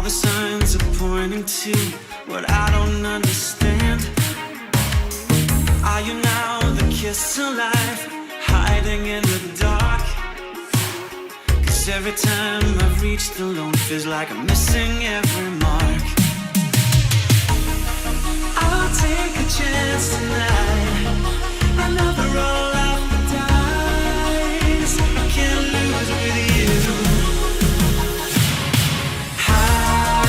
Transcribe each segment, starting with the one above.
the signs are pointing to what I don't understand. Are you now the kiss of life, hiding in the dark? 'Cause every time I reach the lone, feels like I'm missing every mark. I'll take a chance tonight, another roll out the dice. I can't lose with you. High,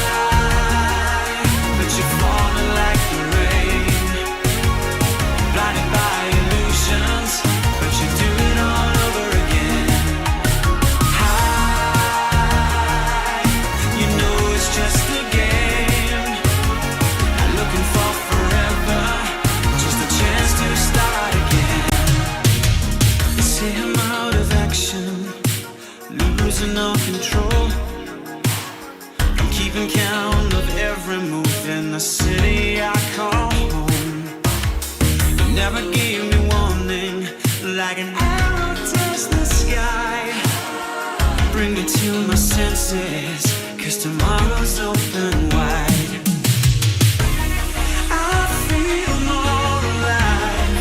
but you're falling like the rain. Blinded by illusions, but you do it all over again. High, you know it's just a game. I'm looking for forever, just a chance to start again. They say I'm out of action, losing all control. I'm keeping count of every move in the city I call home. You never gave me warning, like an arrow touched the sky. Bring me to my senses, 'cause tomorrow's open wide. I feel more alive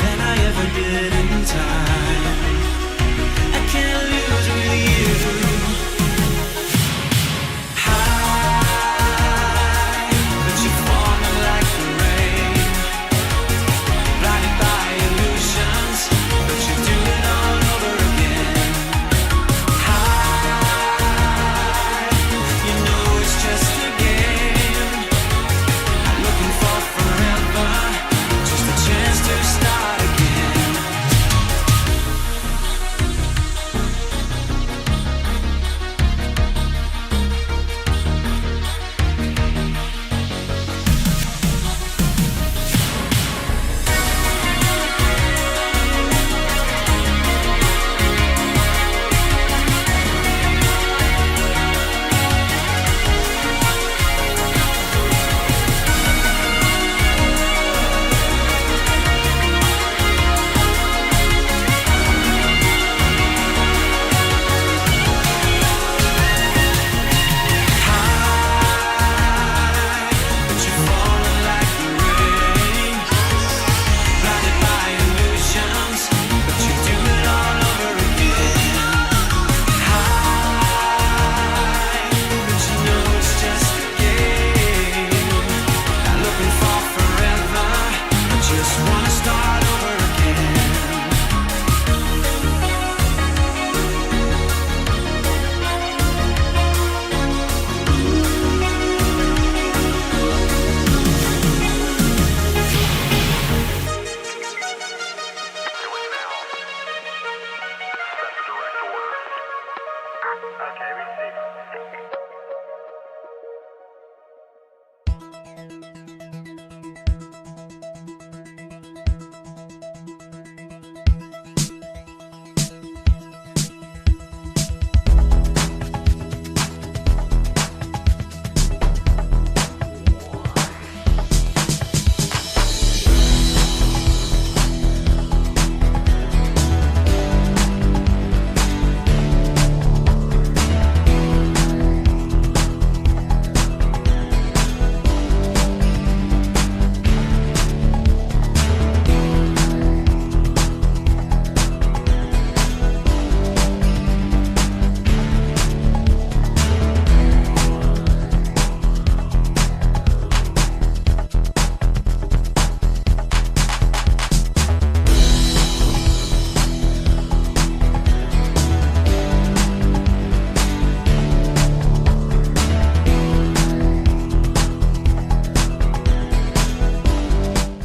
than I ever did in time. I can't lose with you. High, but you're falling like the rain. Blinded by illusions, but you do it all over again. High, you know it's just a game. I'm looking for forever, just a chance to start again. But you're falling like the rain. Blinded by illusions, but you do it all over again. High, but you know it's just a game. Not looking for forever, I just wanna start over again.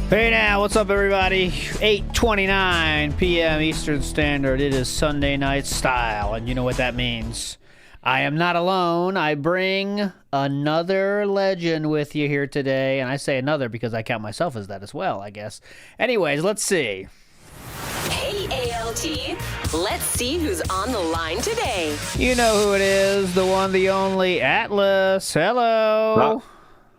Hey now, what's up everybody? 8:29 p.m. Eastern Standard. It is Sunday night style, and you know what that means. I am not alone. I bring another legend with you here today, and I say another because I count myself as that as well, I guess. Anyways, let's see. Hey ALT, let's see who's on the line today. You know who it is, the one, the only Atlus. Hello.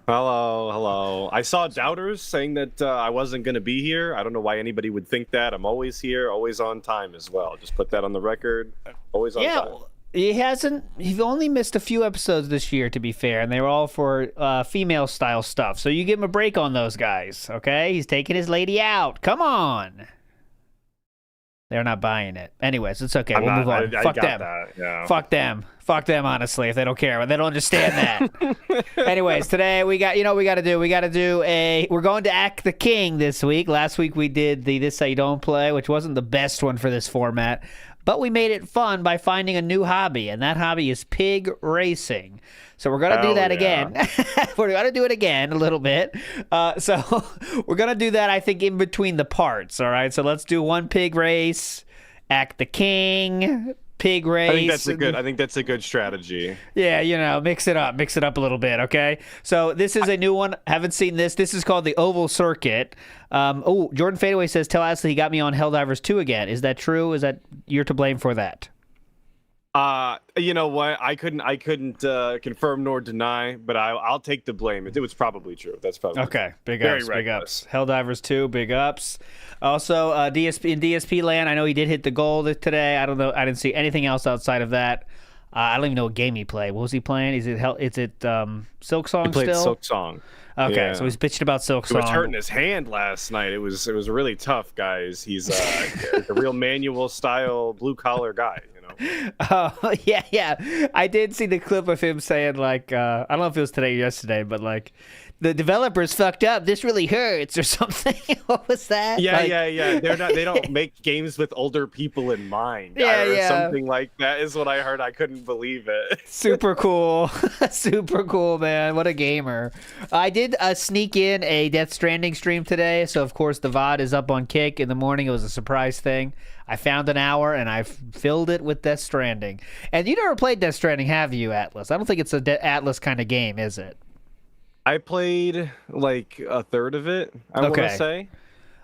Hello. I saw doubters saying that I wasn't going to be here. I don't know why anybody would think that. I'm always here, always on time as well. Just put that on the record. Always on time. He hasn't. He's only missed a few episodes this year, to be fair, and they were all for female style stuff. So you give him a break on those guys, okay? He's taking his lady out. Come on. They're not buying it. Anyways, it's okay. We'll move on. Fuck them. Yeah. Fuck them. Fuck them, honestly, if they don't care. But they don't understand that. Anyways, today we got, what we got to do? We're going to act the king this week. Last week we did the This How You Don't Play, which wasn't the best one for this format. But we made it fun by finding a new hobby, and that hobby is pig racing. So we're going to do that again. We're going to do it again a little bit. So we're going to do that, I think, in between the parts, all right? So let's do one pig race, act the king, pig race. I think that's a good strategy. Yeah, mix it up a little bit, okay? So this is a new one. Haven't seen this. This is called the Oval Circuit. Jordan Fadeaway says, tell Ashley he got me on Helldivers 2 again. Is that true? Is that you're to blame for that? You know what? I couldn't confirm nor deny, but I'll take the blame. It was probably true. That's probably okay. Big ups. Helldivers 2, big ups. Also, DSP land, I know he did hit the goal today. I don't know. I didn't see anything else outside of that. I don't even know what game he played. What was he playing? Is it Silk Song he played still? Silk Song. Okay, yeah. so he's bitching about Silk Song. He was hurting his hand last night. It was really tough, guys. He's a real manual style blue collar guy. Oh, yeah. I did see the clip of him saying, like, I don't know if it was today or yesterday, but, like, the developers fucked up. This really hurts or something. What was that? Yeah. They don't make games with older people in mind. Yeah. Something like that is what I heard. I couldn't believe it. Super cool. Super cool, man. What a gamer. I did sneak in a Death Stranding stream today, so of course the VOD is up on Kick in the morning. It was a surprise thing. I found an hour and I filled it with Death Stranding. And you never played Death Stranding, have you, Atlus? I don't think it's a Atlus kind of game, is it? I played like a third of it, I want to say.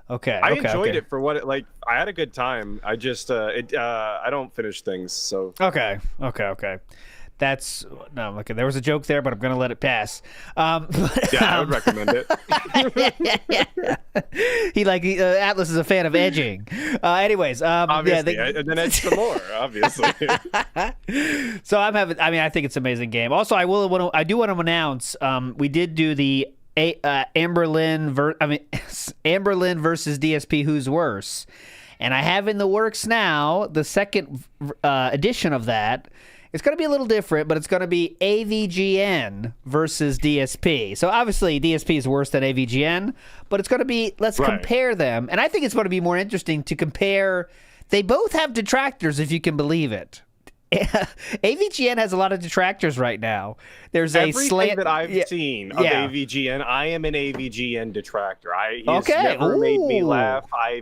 Okay. I enjoyed it for what it like. I had a good time. I just I don't finish things, so. Okay. That's no. Okay, there was a joke there, but I'm gonna let it pass. I would recommend it. Atlus is a fan of edging. Anyways, obviously, and then edge some more, obviously. So I think it's an amazing game. Also, I do want to announce. We did do the Amberlynn versus DSP. Who's worse? And I have in the works now the second edition of that. It's going to be a little different, but it's going to be AVGN versus DSP. So obviously DSP is worse than AVGN, but it's going to be, let's compare them. And I think it's going to be more interesting to compare. They both have detractors, if you can believe it. AVGN has a lot of detractors right now. There's everything that I've seen of AVGN. I am an AVGN detractor. He's never made me laugh. I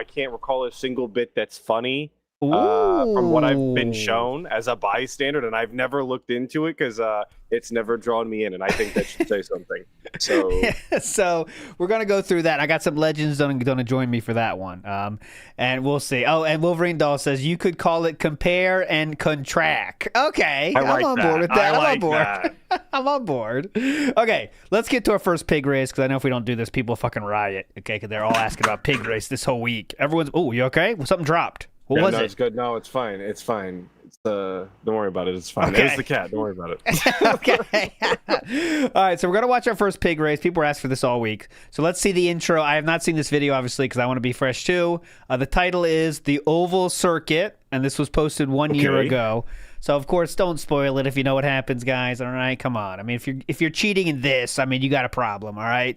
can't recall a single bit that's funny. From what I've been shown as a bystander, and I've never looked into it because it's never drawn me in, and I think that should say something. So, so we're gonna go through that. I got some legends gonna join me for that one, and we'll see. Oh, and Wolverine Doll says you could call it compare and contract. Okay, I'm on board with that. I'm on board. I'm on board. Okay, let's get to our first pig race because I know if we don't do this, people fucking riot. Okay, because they're all asking about pig race this whole week. Everyone's, oh, you okay? Well, something dropped. What was it? It's good. No, it's fine. It's fine. Don't worry about it. It's fine. Okay. It's the cat. Don't worry about it. Okay. All right. So we're going to watch our first pig race. People were asked for this all week. So let's see the intro. I have not seen this video, obviously, because I want to be fresh, too. The title is The Oval Circuit, and this was posted 1 year ago. So, of course, don't spoil it if you know what happens, guys. All right? Come on. I mean, if you're cheating in this, I mean, you got a problem, all right?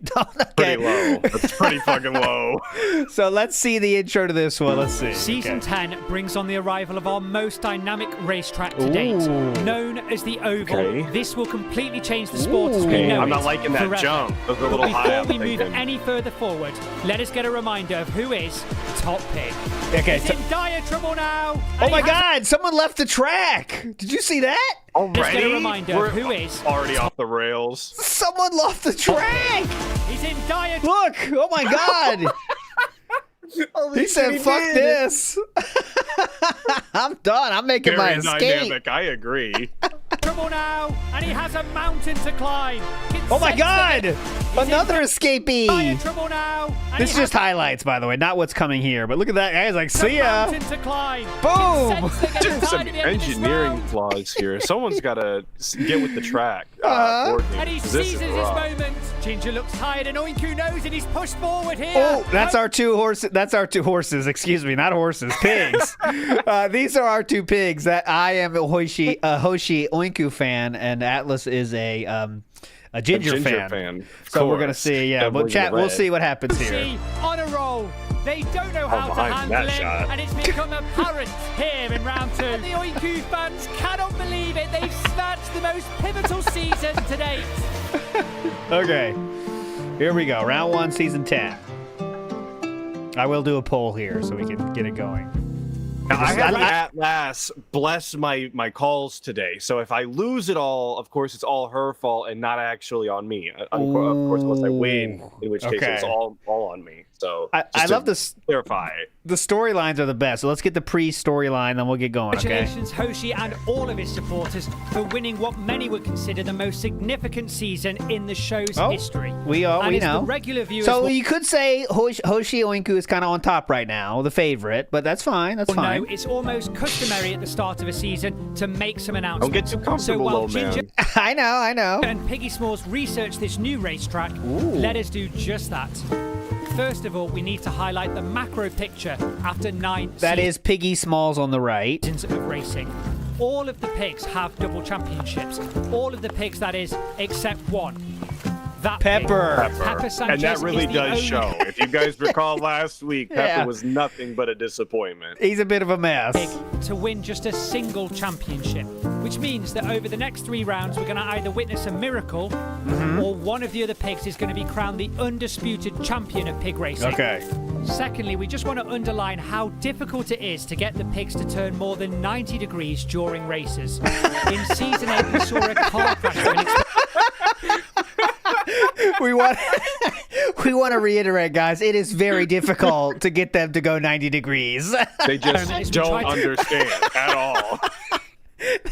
Pretty low. That's pretty fucking low. So let's see the intro to this one. Let's see. Season 10 brings on the arrival of our most dynamic racetrack to date, known as the Oval. Okay. This will completely change the sport as we know I'm it not liking that forever. jump. It was a little high. Before we move any further forward, let us get a reminder of who is Top Pig. Okay. He's in dire trouble now. Oh my God! Someone left the track. Did you see that? Let's get a reminder of who is already off the rails. Someone left the track. He's in dire. Look! Oh my God! He said, "Fuck this." I'm done. I'm making my escape. Dynamic. I agree. Trouble now, and he has a mountain to climb. Oh my God! Another escapee. in trouble now. And This is he just has highlights, by the way, not what's coming here. But look at that guy's like, the see ya. mountain to climb. Boom. He sensed they're getting Some tired at the end of this engineering round. flaws here. Someone's got to get with the track. And he This is seizes his rough. moment. Ginger looks tired, and Oinku knows, and he's pushed forward here. Oh, that's our two horses. That's our two horses. Excuse me, not horses, pigs. These are our two pigs. That I am a Hoshi Oinku fan, and Atlus is a ginger fan. So we're gonna see. Yeah, but chat. We'll see what happens here. See, on a roll. They don't know how to behind handle that it, shot. and it's become apparent here in round 2. And the Oinku fans cannot believe it. They've snatched the most pivotal season to date. Okay, here we go. Round 1, season 10. I will do a poll here so we can get it going. Now, I have Atlus bless my calls today. So if I lose it all, of course, it's all her fault and not actually on me. Of course, unless I win, in which case it's all on me. So I love this. Clarify. The storylines are the best. So let's get the pre-storyline, then we'll get going. Okay. Congratulations, Hoshi and all of his supporters for winning what many would consider the most significant season in the show's history. We and it's know. The regular viewers. So you could say Hoshi Oinku is kind of on top right now, the favorite, but that's fine. That's fine. No, it's almost customary at the start of a season to make some announcements. Don't get too comfortable, so while old man. Ginger I know. and Piggy Smalls research this new racetrack, let us do just that. First of all, we need to highlight the macro picture after 9 That is Piggy Smalls on the right. seasons of racing. All of the pigs have double championships. All of the pigs, that is, except one. That Pepper. pig. Pepper Sanchez And that really is the does only- show. If you guys recall last week, Yeah. Pepper was nothing but a disappointment. He's a bit of a mess. pig to win just a single championship, which means that over the next 3 rounds, we're going to either witness a miracle or one of the other pigs is going to be crowned the undisputed champion of pig racing. Okay. Secondly, we just want to underline how difficult it is to get the pigs to turn more than 90 degrees during races. In season 8, we saw a car crash when it's we want to reiterate, guys. It is very difficult to get them to go 90 degrees. They just we don't tried to- understand at all.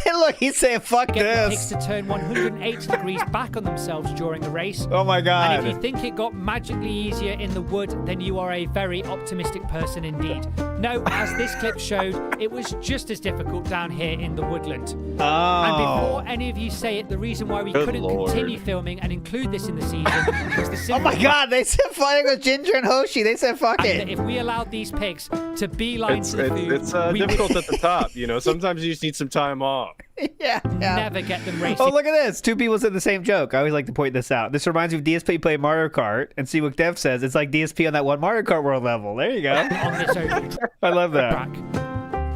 Look, he's saying, "Fuck get the pigs this." to turn 180 degrees back on themselves during a race. Oh my And God. if you think it got magically easier in the wood, then you are a very optimistic person indeed. No, as this clip showed, it was just as difficult down here in the woodland. And Oh. before any of you say it, the reason why we Good couldn't Lord. continue filming and include this in the season was the Oh simple my fact God. They said, "Fuck it." Ginger and Hoshi. They said, "Fuck that it." if we allowed these pigs to beeline It's to the food, we would difficult at the top. You know, sometimes you just need some time off. Yeah. never get them racing. Oh, look at this. 2 people said the same joke. I always like to point this out. This reminds me of DSP playing Mario Kart, and see what Dev says. It's like DSP on that one Mario Kart World level. There you go. on this oval I love that. track.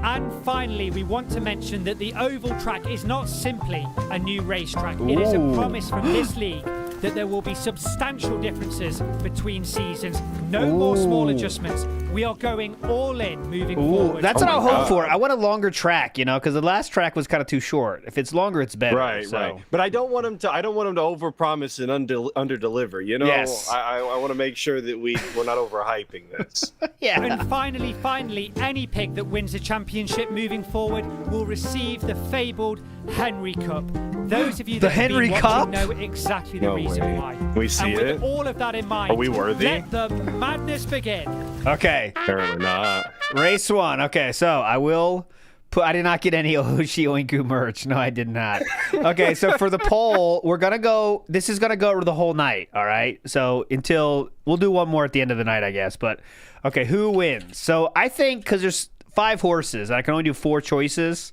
And finally, we want to mention that the oval track is not simply a new racetrack. It is a Ooh. promise from this league that there will be substantial differences between seasons. No more small adjustments. We are going all in moving Ooh, forward. that's Oh what I my hope God. for. I want a longer track, because the last track was kind of too short. If it's longer, it's better. Right, so. right. But I don't want him to. I don't want him to overpromise and underdeliver. You know, Yes. I want to make sure that we're not overhyping this. Yeah. And finally, any pig that wins a championship moving forward will receive the fabled Henry Cup. Those of you The that have Henry been Cup? watching know exactly the No reason way. why. We see and with it? all of that in mind, Are we worthy? let the madness begin. Okay. Apparently not. Race 1. Okay, so I will put. I did not get any Hoshi Oinku merch. No, I did not. Okay, so for the poll, we're gonna go. This is gonna go over the whole night. All right. So until we'll do one more at the end of the night, I guess. But okay, who wins? So I think because there's 5 horses, and I can only do 4 choices.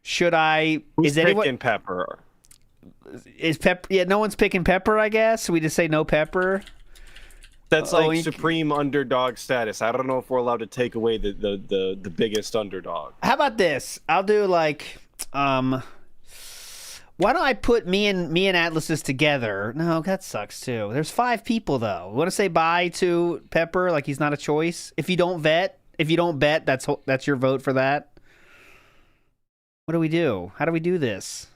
Should I? Who's is anyone? picking Pepper? Is Pepper? Yeah, no one's picking Pepper. I guess we just say no Pepper. That's like Oink. supreme underdog status. I don't know if we're allowed to take away the biggest underdog. How about this? I'll do like, why don't I put me and Atlas's together? No, that sucks too. There's 5 people though. Want to say bye to Pepper? Like he's not a choice. If you don't bet, that's your vote for that. What do we do? How do we do this?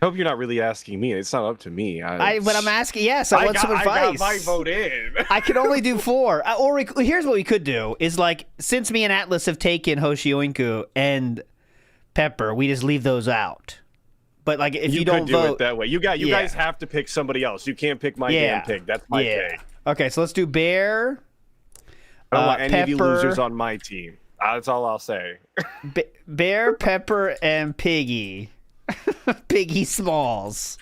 I hope you're not really asking me. It's not up to me. But I'm asking. Yes, I want some advice. I got my vote in. I can only do 4. Here's what we could do: is like since me and Atlus have taken Hoshi Oinku and Pepper, we just leave those out. But like, if you could don't do vote it that way. You guys have to pick somebody else. You can't pick my damn pig. That's my take. Okay, so let's do Bear. I don't want any of you Pepper. losers on my team. That's all I'll say. Bear, Pepper, and Piggy. Piggy Smalls.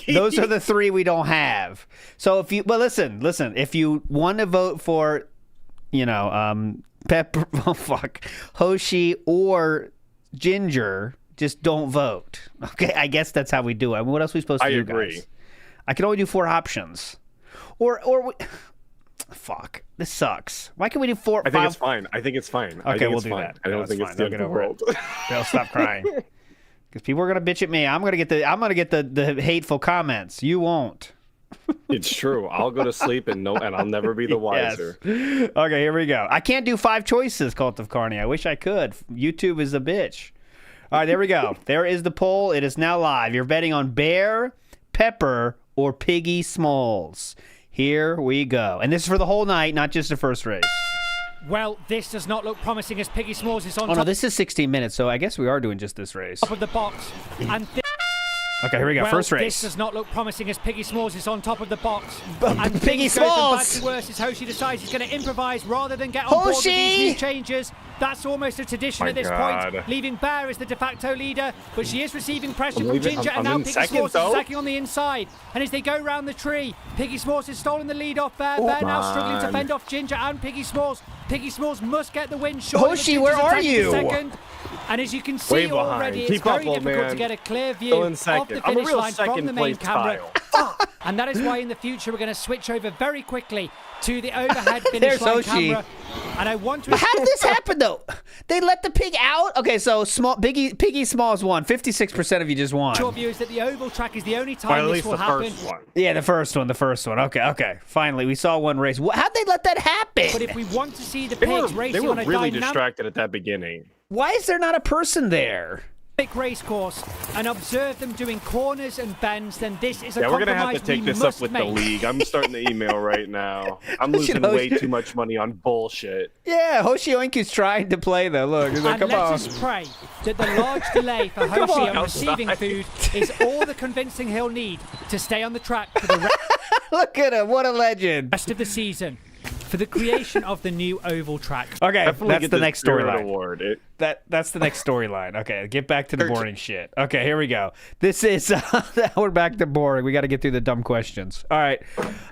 Those are the 3 we don't have. So if you, listen, if you want to vote for, Pepper, Hoshi or Ginger, just don't vote. Okay, I guess that's how we do it. I mean, what else are we supposed to do, agree. guys? I can only do 4 options. Fuck, this sucks. Why can we do 4? I think it's fine. Okay, we'll do that. I don't think it's the end of the world. They'll stop crying. Because people are gonna bitch at me. I'm gonna get the hateful comments. You won't. It's true. I'll go to sleep and I'll never be the wiser. Yes. Okay, here we go. I can't do 5 choices, Cult of Carney. I wish I could. YouTube is a bitch. All right, there we go. There is the poll. It is now live. You're betting on Bear, Pepper, or Piggy Smalls. Here we go. And this is for the whole night, not just the first race. Well, this does not look promising as Piggy Smalls is on Oh, no, top this is 16 minutes, so I guess we are doing just this race. of the box. And Okay, here we go. First race. This does not look promising as Piggy Smalls is on top of the box. And Piggy things go from Smalls! bad to worse as Hoshi decides he's going to improvise rather than get on board with Hoshi! these new changes. That's almost a tradition at this God. point, leaving Bear as the de facto leader, but she is receiving pressure from leaving- Ginger, I'm and now in Piggy second, Smalls is though. attacking on the inside. And as they go round the tree, Piggy Smalls has stolen the lead off Bear. Bear now struggling to fend off Ginger and Piggy Smalls. Piggy Smalls must get the win. Hoshi, where are you? Second. And as you can see Way behind. already, Keep it's very up, old difficult to man. get a clear view Still in of second. the I'm a finish real line from second the main place camera. style. And that is why in the future we're going to switch over very quickly to the overhead finish There's line Hoshi. camera. And I want to... How did this happen, though? They let the pig out? Okay, so Piggy Smalls won. 56% of you just won. Your view is that the oval track is the only Well, time at this least will the happen. first one. Yeah, the first one. Okay. Finally, we saw one race. How'd they let that happen? But if we want to see the They pigs were racing on a really dynamic distracted at that beginning. Why is there not a person there? race course and observe them doing corners and bends, then this is a Yeah, we're compromise gonna have to take we this up must with make. the league. I'm starting the email right now. I'm losing way too much money on bullshit. Yeah, Hoshi Oinku's trying to play though. Look, he's like, And come let on. us pray that the large delay for Come Hoshi on. on receiving food is all the convincing he'll need to stay on the track for the Look at him, what a legend. rest of the season for the creation of the new oval track. Okay, Definitely that's get the this next Spirit storyline. Award. That's the next storyline. Okay, get back to the boring shit. Okay, here we go. This is we're back to boring. We got to get through the dumb questions. All right,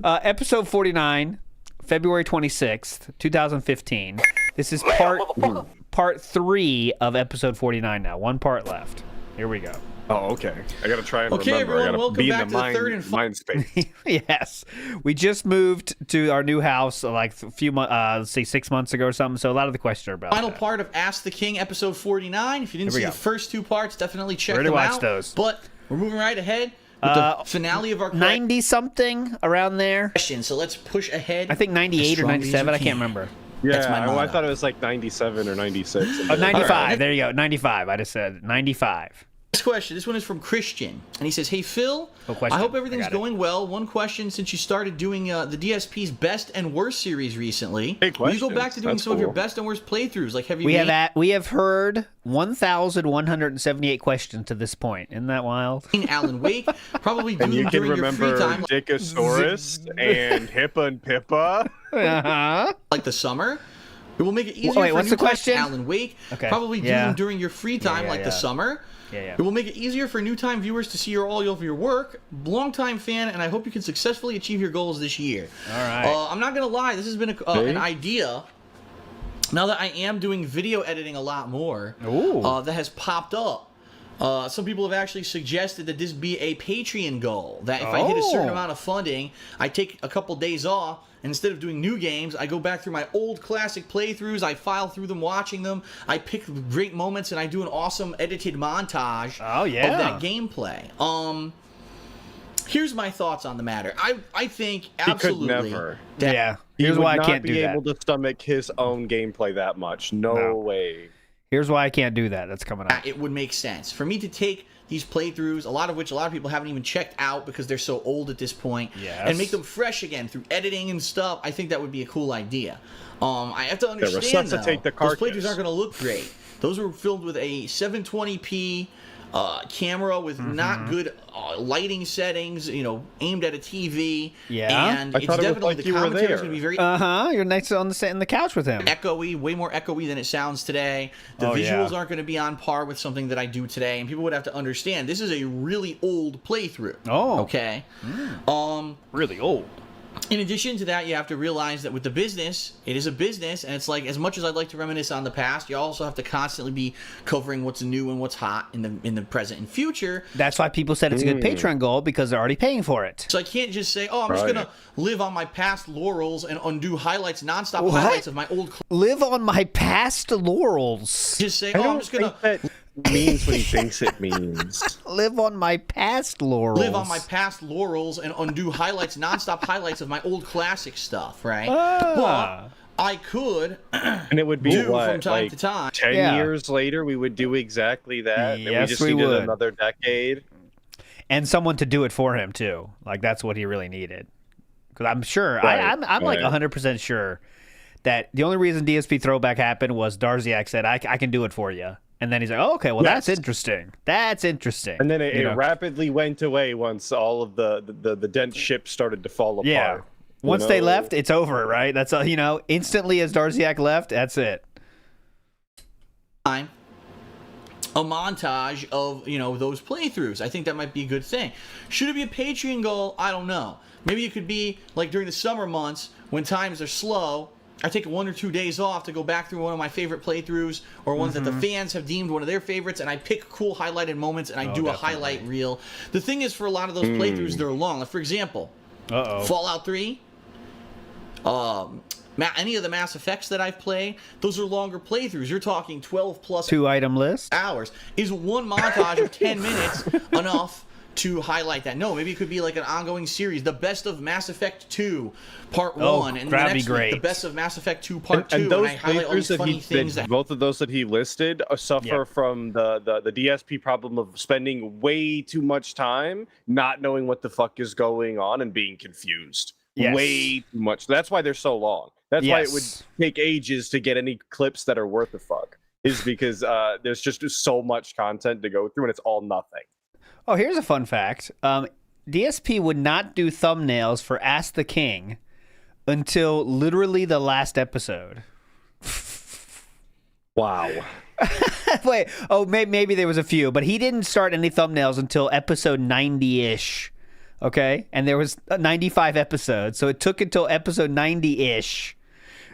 episode 49, February 26th, 2015. This is part 3 of episode 49 now. One part left. Here we go. Oh, okay. I gotta try and Okay, remember. I everyone, gotta welcome be back in to the the mind, third and mind space. Yes, we just moved to our new house like a few months, let's say 6 months ago or something. So a lot of the questions are about Final that. part of Ask the King, episode 49. If you didn't Here we see go. the first 2 parts, definitely check Already them watched out. those. But we're moving right ahead with the finale of our 90 something around there. question. So let's push ahead. I think 98 or strongly as 97. we I can't can. remember. That's my Yeah, motto. I thought it was like 97 or 96. Oh, 95. All right. There you go. 95. I just said 95. Next question. This one is from Christian. And he says, hey, Phil, Oh, question. I hope I everything's got it. going well. One question, since you started doing the DSP's Best and Worst series recently, Hey, will you go back questions. to doing That's some of your cool. best and worst playthroughs? Like, have you We have heard 1,178 questions to this point. Isn't that wild? Alan Wake? Probably do And you them can during your free remember time, Dickosaurus and Hippa and Pippa. Uh-huh. like the summer. It will make it easier Wait, for what's new the time- question? Alan Wake. Okay. Probably do Yeah. them during your free time, like the summer. Yeah. It will make it easier for new time viewers to see all of your work. Longtime fan, and I hope you can successfully achieve your goals this year. All right. I'm not gonna lie, this has been an idea. Now that I am doing video editing a lot more, that has popped up. Some people have actually suggested that this be a Patreon goal. That if I hit a certain amount of funding, I take a couple days off, and instead of doing new games, I go back through my old classic playthroughs, I file through them, watching them, I pick great moments, and I do an awesome edited montage of that gameplay. Here's my thoughts on the matter. I think absolutely. He could never. Yeah. He Here's would why I not can't be do able that. to stomach his own gameplay that much. No way. Here's why I can't do that. That's coming up. It would make sense for me to take these playthroughs, a lot of which a lot of people haven't even checked out because they're so old at this point, and make them fresh again through editing and stuff. I think that would be a cool idea. I have to understand though, resuscitate the those carcass. playthroughs aren't going to look great. Those were filmed with a 720p camera with not good lighting settings, aimed at a TV. Yeah. And I it's thought it was definitely like the you were commentary is there. going to be very You're next on the couch with him. echoey, way more echoey than it sounds today. The visuals aren't going to be on par with something that I do today, and people would have to understand this is a really old playthrough. Oh. Okay. Really old. In addition to that, you have to realize that with the business, it is a business, and it's like, as much as I'd like to reminisce on the past, you also have to constantly be covering what's new and what's hot in the present and future. That's why people said it's a good Patreon goal, because they're already paying for it. So I can't just say, I'm just gonna live on my past laurels and undo highlights, nonstop highlights of my old. Live on my past laurels. Just say, I I'm don't just gonna. think that means what he thinks it means. Live on my past laurels. Live on my past laurels and undo highlights, nonstop highlights of my old classic stuff, right? But I could, and it would be do what, from time like to time. 10 years later, we would do exactly that. And we just needed would. another decade. And someone to do it for him too. Like, that's what he really needed. Because I'm sure, Right, I'm like 100% sure that the only reason DSP Throwback happened was Darziak said, I can do it for you. And then he's like, oh, okay, well, that's interesting. That's interesting. And then it rapidly went away once all of the dense ships started to fall apart. Yeah. Once they left, it's over, right? That's all, instantly as Darziak left, that's it. A montage of, those playthroughs. I think that might be a good thing. Should it be a Patreon goal? I don't know. Maybe it could be like during the summer months when times are slow, I take 1 or 2 days off to go back through one of my favorite playthroughs or ones that the fans have deemed one of their favorites, and I pick cool highlighted moments and I do a highlight reel. The thing is, for a lot of those playthroughs, they're long. Like, for example, Fallout 3, any of the Mass Effects that I've played, those are longer playthroughs. You're talking 12 plus 2-item list. hours. Is one montage of 10 minutes enough to highlight that? No, maybe it could be like an ongoing series. The best of Mass Effect 2, Part 1, and the that'd next be great. week, the best of Mass Effect 2, Part 2, And those I highlight all these playthroughs funny things that both of those that he listed suffer from the DSP problem of spending way too much time not knowing what the fuck is going on and being confused. Yes. Way too much. That's why they're so long. That's why it would take ages to get any clips that are worth a fuck. Is because there's just so much content to go through and it's all nothing. Oh, here's a fun fact. DSP would not do thumbnails for Ask the King until literally the last episode. Wow. Wait, maybe there was a few, but he didn't start any thumbnails until episode 90-ish. Okay? And there was 95 episodes, so it took until episode 90-ish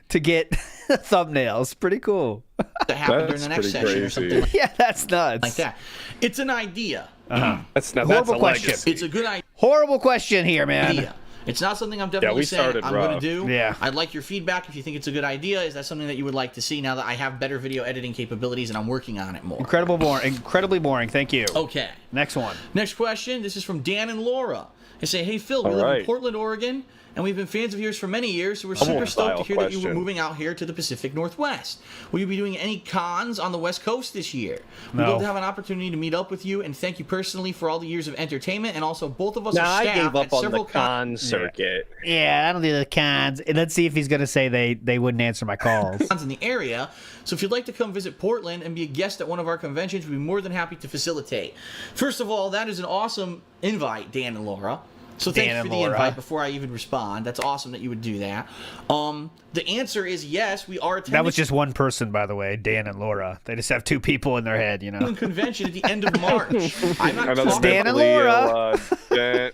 to get thumbnails. Pretty cool. to happen during the next session or something Yeah, that's nuts. like that. It's an idea. That's not Horrible that's a question. legacy. It's a good Horrible question here, man. idea. It's not something I'm definitely we saying started I'm going to rough. do. Yeah. I'd like your feedback if you think it's a good idea. Is that something that you would like to see now that I have better video editing capabilities and I'm working on it more? Incredibly boring. Thank you. Okay. Next one. Next question. This is from Dan and Laura. They say, hey, Phil, we live in Portland, Oregon, and we've been fans of yours for many years, so we're super stoked to hear that you were moving out here to the Pacific Northwest. Will you be doing any cons on the West Coast this year? We'd love to have an opportunity to meet up with you, and thank you personally for all the years of entertainment, and also both of us are I staff gave up at on several the con circuit. Yeah, I don't do the cons. Let's see if he's going to say they wouldn't answer my calls. cons in the area. So if you'd like to come visit Portland and be a guest at one of our conventions, we'd be more than happy to facilitate. First of all, that is an awesome invite, Dan and Laura. So thank you for the invite before I even respond. That's awesome that you would do that. The answer is yes, we are attending. That was just one person, by the way, Dan and Laura. They just have two people in their head, you know. Convention at the end of March. I'm not talking Dan and Laura. yeah.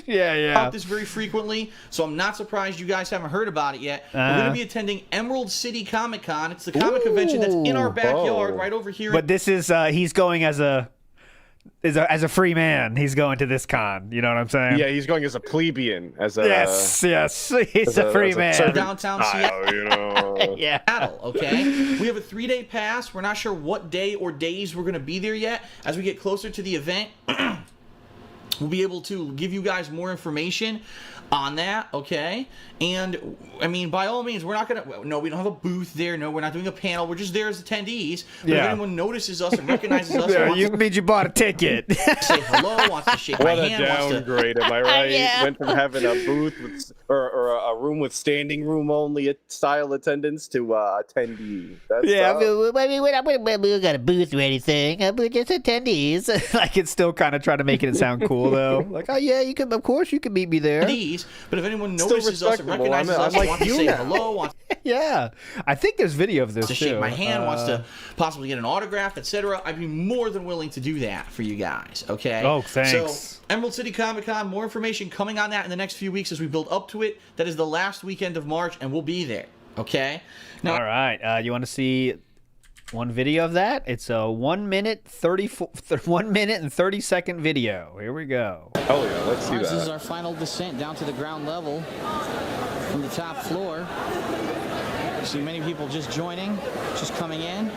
Yeah. About this very frequently, so I'm not surprised you guys haven't heard about it yet. We're going to be attending Emerald City Comic Con. It's the comic convention that's in our backyard, right over here. But this is he's going as a free man. He's going to this con. You know what I'm saying? Yeah, he's going as a plebeian. As a yes. He's a free man. Downtown Seattle. You know. Yeah. Okay. We have a 3-day pass. We're not sure what day or days we're going to be there yet. As we get closer to the event, we'll be able to give you guys more information on that, okay? And, I mean, by all means, we're not going to... No, we don't have a booth there. No, we're not doing a panel. We're just there as attendees. But if anyone notices us and recognizes us... Yeah, you means you bought a ticket. Say hello, wants to shake my hand, downgrade, am I right? Went from having a booth with, or a room with standing room only style attendance to attendee. That's, we got a booth or anything. We're just attendees. Like, it's still kind of trying to make it sound cool, though. Like, oh, yeah, you can, of course, you can meet me there. But if anyone notices us and recognizes us, wants to say hello, yeah, I think there's video of this to shake my hand, wants to possibly get an autograph, etc., I'd be more than willing to do that for you guys, okay? Oh, thanks. So, Emerald City Comic Con, more information coming on that in the next few weeks as we build up to it. That is the last weekend of March, and we'll be there, okay? Now, all right, you want to see one video of that? It's a 1 minute 30 second video. Here we go. Oh yeah, let's see that. This is our final descent down to the ground level from the top floor. I see many people just joining, just coming in,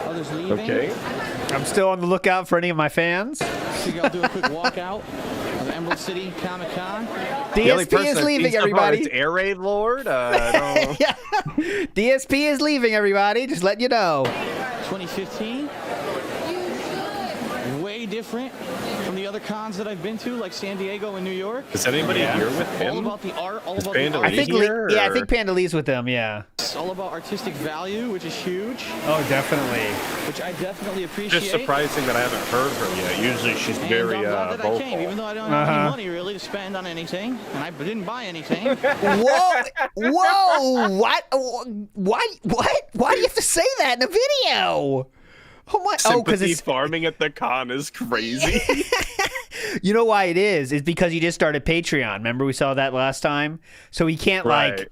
others leaving. Okay. I'm still on the lookout for any of my fans. Figure I'll do a quick walkout of Emerald City Comic Con. DSP is leaving, everybody. It's Air Raid Lord. Yeah. DSP is leaving, everybody. Just letting you know. 2015. Way different from the other cons that I've been to, like San Diego and New York. Is anybody here with him? All about the art, all Is about the art. I think, here, I think Panda Lee's with them, yeah. It's all about artistic value, which is huge, Oh, definitely. which I definitely appreciate. Just surprising that I haven't heard her yet. Usually she's And very I'm glad that I came, vocal. even though I don't have any money really to spend on anything, and I didn't buy anything. Whoa! Whoa! What? Why do you have to say that in a video? Oh my! Oh, because Sympathy it's farming at the con is crazy. you know why it is? It's because he just started Patreon. Remember we saw that last time, so he can't like.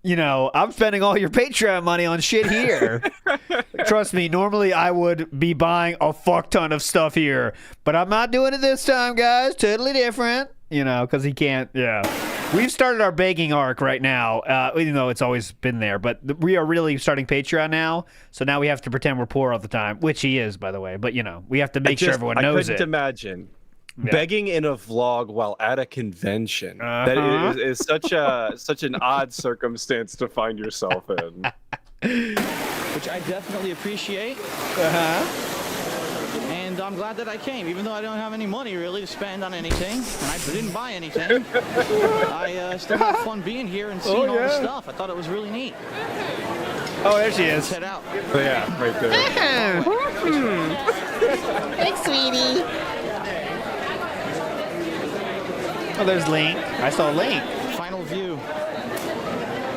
You know, I'm spending all your Patreon money on shit here. Trust me, normally I would be buying a fuck ton of stuff here. But I'm not doing it this time, guys. Totally different. You know, because he can't, yeah. We've started our begging arc right now, even though it's always been there. But we are really starting Patreon now. So now we have to pretend we're poor all the time, which he is, by the way. But, you know, we have to make sure everyone knows it. I couldn't imagine. Yeah. Begging in a vlog while at a convention. That is such an odd circumstance to find yourself in. Which I definitely appreciate. And I'm glad that I came, even though I don't have any money really to spend on anything, and I didn't buy anything. I still had fun being here and seeing all the stuff. I thought it was really neat. Oh, there she is. Let's head out. So yeah, right there. Thanks, sweetie. Oh, there's Link. I saw Link. Final view.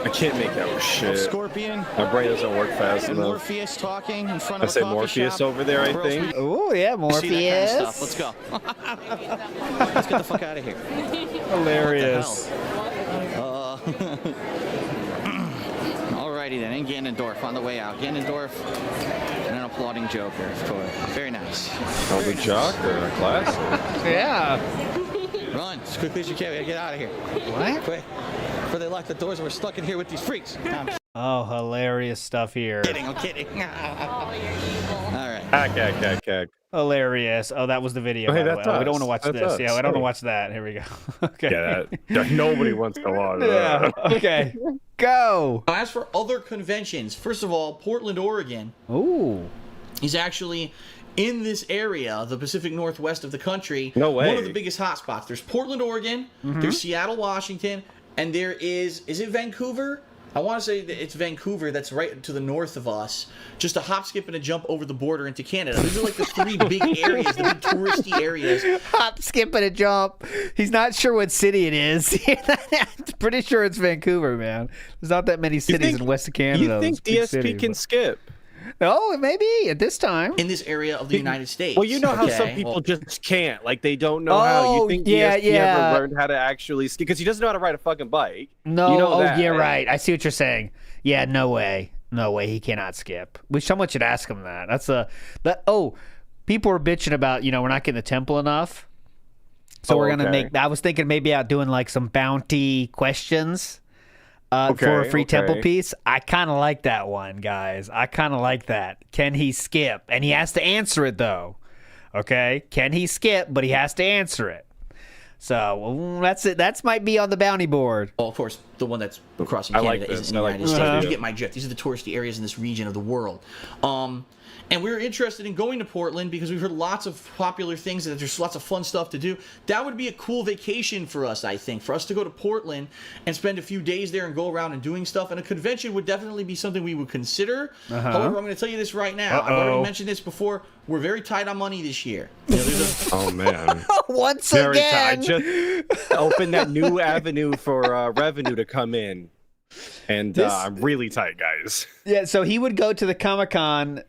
I can't make out shit. Scorpion. My brain doesn't work fast And enough. Morpheus talking in front I of a say coffee Morpheus shop. over there, I think. Oh, yeah, Morpheus. See that kind of stuff. Let's go. Let's get the fuck out of here. Hilarious. Alrighty then, and Ganondorf on the way out. Ganondorf and an applauding Joker, of course. Very nice. Oh, the Joker, a classic. Yeah. Run as quickly as you can. We gotta get out of here. What? Quick. Before they lock the doors and we're stuck in here with these freaks. No, I'm Oh, hilarious stuff here. kidding. I'm kidding. Alright. Hack. Hilarious. Oh, that was the video. Oh, hey, by the that's way. Oh, we don't us. want to watch That's this. us. Yeah, we don't want to Hey. watch that. Here we go. Okay. Yeah, nobody wants to watch Yeah. that. Okay. Go. as for other conventions, first of all, Portland, Oregon Ooh. is actually in this area, the Pacific Northwest of the country. No way. One of the biggest hotspots. There's Portland, Oregon. There's Seattle, Washington. And there is it Vancouver? I want to say that it's Vancouver that's right to the north of us. Just a hop, skip, and a jump over the border into Canada. These are like the three big areas, the big touristy areas. Hop, skip, and a jump. He's not sure what city it is. Pretty sure it's Vancouver, man. There's not that many cities in West Canada. You think DSP can skip? Oh, maybe at this time. In this area of the United States. Well, you know how some okay? people just can't. Like, they don't know how. You think DSP ever learned how to actually skip? Because he doesn't know how to ride a fucking bike. No, you know that, yeah, right? right. I see what you're saying. Yeah, no way. No way. He cannot skip. Someone should ask him that. People are bitching about, we're not getting the temple enough. So we're going to make, I was thinking maybe out doing like some bounty questions for a free temple piece. I kind of like that one, guys. I kind of like that. Can he skip? And he has to answer it, though. Okay, can he skip? But he has to answer it. So that's it. That might be on the bounty board. Well, of course, the one that's crossing I Canada like is this. in the I like United this States. idea. You get my drift. These are the touristy areas in this region of the world. And we were interested in going to Portland because we've heard lots of popular things and there's lots of fun stuff to do. That would be a cool vacation for us, I think, for us to go to Portland and spend a few days there and go around and doing stuff. And a convention would definitely be something we would consider. However, I'm going to tell you this right now. I've already mentioned this before. We're very tight on money this year. You know, Oh man. Once Very again. tight. Just open that new avenue for revenue to come in. And I'm really tight, guys. Yeah, so he would go to the Comic-Con,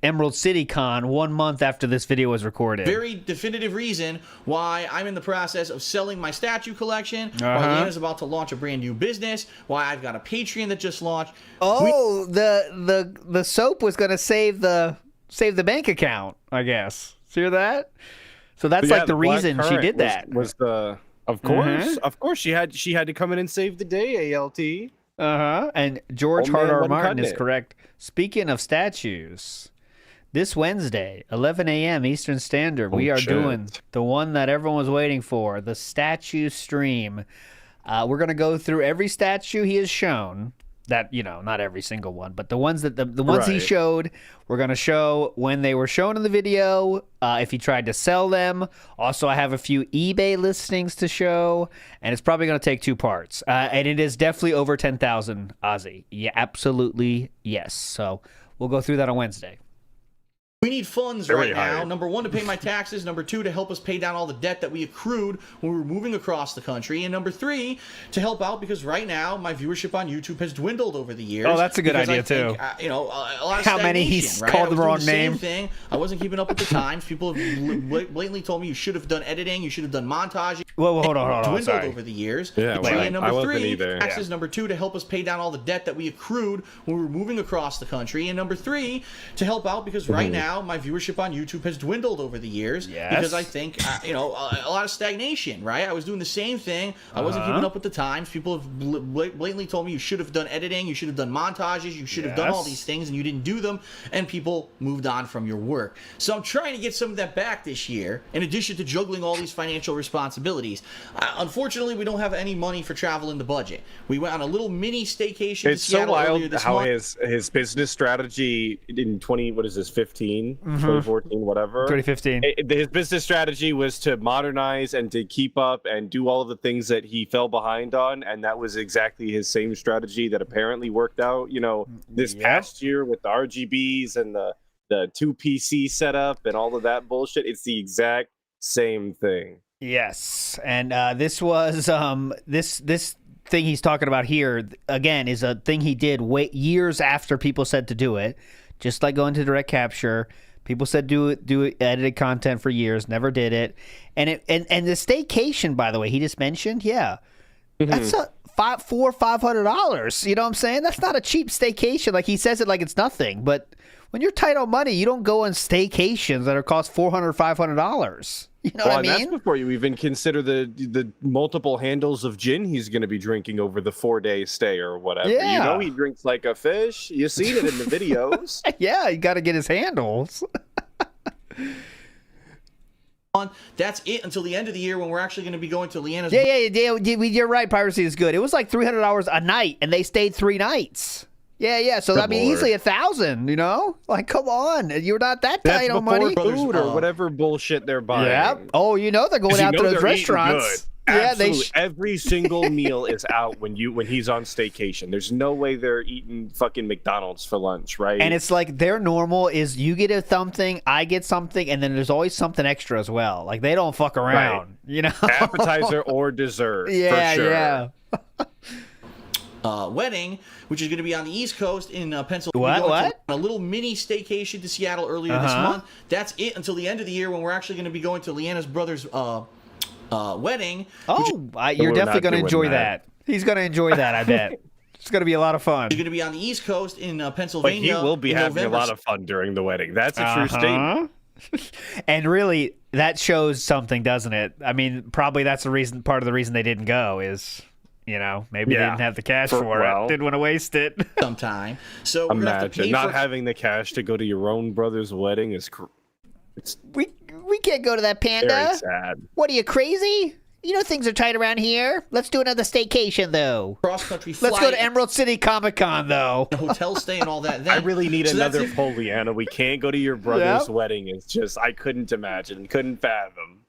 Emerald City Con 1 month after this video was recorded. very definitive reason why I'm in the process of selling my statue collection, why Leanna's about to launch a brand new business, why I've got a Patreon that just launched. Oh, the soap was going to save the bank account, I guess. See that? So that's like the reason she did that. Was the Of course, she had to come in and save the day. ALT. And George Old man R. wasn't Martin cutting is it. correct. Speaking of statues, this Wednesday, 11 a.m. Eastern Standard, we are doing the one that everyone was waiting for, the statue stream. We're going to go through every statue he has shown. That, not every single one, but the ones that the ones he showed, we're going to show when they were shown in the video, if he tried to sell them. Also, I have a few eBay listings to show, and it's probably going to take 2 parts. And it is definitely over 10,000 Aussie. Yeah, absolutely, yes. So we'll go through that on Wednesday. We need funds right now. Number 1, to pay my taxes. Number 2, to help us pay down all the debt that we accrued when we were moving across the country. And number 3, to help out because right now my viewership on YouTube has dwindled over the years. Oh, that's a good because idea, I think, too. A lot of How many stagnation, he's right? called I was the wrong doing the name. Same thing. I wasn't keeping up with the times. People have blatantly told me you should have done editing. You should have done montage. Whoa, hold on. Dwindled Sorry. over the years. Yeah, And I number wasn't 3, either. taxes. Number 2, to help us pay down all the debt that we accrued when we were moving across the country. And number 3, to help out because right now my viewership on YouTube has dwindled over the years because I think a lot of stagnation, right? I was doing the same thing. I wasn't keeping up with the times. People have blatantly told me you should have done editing, you should have done montages, you should have done all these things, and you didn't do them, and people moved on from your work. So I'm trying to get some of that back this year, in addition to juggling all these financial responsibilities. Unfortunately, we don't have any money for travel in the budget. We went on a little mini staycation to It's so Seattle earlier wild this how month. his business strategy in 2015, whatever. 2015. His business strategy was to modernize and to keep up and do all of the things that he fell behind on, and that was exactly his same strategy that apparently worked out. This past year with the RGBs and the 2 PC setup and all of that bullshit. It's the exact same thing. Yes, and this was this thing he's talking about here again is a thing he did years after people said to do it, just like going to direct capture. People said do edited content for years, never did it, and the staycation, by the way, he just mentioned, that's a $500. You know what I'm saying? That's not a cheap staycation. Like he says it like it's nothing, but when you're tight on money, you don't go on staycations that are cost $400, $500. You know what I mean? That's before you even consider the multiple handles of gin he's going to be drinking over the 4-day stay or whatever. Yeah. He drinks like a fish. You've seen it in the videos. Yeah, you got to get his handles. That's it until the end of the year when we're actually going to be going to Leanna's. Yeah. You're right. Piracy is good. It was like $300 a night, and they stayed 3 nights. Yeah. So that'd be easily 1,000. Like come on, you're not that tight on money. Food or whatever bullshit they're buying. Yeah. Oh, they're going out to those restaurants. Yeah, every single meal is out when he's on staycation. There's no way they're eating fucking McDonald's for lunch, right? And it's like their normal is you get something, I get something, and then there's always something extra as well. Like they don't fuck around, Appetizer or dessert. Yeah, for sure. yeah. Wedding, which is going to be on the East Coast in Pennsylvania. What? A little mini staycation to Seattle earlier this month. That's it until the end of the year when we're actually going to be going to Leanna's brother's wedding. Oh, you're definitely going to enjoy that. He's going to enjoy that, I bet. It's going to be a lot of fun. He's going to be on the East Coast in But Pennsylvania. he will be having November. a lot of fun during the wedding. That's a true statement. And really, that shows something, doesn't it? I mean, probably that's part of the reason they didn't go is, maybe they didn't have the cash for it. Didn't want to waste it. Sometime. So we're going to have to pay Imagine not for having the cash to go to your own brother's wedding is We can't go to that Panda. Very sad. What are you, crazy? You know things are tight around here. Let's do another staycation, though. Cross-country flight. Let's go to Emerald City Comic Con, though. Hotel stay and all that. I really need another Poliana. We can't go to your brother's wedding. It's just, I couldn't imagine, couldn't fathom.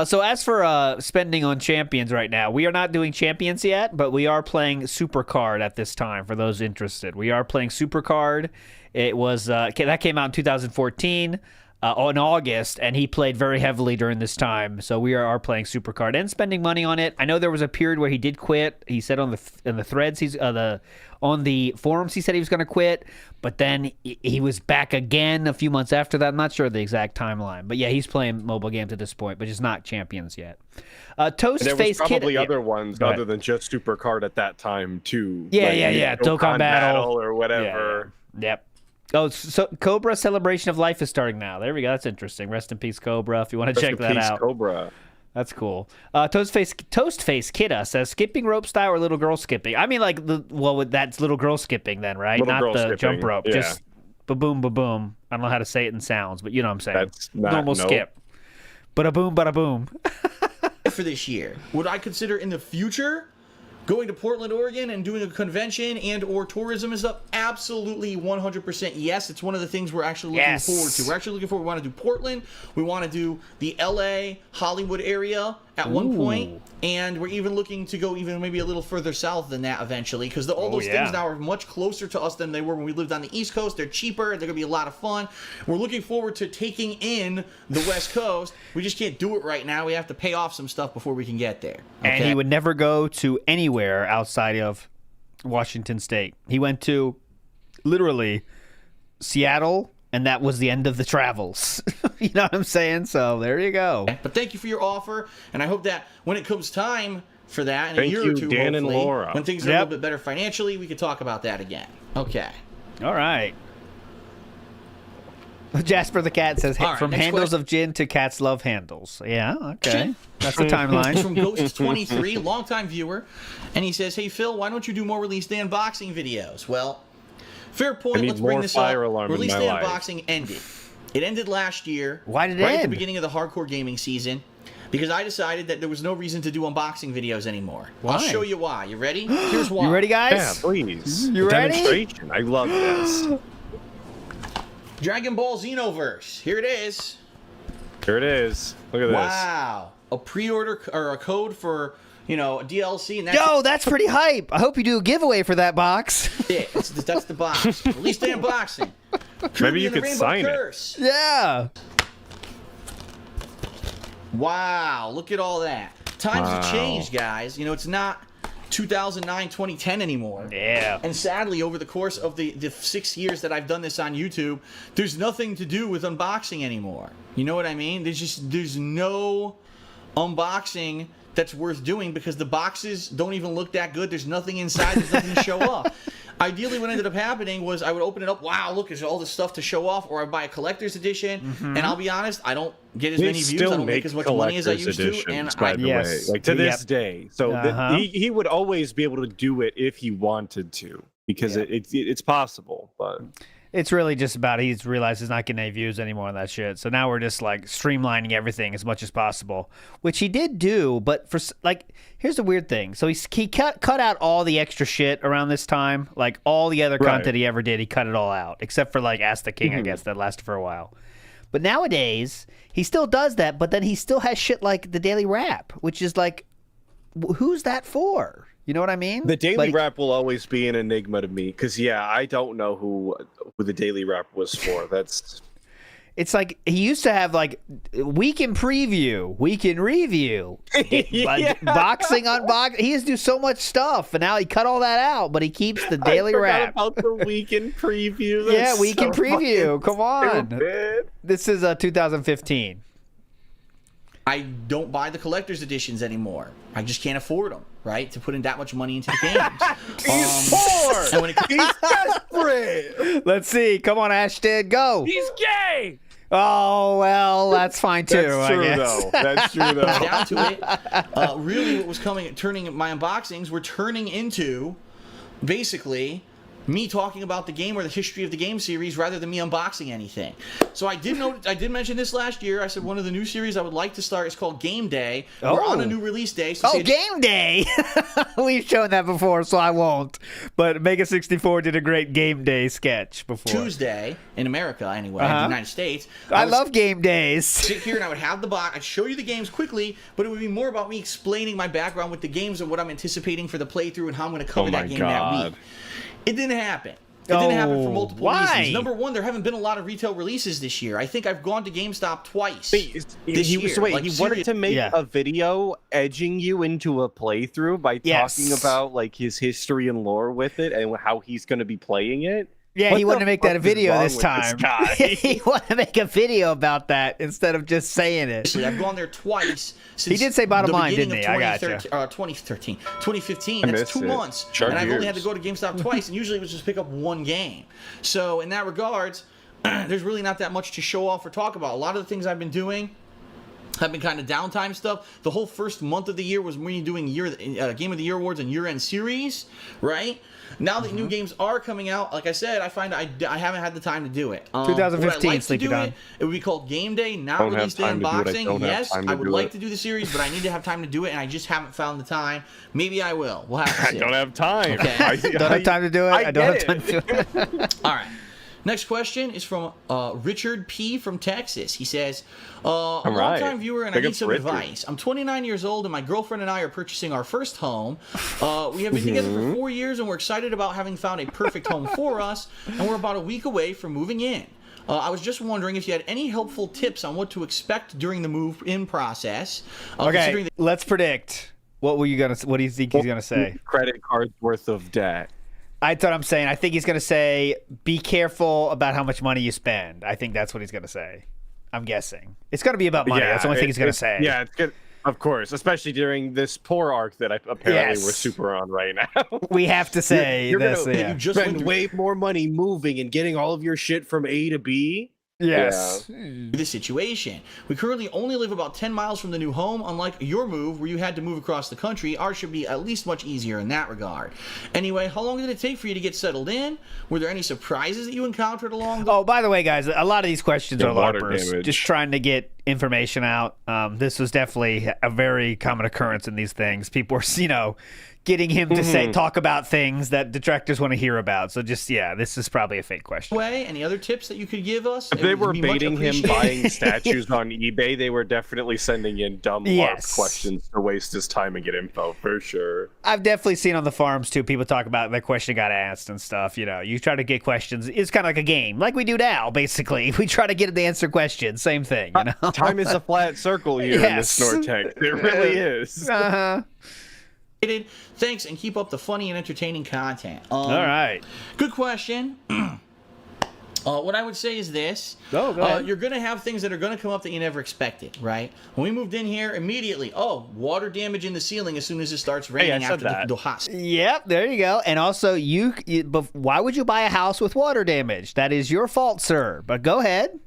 So as for spending on Champions right now, we are not doing Champions yet, but we are playing Supercard at this time for those interested. We are playing Supercard. It was that came out in 2014. In August, and he played very heavily during this time. So we are playing Supercard and spending money on it. I know there was a period where he did quit. He said on the threads, on the forums, he said he was going to quit, but then he was back again a few months after that. I'm not sure the exact timeline, but yeah, he's playing mobile games at this point, but just not Champions yet. Toast there Face was probably Kid, other ones other than just Supercard at that time too. Yeah. Dokkan Battle or whatever. Yeah. Yep. Oh, so Cobra Celebration of Life is starting now. There we go. That's interesting. Rest in peace, Cobra. If you want to check that out. Cobra. That's cool. Toastface Kidda says skipping rope style or little girl skipping. I mean, like that's little girl skipping then, right? Not the skipping. jump rope. Yeah. Just ba-boom, ba-boom. I don't know how to say it in sounds, but you know what I'm saying. That's not, normal skip. Bada-boom, bada-boom. For this year, would I consider in the future going to Portland, Oregon, and doing a convention and or tourism and stuff? Absolutely 100% yes. It's one of the things we're actually looking forward to. We're actually looking forward. We want to do Portland. We want to do the LA, Hollywood area at one point. And we're even looking to go even maybe a little further south than that eventually, because all those things now are much closer to us than they were when we lived on the East Coast. They're cheaper. They're going to be a lot of fun. We're looking forward to taking in the West Coast. We just can't do it right now. We have to pay off some stuff before we can get there. Okay? And he would never go to anywhere outside of Washington State. He went to literally Seattle, and that was the end of the travels. You know what I'm saying? So there you go. But thank you for your offer, and I hope that when it comes time for that in a Thank year you, or two, Dan and hopefully, Laura. when things are a little bit better financially, we can talk about that again. Okay. All right. Jasper the Cat says, All right, from next handles question. of gin to cats love handles. Yeah, okay. That's the timeline. It's from Ghost23, longtime viewer, and he says, "Hey Phil, why don't you do more release day unboxing videos?" Well, fair point. I need Let's bring more this fire up. alarm in Release my day life. unboxing ended. It ended last year. Why did it right at the end? beginning of the hardcore gaming season, because I decided that there was no reason to do unboxing videos anymore. Why? I'll show you why. You ready? Here's why. You ready, guys? Yeah, please. You ready? Demonstration. I love this. Dragon Ball Xenoverse. Here it is. Here it is. Look at this. Wow. A pre-order or a code for, DLC. And that's Yo, that's pretty hype. I hope you do a giveaway for that box. it. That's the box. Release day unboxing. Maybe you and the could Rainbow sign Curse. Yeah. Wow, look at all that. Times have changed, guys. It's not 2009, 2010 anymore. Yeah. And sadly, over the course of the 6 years that I've done this on YouTube, there's nothing to do with unboxing anymore. You know what I mean? There's no unboxing that's worth doing because the boxes don't even look that good. There's nothing inside. There's nothing to show off. Ideally, what ended up happening was I would open it up. Wow, look, there's all this stuff to show off. Or I'd buy a collector's edition. And I'll be honest, I don't get as They many views. still I don't make make as much money as I collector's used to. editions, And by the Yes. way, like to this Yep. day. So he would always be able to do it if he wanted to, because it's possible. But It's really just about he's realized he's not getting any views anymore on that shit. So now we're just like streamlining everything as much as possible, which he did do. But here's the weird thing. So he cut out all the extra shit around this time, like all the other content he ever did. He cut it all out, except for like Ask the King, I guess that lasted for a while. But nowadays he still does that, but then he still has shit like the Daily Wrap, which is like, who's that for? You know what I mean? the Daily Wrap will always be an enigma to me, because I don't know who the Daily Wrap was for. It's like he used to have like week in preview, week in review, boxing unboxing. He used to do so much stuff, and now he cut all that out. But he keeps the Daily Wrap. About the weekend preview. Yeah, week in preview. Come on, stupid. this is 2015. I don't buy the collector's editions anymore. I just can't afford them, right? To put in that much money into the games. He's poor. And when it He's desperate. Let's see. Come on, Ashton, go. He's gay! Oh well, that's fine too. That's true, I guess. though. That's true, though. down to it, really what was turning my unboxings were turning into basically me talking about the game or the history of the game series rather than me unboxing anything. So I did mention this last year. I said one of the new series I would like to start is called Game Day. We're on a new release day. So Game Day! We've shown that before, so I won't. But Mega64 did a great Game Day sketch before. Tuesday, in America anyway, in the United States. I love game days. Sit here and I would have the box. I'd show you the games quickly, but it would be more about me explaining my background with the games and what I'm anticipating for the playthrough and how I'm going to cover that game that week. It didn't happen. It didn't happen for multiple reasons. Number one, there haven't been a lot of retail releases this year. I think I've gone to GameStop twice this year. So wait, he wanted to make a video edging you into a playthrough by talking about like his history and lore with it and how he's going to be playing it? Yeah, he wanted to make that a video this time. He wanted to make a video about that instead of just saying it. I've gone there twice since he did say bottom line, didn't he? 2015. That's 2 months. And I've only had to go to GameStop twice, and usually it was just pick up one game. So in that regards, there's really not that much to show off or talk about. A lot of the things I've been doing have been kind of downtime stuff. The whole first month of the year was when you're doing Game of the Year awards and year-end series, right? Now that new games are coming out, like I said, I find I haven't had the time to do it. 2015, Sleepy Don. It would be called Game Day, not release day unboxing. Yes, I would like to do the series, but I need to have time to do it, and I just haven't found the time. Maybe I will. We'll have to see. I don't have time. Okay. Don't have time to do it. I don't have time to do it. All right. Next question is from Richard P. from Texas. He says, I'm a long-time viewer and I need some advice. I'm 29 years old and my girlfriend and I are purchasing our first home. We have been together for 4 years and we're excited about having found a perfect home for us, and we're about a week away from moving in. I was just wondering if you had any helpful tips on what to expect during the move-in process. Okay, let's predict. What do you think he's gonna say? Credit cards worth of debt. That's what I'm saying. I think he's going to say, be careful about how much money you spend. I think that's what he's going to say. I'm guessing. It's going to be about money. That's the only thing he's going to say. Yeah, it's good. Of course, especially during this poor arc that apparently we're super on right now. We have to say you're gonna spend way more money moving and getting all of your shit from A to B. Yes. This situation. We currently only live about 10 miles from the new home. Unlike your move, where you had to move across the country, ours should be at least much easier in that regard. Anyway, how long did it take for you to get settled in? Were there any surprises that you encountered along the way? Oh, by the way, guys, a lot of these questions are LARPers. Just trying to get information out. This was definitely a very common occurrence in these things. People were, getting him to talk about things that detractors want to hear about. So just, this is probably a fake question. Any other tips that you could give us? If they were baiting him buying statues on eBay, they were definitely sending in dumb LARP questions to waste his time and get info, for sure. I've definitely seen on the forums, too, people talk about their question got asked and stuff. You try to get questions. It's kind of like a game, like we do now, basically. We try to get the answer questions. Same thing, Time is a flat circle here in the Snortex. It really is. Thanks, and keep up the funny and entertaining content. All right. Good question. What I would say is this. Go ahead. You're going to have things that are going to come up that you never expected, right? When we moved in here, immediately, water damage in the ceiling as soon as it starts raining after the house. Yep, there you go. And also, why would you buy a house with water damage? That is your fault, sir. But go ahead.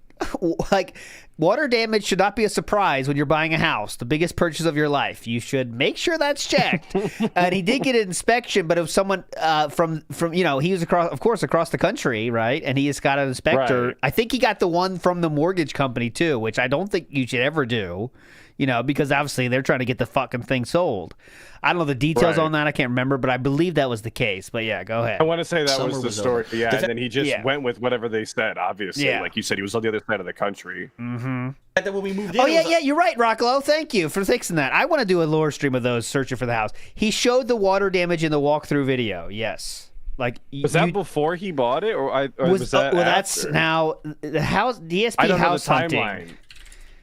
Water damage should not be a surprise when you're buying a house, the biggest purchase of your life. You should make sure that's checked. And he did get an inspection, but if someone from he was across the country, right? And he has got an inspector. Right. I think he got the one from the mortgage company too, which I don't think you should ever do. Because obviously they're trying to get the fucking thing sold. I don't know the details on that. I can't remember, but I believe that was the case. But yeah, go ahead. I want to say that was the story. Yeah, and then he just went with whatever they said, obviously. Yeah. Like you said, he was on the other side of the country. Mm-hmm. And then when we moved in, you're right, Rocklo. Thank you for fixing that. I want to do a lore stream of those searching for the house. He showed the water damage in the walkthrough video. Yes. Was that before he bought it, or was that after? That's now the house DSP I don't house know the hunting. Timeline.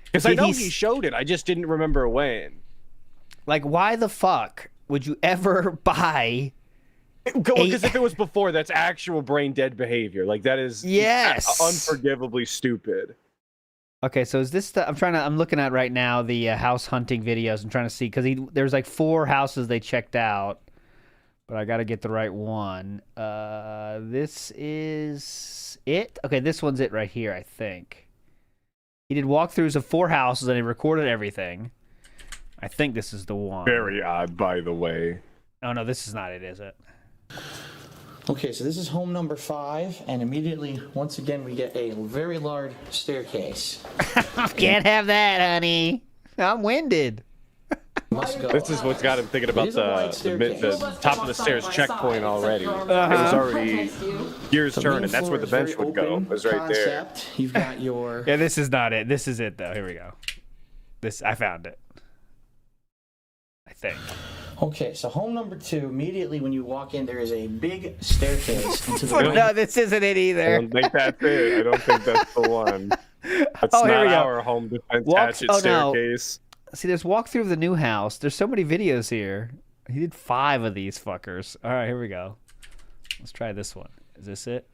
Because I know he showed it. I just didn't remember when. Why the fuck would you ever buy? Because if it was before, that's actual brain dead behavior. That is unforgivably stupid. Okay, so is this I'm looking at right now the house hunting videos. I'm trying to see because there's 4 houses they checked out, but I got to get the right one. This is it. Okay, this one's it right here, I think. He did walkthroughs of 4 houses and he recorded everything. I think this is the one. Very odd, by the way. Oh, no, this is not it, is it? Okay, so this is home number 5, and immediately, once again, we get a very large staircase. Can't have that, honey. I'm winded. Must go. This is what's got him thinking about the top of the stairs checkpoint already. It was already gears turning. That's where the bench would go. It was right there. You've got your... Yeah, this is not it. This is it, though. Here we go. I found it. I think. Okay, so home number 2, immediately when you walk in, there is a big staircase into the right. No, this isn't it either. I don't think that's it. I don't think that's the one. That's here we not go. our home defense hatchet staircase. No. See, there's walkthrough of the new house. There's so many videos here. He did 5 of these fuckers. All right, here we go. Let's try this one. Is this it?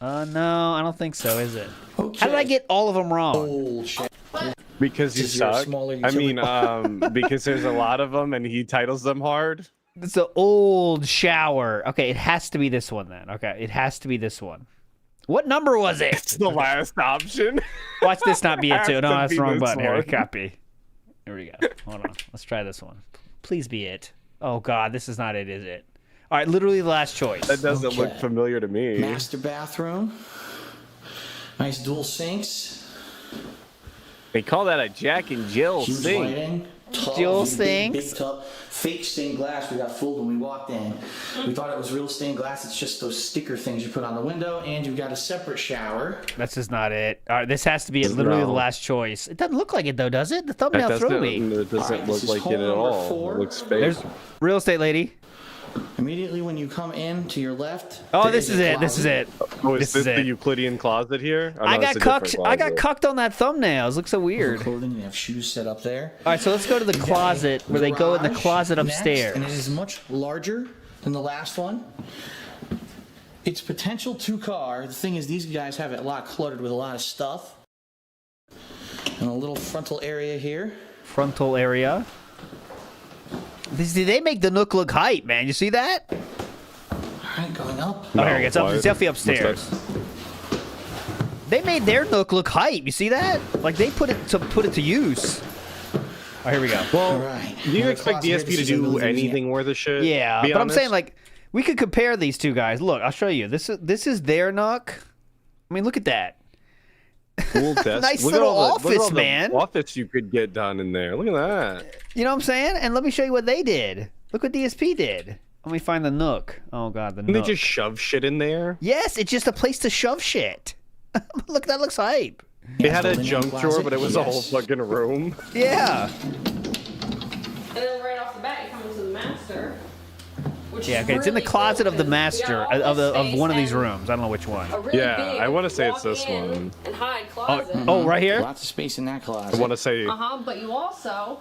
No, I don't think so, is it? Okay. How did I get all of them wrong? Oh, shit. Because you This is your suck. smaller I mean, because there's a lot of them and he titles them hard. It's an old shower. Okay, it has to be this one then. Okay, it has to be this one. What number was it? It's the last option. Watch this not be it too. Has No, to that's be the wrong this button. Here, one. copy. Here we go. Hold on. Let's try this one. Please be it. Oh God, this is not it, is it? All right, literally the last choice. That doesn't look Okay. familiar to me. Master bathroom. Nice dual sinks. They call that a Jack and Jill Huge sink. lighting. Tub, Dual big sinks. tub. Fake stained glass. We got fooled when we walked in. We thought it was real stained glass. It's just those sticker things you put on the window. And you've got a separate shower. This is not it. All right, this has to be literally the No. last choice. It doesn't look like it though, does it? The That thumbnail doesn't, threw me. it doesn't Alright, look this is like home it at number all. 4. It looks fake. There's real estate lady. Immediately when you come in to your left. Oh, there this is a it. This is closet. it. Oh, is This this is the it. Euclidean closet here? Oh, no, I got it's a different cucked. I got closet. cucked on that thumbnail. It looks so weird. Clothing. You have shoes set up there. All right, so let's go to the You got a closet where they go in the garage closet next, upstairs. and it is much larger than the last one. It's potential 2-car. The thing is, these guys have it a lot cluttered with a lot of stuff. And a little frontal area here. Frontal area. They make the Nook look hype, man. You see that? All right, going up. Oh, here it gets up. why- It's definitely what's upstairs. that? They made their Nook look hype. You see that? Like they put it to use. Oh, here we go. All right. Do you Another expect closet here. DSP This to is a do living museum. anything worth a shit? Yeah, Be but I'm honest? saying like we could compare these two guys. Look, I'll show you. This is their Nook. I mean, look at that. Cool desk. Nice Look at little all the- look at office, all the man. Office you could get done in there. Look at that. You know what I'm saying? And let me show you what they did. Look what DSP did. Let me find the Nook. Oh God, the Didn't Nook. they just shove shit in there? Yes, it's just a place to shove shit. Look, that looks hype. They had a Linen junk drawer, closet? but it was a whole Yes. fucking room. Yeah. And then right off the bat, you come into the master. Which Yeah. is Okay, it's in the really closet cool of the because we got master all of this space one of these and rooms. I don't know which one. a really Yeah, big I wanna say it's walk this in one. And hide closet. Oh, right here. Lots of space in that closet. I want to say But you also,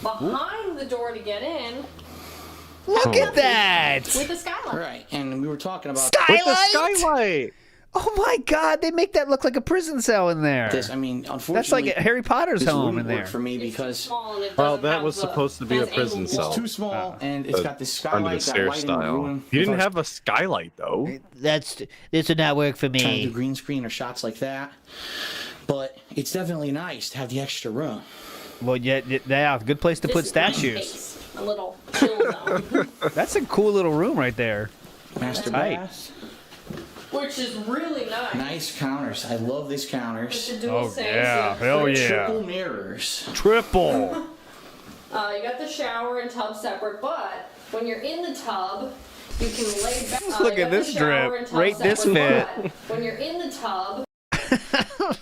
behind the door to get in, Look at that. with the skylight. Right, and we were talking about with the Skylight. skylight. Oh my God, they make that look like a prison cell in there. this. I mean, unfortunately, That's like Harry Potter's this home in wouldn't work there. for me It's too because small and it Well, doesn't that have was the supposed to be a nice prison angled cell. it's too small, and it's got this Under skylight, the that stair lighting style. ruin. You didn't If I was have a skylight though. This would not work for trying to do me. green screen or shots like that, but it's definitely nice to have the extra room. Well, yeah, good place to This put is my statues. space, a little chill zone, That's a cool little room right there. Master tight. bath, which is really nice. nice counters. I love these With counters. the dual Oh, sinks, yeah. you have Hell fridge. yeah. Triple mirrors. Triple. You got the shower and tub separate, but when you're in the tub, you can lay back. Look you at got this the shower drip. and tub Rate this separate, fit. but when you're in the tub,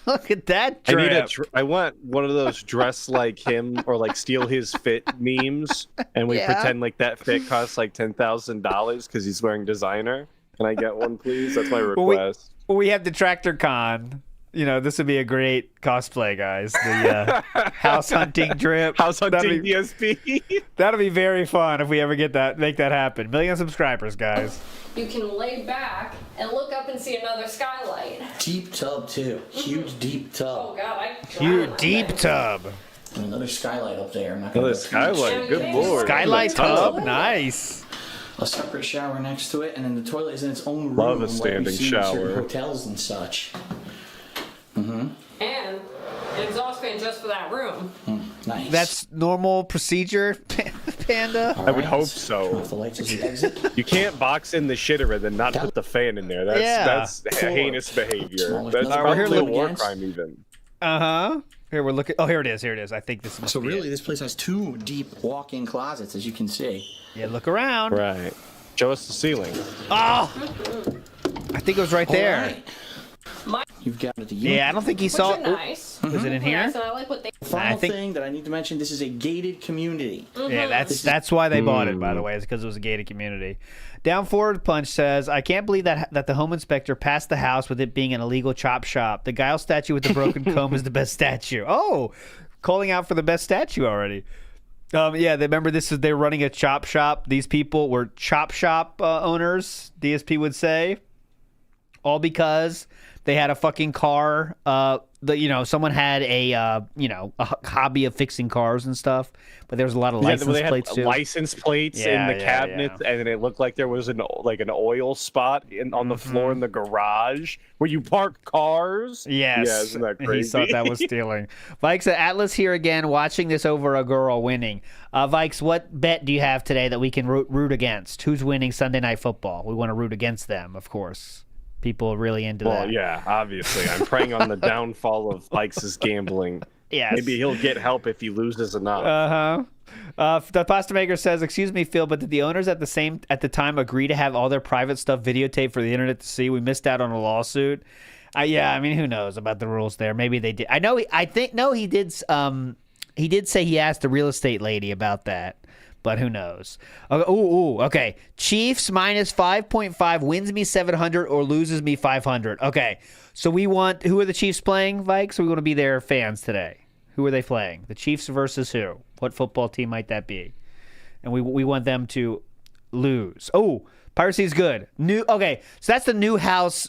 Look at that I need drip. I want one of those dress like him or like steal his fit memes, and we Yeah. pretend like that fit costs like $10,000 because he's wearing designer. Can I get one, please? That's my Well, request. we have the Tractor Con. You know, this would be a great cosplay, guys. The house hunting drip. House hunting That'd be, DSP. that'll be very fun if we ever make that happen. 1 million subscribers, guys. you can lay back and look up and see another skylight. Deep tub too. Huge deep Oh tub. God, I Huge deep tub. And another skylight up there. I'm not gonna Another go through each. skylight. Good lord. Skylight Tub. tub. Nice. A separate shower next to it, and then the toilet is in its own room. Love a like standing we've seen in certain shower. hotels and such. and an exhaust fan just for that room. Nice. That's normal procedure. Panda? I would hope so. Off the lights as you exit. You can't box in the shitter and then not put the fan in there. That's heinous behavior. That's probably a war crime even. Here we're looking. Oh, here it is. Here it is. I think this must So be really, it. this place has 2 deep walk-in closets, as you can see. Yeah, look around. Right. Show us the ceiling. Oh! I think it was right there. All right. You've got it. Yeah, I don't think he Which saw are it. nice. Is it in here? Nice, and I like what they. Final think- thing that I need to mention, this is a gated community. Yeah, that's why they bought it, by the way. It's because it was a gated community. Down Forward Punch says, I can't believe that the home inspector passed the house with it being an illegal chop shop. The Guile statue with the broken comb is the best statue. Oh, calling out for the best statue already. Yeah, they remember they're running a chop shop. These people were chop shop owners, DSP would say. All because they had a fucking car. Someone had a hobby of fixing cars and stuff. But there was a lot of license plates too. License plates in the cabinets, and it looked like there was an oil spot on the floor in the garage where you park cars. Yes, yeah, isn't that crazy? He thought that was stealing. Vikes said, Atlus here again, watching this over a girl winning. Vikes, what bet do you have today that we can root against? Who's winning Sunday Night Football? We want to root against them, of course. People are really into that. Well, yeah, obviously. I'm preying on the downfall of Vikes' gambling. Yes. Maybe he'll get help if he loses enough. The pasta maker says, excuse me, Phil, but did the owners at the time agree to have all their private stuff videotaped for the internet to see? We missed out on a lawsuit. Yeah, I mean, who knows about the rules there? Maybe they did. He did say he asked the real estate lady about that. But who knows? Okay. Chiefs minus 5.5 wins me 700 or loses me 500. Okay. So who are the Chiefs playing, Vikes? We want to be their fans today. Who are they playing? The Chiefs versus who? What football team might that be? And we want them to lose. Oh, Piracy's good. Okay. So that's the new house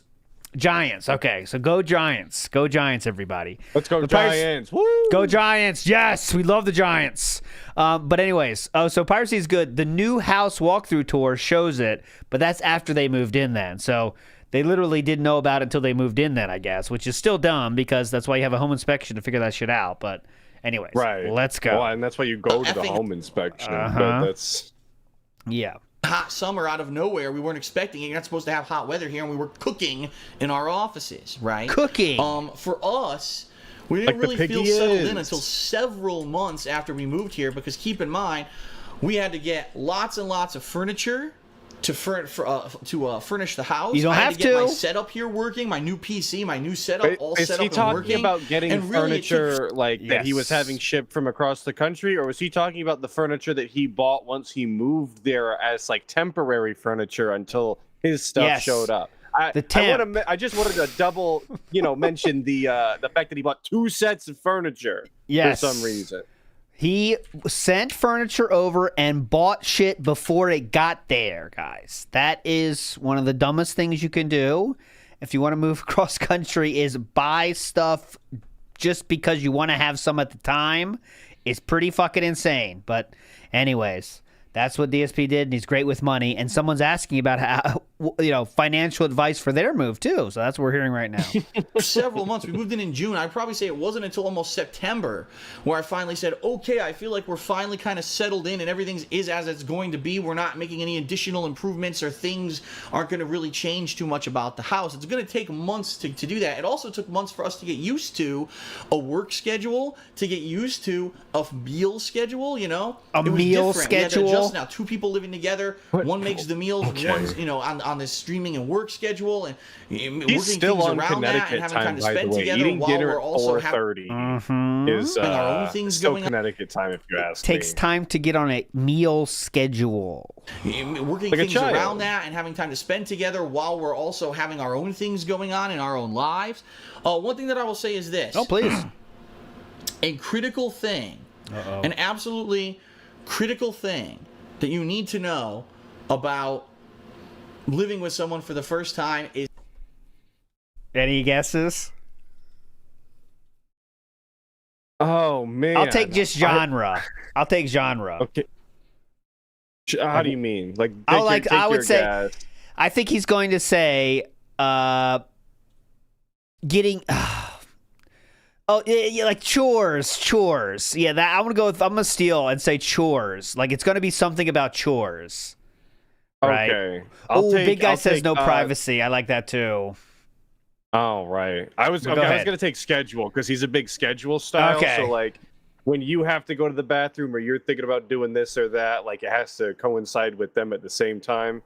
Giants. Okay, so go Giants. Go Giants, everybody. Let's go Giants. Woo! Go Giants. Yes, we love the Giants. But anyways, so Piracy is good. The new house walkthrough tour shows it, but that's after they moved in then. So they literally didn't know about it until they moved in then, I guess, which is still dumb because that's why you have a home inspection to figure that shit out. But anyways, let's go. Well, and that's why you go to the home inspection. But that's... Yeah. Hot summer out of nowhere. We weren't expecting it. You're not supposed to have hot weather here, and we were cooking in our offices, right? Cooking. For us, we didn't really feel settled in until several months after we moved here, because keep in mind, we had to get lots and lots of furniture to furnish the house. You don't have to get my setup here working, my new PC, my new setup, all set up and working. Is he talking about getting furniture that he was having shipped from across the country, or was he talking about the furniture that he bought once he moved there as like temporary furniture until his stuff showed up? I just wanted to double, mention the fact that he bought 2 sets of furniture for some reason. He sent furniture over and bought shit before it got there, guys. That is one of the dumbest things you can do if you want to move cross country, is buy stuff just because you want to have some at the time. It's pretty fucking insane. But anyways, that's what DSP did, and he's great with money. And someone's asking about how, financial advice for their move too. So that's what we're hearing right now. Several months. We moved in June. I'd probably say it wasn't until almost September where I finally said, okay, I feel like we're finally kind of settled in and everything is as it's going to be. We're not making any additional improvements, or things aren't going to really change too much about the house. It's going to take months to do that. It also took months for us to get used to a work schedule, to get used to a meal schedule, A meal schedule? Now 2 people living together, one makes the meals, one's on this streaming and work schedule, and working still things on around that, and having time to spend together eating while dinner we're also at 4:30 is our own things still going on. Connecticut time, if you ask me. Takes time to get on a meal schedule. Working things around that and having time to spend together while we're also having our own things going on in our own lives. One thing that I will say is this. Oh, please. A critical thing, an absolutely critical thing that you need to know about living with someone for the first time is... Any guesses? Oh, man. I'll take just genre. I'll take genre. Okay. How do you mean? Like, I would say, I think he's going to say, getting... Oh, yeah, like chores. Yeah, that I'm gonna steal and say chores. Like it's gonna be something about chores. Right? Okay. Oh, big guy says no privacy. I like that too. Oh, right. I was gonna take schedule because he's a big schedule style. Okay. So like, when you have to go to the bathroom or you're thinking about doing this or that, like it has to coincide with them at the same time.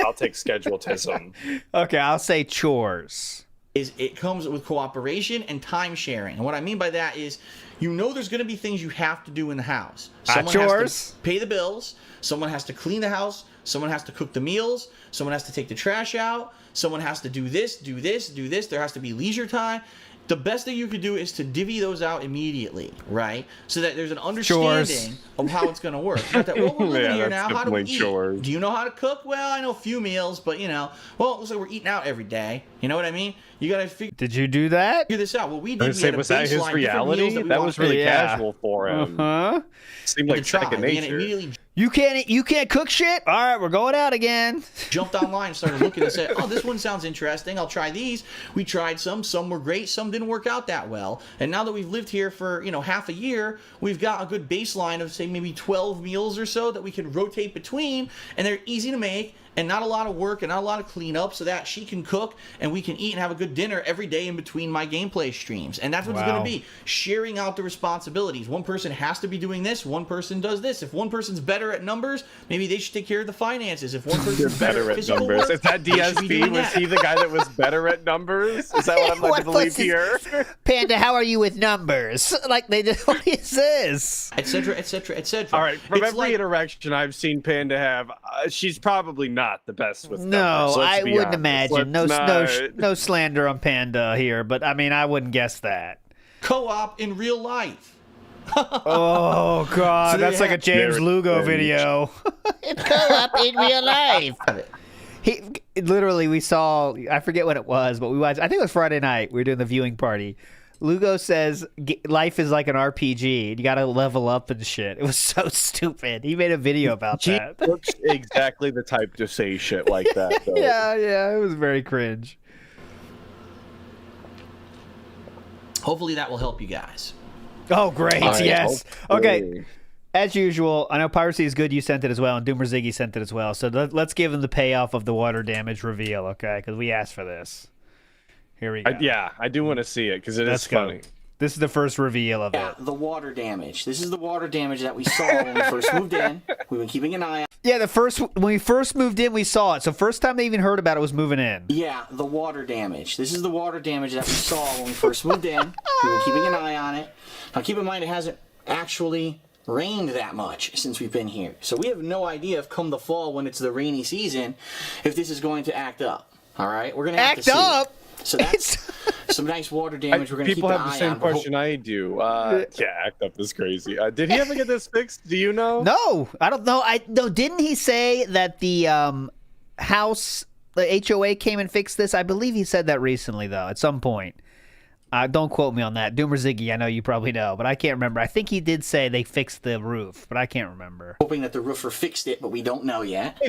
I'll take scheduletism. Okay, I'll say chores. It comes with cooperation and time sharing. And what I mean by that is, there's going to be things you have to do in the house. Someone chores? has to pay the bills. Someone has to clean the house. Someone has to cook the meals. Someone has to take the trash out. Someone has to do this, do this, do this. There has to be leisure time. The best thing you could do is to divvy those out immediately, right? So that there's an understanding of how it's going to work. Well, we're living here now. How do we eat? Chores. Do you know how to cook? Well, I know a few meals, but well, it looks like we're eating out every day. You know what I mean? You got to figure. Did you do that? Figure this out. Well, we did. Was that his reality? That was really casual for him. Seemed like second nature. You can't cook shit? All right, we're going out again. Jumped online and started looking and said, oh, this one sounds interesting. I'll try these. We tried some. Some were great. Some didn't work out that well. And now that we've lived here for, half a year, we've got a good baseline of, say, maybe 12 meals or so that we can rotate between. And they're easy to make and not a lot of work and not a lot of cleanup, so that she can cook and we can eat and have a good dinner every day in between my gameplay streams. And that's what it's going to be. Sharing out the responsibilities. One person has to be doing this. One person does this. If one person's better at numbers, maybe they should take care of the finances. If one person's better at numbers. Work, is that DSP? Was he the guy that was better at numbers? Is that what I'm led to believe here? Panda, how are you with numbers? Like they did. What is this? Etc. Etc. Etc. All right. From every interaction I've seen Panda have, she's probably not the best with numbers. No, I wouldn't imagine. No slander on Panda here, but I mean, I wouldn't guess that. Co-op in real life. Oh God, so that's like a James Lugo video. It's co-op in real life. We saw. I forget what it was, but we watched. I think it was Friday night. We were doing the viewing party. Lugo says life is like an RPG. You got to level up and shit. It was so stupid. He made a video about that. Looks exactly the type to say shit like that. Though. Yeah, it was very cringe. Hopefully that will help you guys. Oh, great. Yes. Okay. As usual, I know Piracy is good. You sent it as well, and Doomer Ziggy sent it as well. So let's give him the payoff of the water damage reveal, okay? Because we asked for this. Here we go. I do want to see it because it is funny. This is the first reveal of it. The water damage. This is the water damage that we saw when we first moved in. We've been keeping an eye on. Yeah, when we first moved in, we saw it. So first time they even heard about it was moving in. Yeah, the water damage. This is the water damage that we saw when we first moved in. We've been keeping an eye on it. Now keep in mind it hasn't actually rained that much since we've been here. So we have no idea if come the fall when it's the rainy season, if this is going to act up. All right? We're going to have to see. Act up? So that's some nice water damage. We're going to keep an eye on. People have the same question I do. Act up is crazy. Did he ever get this fixed? Do you know? No, I don't know. Didn't he say that the house, the HOA came and fixed this? I believe he said that recently, though, at some point. Don't quote me on that. Doomer Ziggy, I know you probably know, but I can't remember. I think he did say they fixed the roof, but I can't remember. Hoping that the roofer fixed it, but we don't know yet.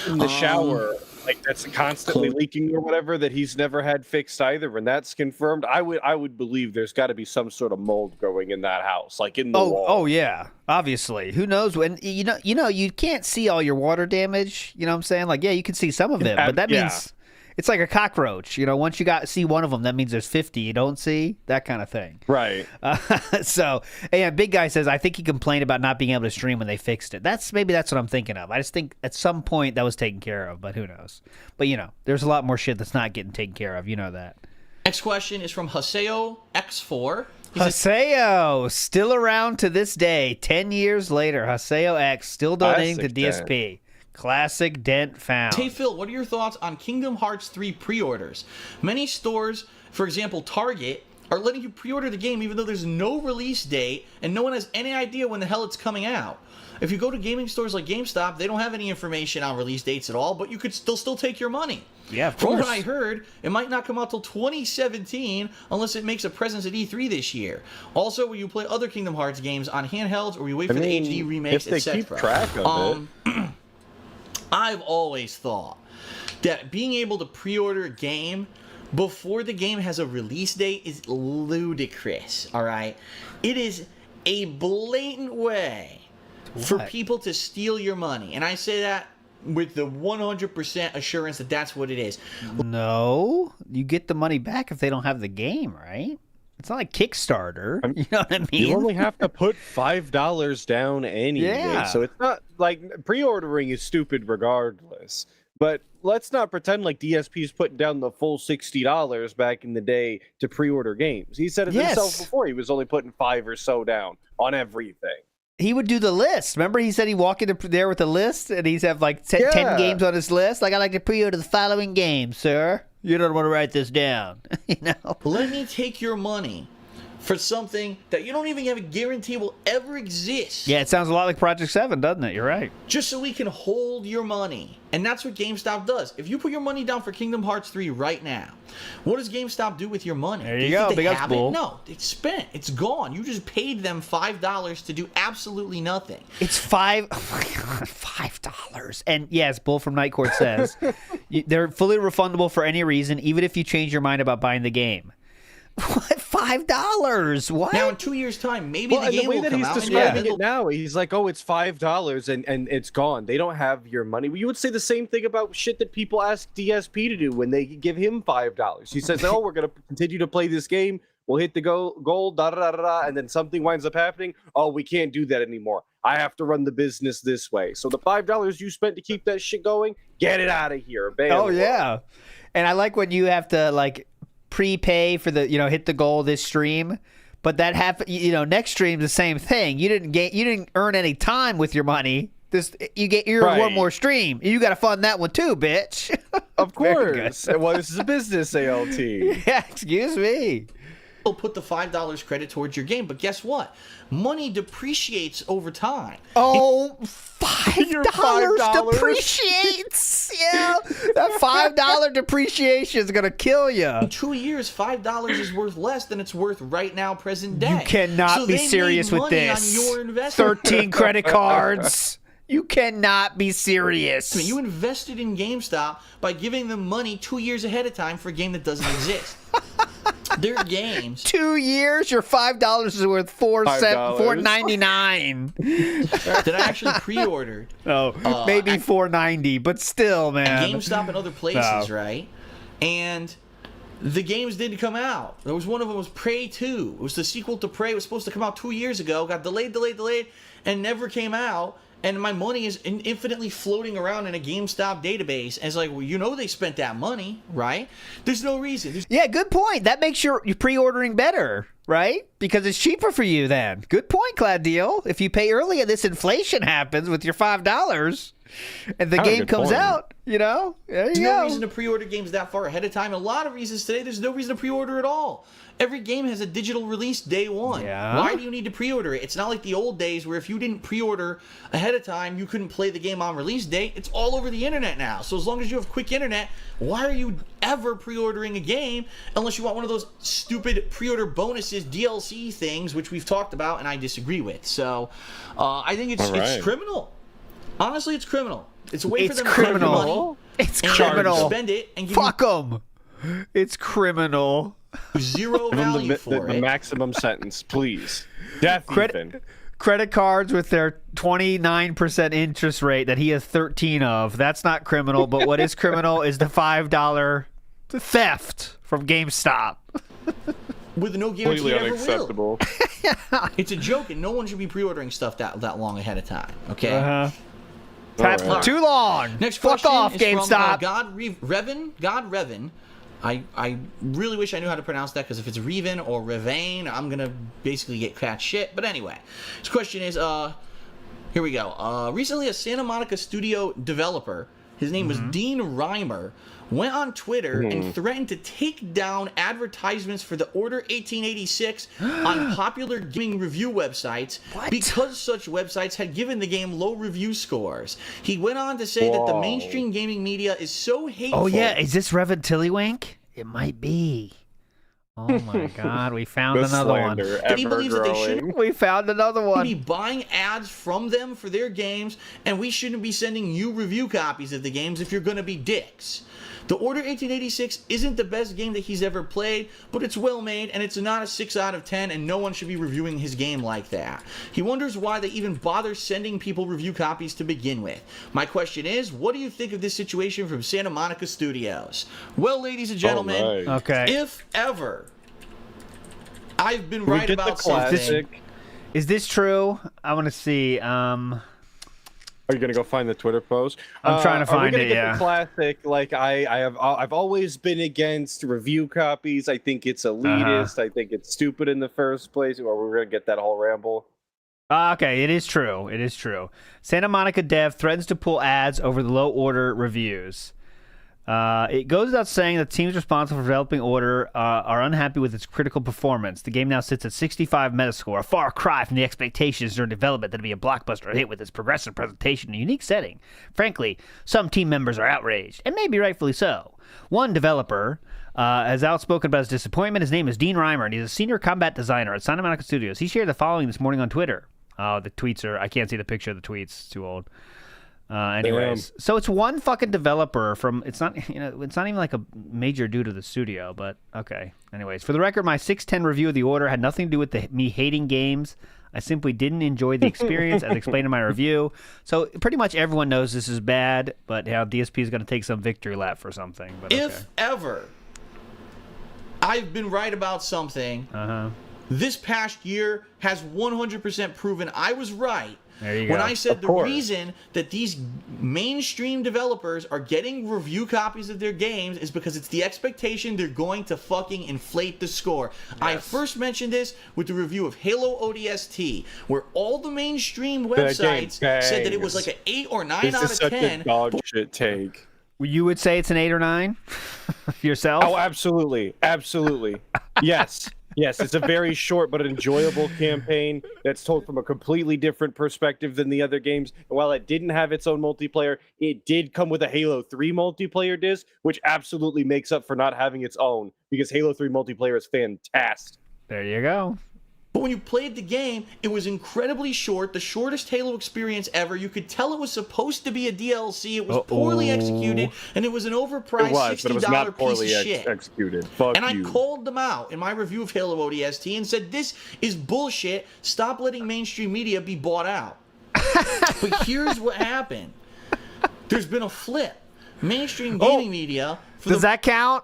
In the shower, like that's constantly leaking or whatever, that he's never had fixed either, and that's confirmed. I would believe there's got to be some sort of mold growing in that house, like in the wall. Oh yeah, obviously. Who knows when? You can't see all your water damage. You know what I'm saying? Like, yeah, you can see some of it, but that means. It's like a cockroach, once you see one of them, that means there's 50 you don't see, that kind of thing. Right. So, Big Guy says, I think he complained about not being able to stream when they fixed it. Maybe that's what I'm thinking of. I just think at some point that was taken care of, but who knows? But, there's a lot more shit that's not getting taken care of. You know that. Next question is from Haseo X4. Haseo, still around to this day, 10 years later. Haseo X, still donating to DSP. Classic dent found. Hey Phil, what are your thoughts on Kingdom Hearts 3 pre-orders? Many stores, for example Target, are letting you pre-order the game even though there's no release date and no one has any idea when the hell it's coming out. If you go to gaming stores like GameStop, they don't have any information on release dates at all, but you could still take your money. Yeah, of course. From what I heard, it might not come out till 2017 unless it makes a presence at E3 this year. Also, will you play other Kingdom Hearts games on handhelds or will you wait for the HD remakes, etc.? If they keep track of it. I've always thought that being able to pre-order a game before the game has a release date is ludicrous, all right? It is a blatant way for people to steal your money. And I say that with the 100% assurance that that's what it is. No, you get the money back if they don't have the game, right? It's not like Kickstarter. You know what I mean? You only have to put $5 down anyway. Yeah. So it's not like pre-ordering is stupid regardless. But let's not pretend like DSP is putting down the full $60 back in the day to pre-order games. He said it himself before. He was only putting $5 or so down on everything. He would do the list. Remember, he said he'd walk into there with a list, and he'd have like 10 games on his list. Like, I'd like to pre-order the following game, sir. You don't want to write this down. You know? Let me take your money for something that you don't even have a guarantee will ever exist. Yeah, it sounds a lot like Project 7, doesn't it? You're right. Just so we can hold your money. And that's what GameStop does. If you put your money down for Kingdom Hearts 3 right now, what does GameStop do with your money? There do you go, think they big have bull. it? No, it's spent. It's gone. You just paid them $5 to do absolutely nothing. It's $5. Oh my God, $5. And yes, Bull from Night Court says they're fully refundable for any reason, even if you change your mind about buying the game. What? $5? What? Now in 2 years' time, maybe the game way will that come he's out. describing it now, he's like, "Oh, it's $5 and it's gone. They don't have your money." Well, you would say the same thing about shit that people ask DSP to do when they give him $5. He says, "Oh, we're gonna continue to play this game. We'll hit the goal, da da da da," and then something winds up happening. "Oh, we can't do that anymore. I have to run the business this way." So the $5 you spent to keep that shit going, get it out of here. Bam. Oh yeah, and I like when you have to like prepay for the hit the goal this stream, but that next stream the same thing. You didn't earn any time with your money. You earn one more stream. You got to fund that one too, bitch. Of course. Well, this is a business, ALT. Yeah, excuse me. Will put the $5 credit towards your game, but guess what? Money depreciates over time. Oh, $5 depreciates. Yeah, that $5 depreciation is gonna kill you. In 2 years, $5 is worth less than it's worth right now, present day. You cannot be serious with this. On your investment. 13 credit cards. You cannot be serious. I mean, you invested in GameStop by giving them money 2 years ahead of time for a game that doesn't exist. Their games. 2 years, your $5 is worth $4.99. That I actually pre-ordered. Oh, maybe $4.90, but still, man. At GameStop and other places, right? And the games didn't come out. There was one of them was Prey 2. It was the sequel to Prey. It was supposed to come out 2 years ago. Got delayed, and never came out. And my money is infinitely floating around in a GameStop database. And it's like, well, they spent that money, right? There's no reason. Yeah, good point. That makes your pre-ordering better, right? Because it's cheaper for you then. Good point, Glad Deal. If you pay early and this inflation happens with your $5 and the game comes out, there you go. There's no reason to pre-order games that far ahead of time. A lot of reasons today, there's no reason to pre-order at all. Every game has a digital release day one. Yeah. Why do you need to pre-order it? It's not like the old days where if you didn't pre-order ahead of time, you couldn't play the game on release date. It's all over the internet now. So as long as you have quick internet, why are you ever pre-ordering a game unless you want one of those stupid pre-order bonuses, DLC things, which we've talked about and I disagree with. So I think it's criminal. Honestly, it's criminal. It's a way for them to spend money. It's criminal. Spend it and give Fuck them. It's criminal. Zero value for it. The maximum sentence, please. Death even. Credit cards with their 29% interest rate that he has 13 of. That's not criminal, but what is criminal is the $5 theft from GameStop. With no guarantee Completely it ever unacceptable. will. It's a joke, and no one should be pre-ordering stuff that long ahead of time. Okay. Too long. Next Fuck question off, is GameStop. From God Revan. I really wish I knew how to pronounce that, because if it's Revan or Revane, I'm gonna basically get cat shit. But anyway, his question is, here we go. Recently, a Santa Monica studio developer, his name was Dean Reimer, went on Twitter and threatened to take down advertisements for the Order 1886 on popular gaming review websites because such websites had given the game low review scores. He went on to say that the mainstream gaming media is so hateful. Oh, yeah. Is this Revan Tillywink? It might be. Oh, my God. We found another one. That he believes that they shouldn't We found another one. be buying ads from them for their games, and we shouldn't be sending you review copies of the games if you're going to be dicks. The Order 1886 isn't the best game that he's ever played, but it's well made, and it's not a 6 out of 10, and no one should be reviewing his game like that. He wonders why they even bother sending people review copies to begin with. My question is, what do you think of this situation from Santa Monica Studios? Well, ladies and gentlemen, okay. if ever I've been right about something... Is this true? I want to see. Are you gonna go find the Twitter post? I'm trying to find it. The classic. Like I've always been against review copies. I think it's elitist. I think it's stupid in the first place. Or we're gonna get that whole ramble. Okay, it is true. It is true. Santa Monica dev threatens to pull ads over the low order reviews. It goes without saying that teams responsible for developing Order are unhappy with its critical performance. The game now sits at 65 Metascore, a far cry from the expectations during development that it'd be a blockbuster hit with its progressive presentation and unique setting. Frankly, some team members are outraged, and maybe rightfully so. One developer has outspoken about his disappointment. His name is Dean Reimer, and he's a senior combat designer at Santa Monica Studios. He shared the following this morning on Twitter. The tweets are... I can't see the picture of the tweets. It's too old. Anyways, so it's one fucking developer from, it's not even like a major dude of the studio, but okay. Anyways, for the record, my 610 review of the Order had nothing to do with me hating games. I simply didn't enjoy the experience as explained in my review. So pretty much everyone knows this is bad, but DSP is going to take some victory lap for something. But okay. If ever I've been right about something, this past year has 100% proven I was right. There you go. When I said the reason that these mainstream developers are getting review copies of their games is because it's the expectation they're going to fucking inflate the score. Yes. I first mentioned this with the review of Halo ODST, where all the mainstream websites said that it was like an 8 or 9 this out is of such 10. A dog shit take. You would say it's an 8 or 9 yourself? Oh, absolutely. Absolutely. Yes. Yes, it's a very short but enjoyable campaign that's told from a completely different perspective than the other games. And while it didn't have its own multiplayer, it did come with a Halo 3 multiplayer disc, which absolutely makes up for not having its own, because Halo 3 multiplayer is fantastic. There you go. But when you played the game, it was incredibly short, the shortest Halo experience ever. You could tell it was supposed to be a DLC. It was poorly executed, and it was an overpriced $60 piece of shit. Executed. Fuck and you. I called them out in my review of Halo ODST and said, this is bullshit. Stop letting mainstream media be bought out. But here's what happened. There's been a flip. Mainstream gaming media... Does that count?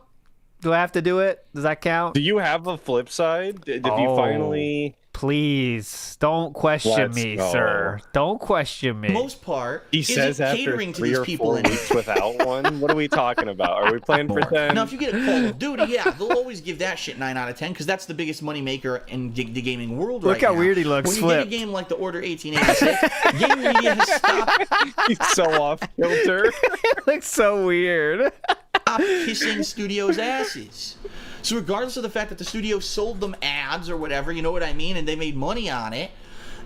Do I have to do it? Does that count? Do you have a flip side? Did you finally... Please, don't question me, sir. Don't question me. For the most part, he says after catering to 3 these or people 4 weeks without one? What are we talking about? Are we playing pretend? Now, if you get a Call of Duty, yeah, they'll always give that shit 9 out of 10 because that's the biggest moneymaker in the gaming world right now. Look how weird he looks. When you get a game like the Order 1886, gaming media has stopped. He's so off kilter. It looks so weird. Stop kissing studios' asses. So regardless of the fact that the studio sold them ads or whatever, you know what I mean, and they made money on it,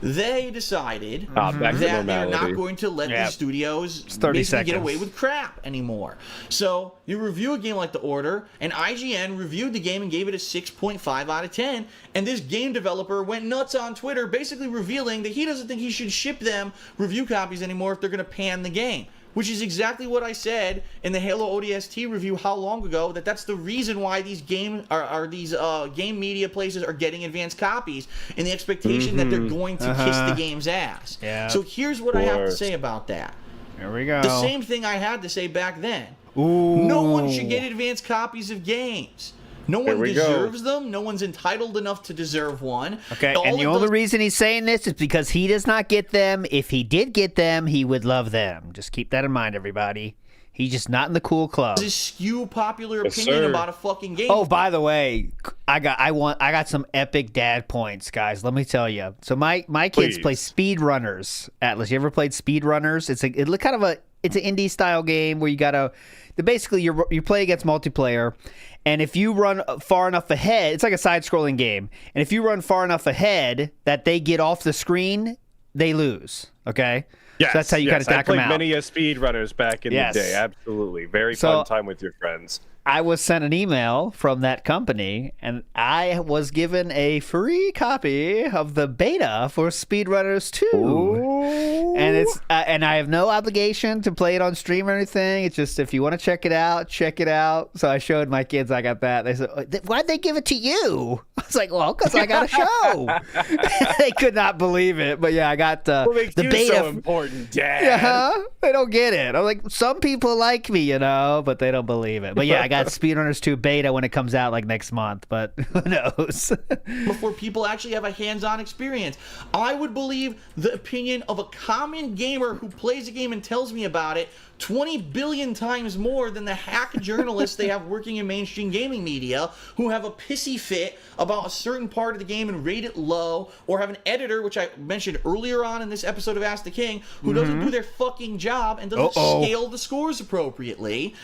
they decided that they're not going to let the studios basically get away with crap anymore. So you review a game like The Order, and IGN reviewed the game and gave it a 6.5 out of 10, and this game developer went nuts on Twitter, basically revealing that he doesn't think he should ship them review copies anymore if they're going to pan the game. Which is exactly what I said in the Halo ODST review how long ago, that's the reason why these game media places are getting advanced copies in the expectation that they're going to kiss the game's ass. Yeah, so here's what I have to say about that. Here we go. The same thing I had to say back then. Ooh. No one should get advanced copies of games. No one deserves them. No one's entitled enough to deserve one. Okay, and the only reason he's saying this is because he does not get them. If he did get them, he would love them. Just keep that in mind, everybody. He's just not in the cool club. This skew popular opinion about a fucking game. Oh, by the way, I got some epic dad points, guys. Let me tell you. So my kids play Speedrunners. Atlus, you ever played Speedrunners? It's an indie style game where you gotta basically you play against multiplayer. And if you run far enough ahead, it's like a side-scrolling game. And if you run far enough ahead that they get off the screen, they lose. Okay? Yes, so that's how you kind of stack them out. I played many speedrunners back in the day. Absolutely. Very fun time with your friends. I was sent an email from that company, and I was given a free copy of the beta for Speedrunners 2. Ooh. And it's and I have no obligation to play it on stream or anything. It's just if you want to check it out, check it out. So I showed my kids I got that. They said, "Why'd they give it to you?" I was like, "Well, because I got a show." They could not believe it, but yeah, I got what makes the you beta. so important, Dad? Yeah, they don't get it. I'm like, some people like me, but they don't believe it. But yeah, I got Speedrunners 2 beta when it comes out like next month. But who knows? Before people actually have a hands-on experience, I would believe the opinion of a common gamer who plays a game and tells me about it 20 billion times more than the hack journalists they have working in mainstream gaming media who have a pissy fit about a certain part of the game and rate it low, or have an editor, which I mentioned earlier on in this episode of Ask the King, who doesn't do their fucking job and doesn't scale the scores appropriately.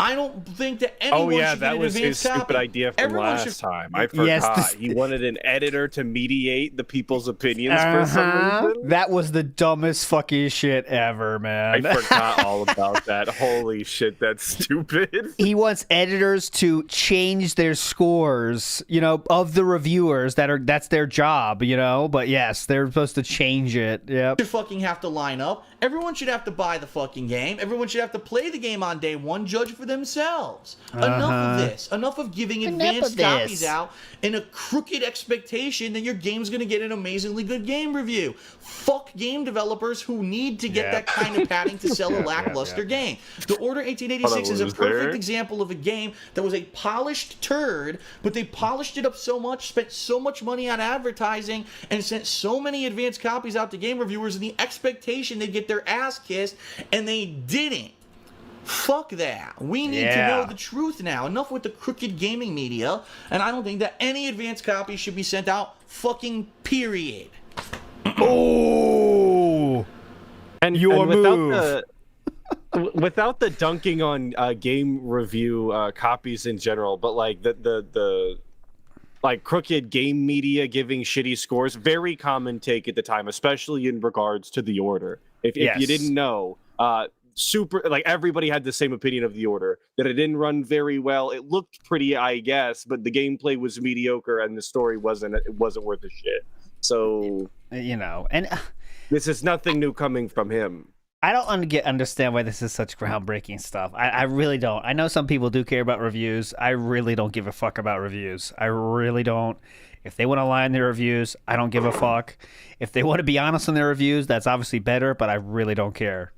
I don't think that anyone should get an advanced copy. That was his stupid idea from last time. I forgot. He wanted an editor to mediate the people's opinions for some reason. That was the dumbest fucking shit ever, man. I forgot all about that. Holy shit, that's stupid. He wants editors to change their scores, of the reviewers that's their job, But yes, they're supposed to change it. Yep. Should fucking have to line up. Everyone should have to buy the fucking game. Everyone should have to play the game on day one, judge for themselves. Enough of this. Enough of giving advanced copies out in a crooked expectation that your game's going to get an amazingly good game review. Fuck game developers who need to get that kind of padding to sell a lackluster game. The Order 1886 is a perfect example of a game that was a polished turd, but they polished it up so much, spent so much money on advertising, and sent so many advanced copies out to game reviewers in the expectation they'd get their ass kissed, and they didn't. Fuck that. We need to know the truth now. Enough with the crooked gaming media, and I don't think that any advanced copies should be sent out. Fucking period. Oh, and without the dunking on game review copies in general, but like the crooked game media giving shitty scores, very common take at the time, especially in regards to the Order. If you didn't know, everybody had the same opinion of the Order, that it didn't run very well. It looked pretty, I guess, but the gameplay was mediocre and the story wasn't worth a shit. So and this is nothing new coming from him. I don't understand why this is such groundbreaking stuff. I really don't. I know some people do care about reviews. I really don't give a fuck about reviews. I really don't. If they want to lie in their reviews, I don't give a fuck. If they want to be honest in their reviews, that's obviously better, but I really don't care.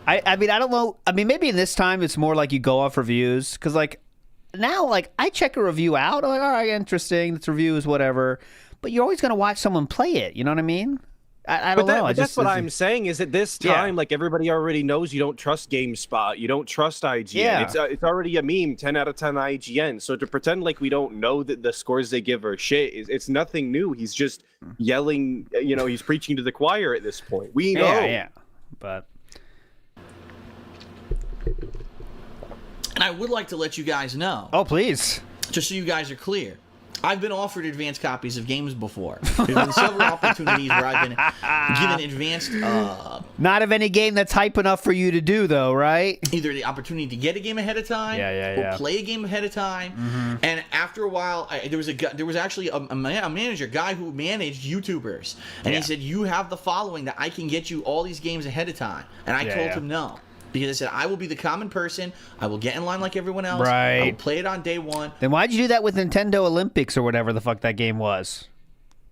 I mean, I don't know. I mean, maybe in this time it's more like you go off reviews, because now I check a review out. I'm like, all right, interesting. This review is whatever. But you're always going to watch someone play it. You know what I mean? I don't know. But that's what I'm saying is at this time, everybody already knows you don't trust GameSpot. You don't trust IGN. Yeah. It's already a meme, 10 out of 10 IGN. So to pretend like we don't know that the scores they give are shit, it's nothing new. He's just yelling, he's preaching to the choir at this point. We know. Yeah. But... And I would like to let you guys know. Oh, please. Just so you guys are clear. I've been offered advanced copies of games before. There's been several opportunities where I've been given advanced... Not of any game that's hype enough for you to do, though, right? Either the opportunity to get a game ahead of time, or play a game ahead of time. Mm-hmm. And after a while, there was actually a manager, guy who managed YouTubers. And he said, you have the following that I can get you all these games ahead of time. And I told him no. Because I said, I will be the common person. I will get in line like everyone else. Right. I will play it on day one. Then why'd you do that with Nintendo Olympics or whatever the fuck that game was?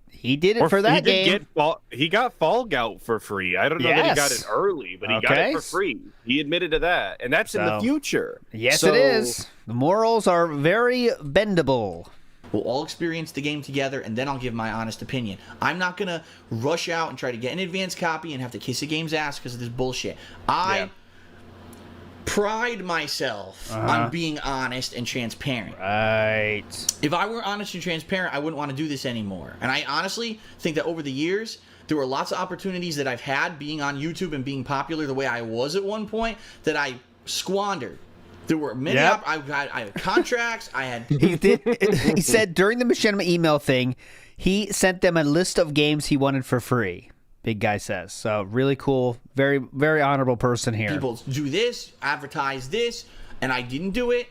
He did it for that game. He got Fall Gout for free. I don't know that he got it early, but he got it for free. He admitted to that. And that's in the future. Yes, it is. The morals are very bendable. We'll all experience the game together, and then I'll give my honest opinion. I'm not going to rush out and try to get an advanced copy and have to kiss a game's ass because of this bullshit. I pride myself on being honest and transparent. Right. If I were honest and transparent, I wouldn't want to do this anymore. And I honestly think that over the years, there were lots of opportunities that I've had being on YouTube and being popular the way I was at one point that I squandered. There were many. I had contracts. I had. He said during the Machinima email thing, he sent them a list of games he wanted for free. Big guy says. So really cool. Very, very honorable person here. People do this, advertise this, and I didn't do it.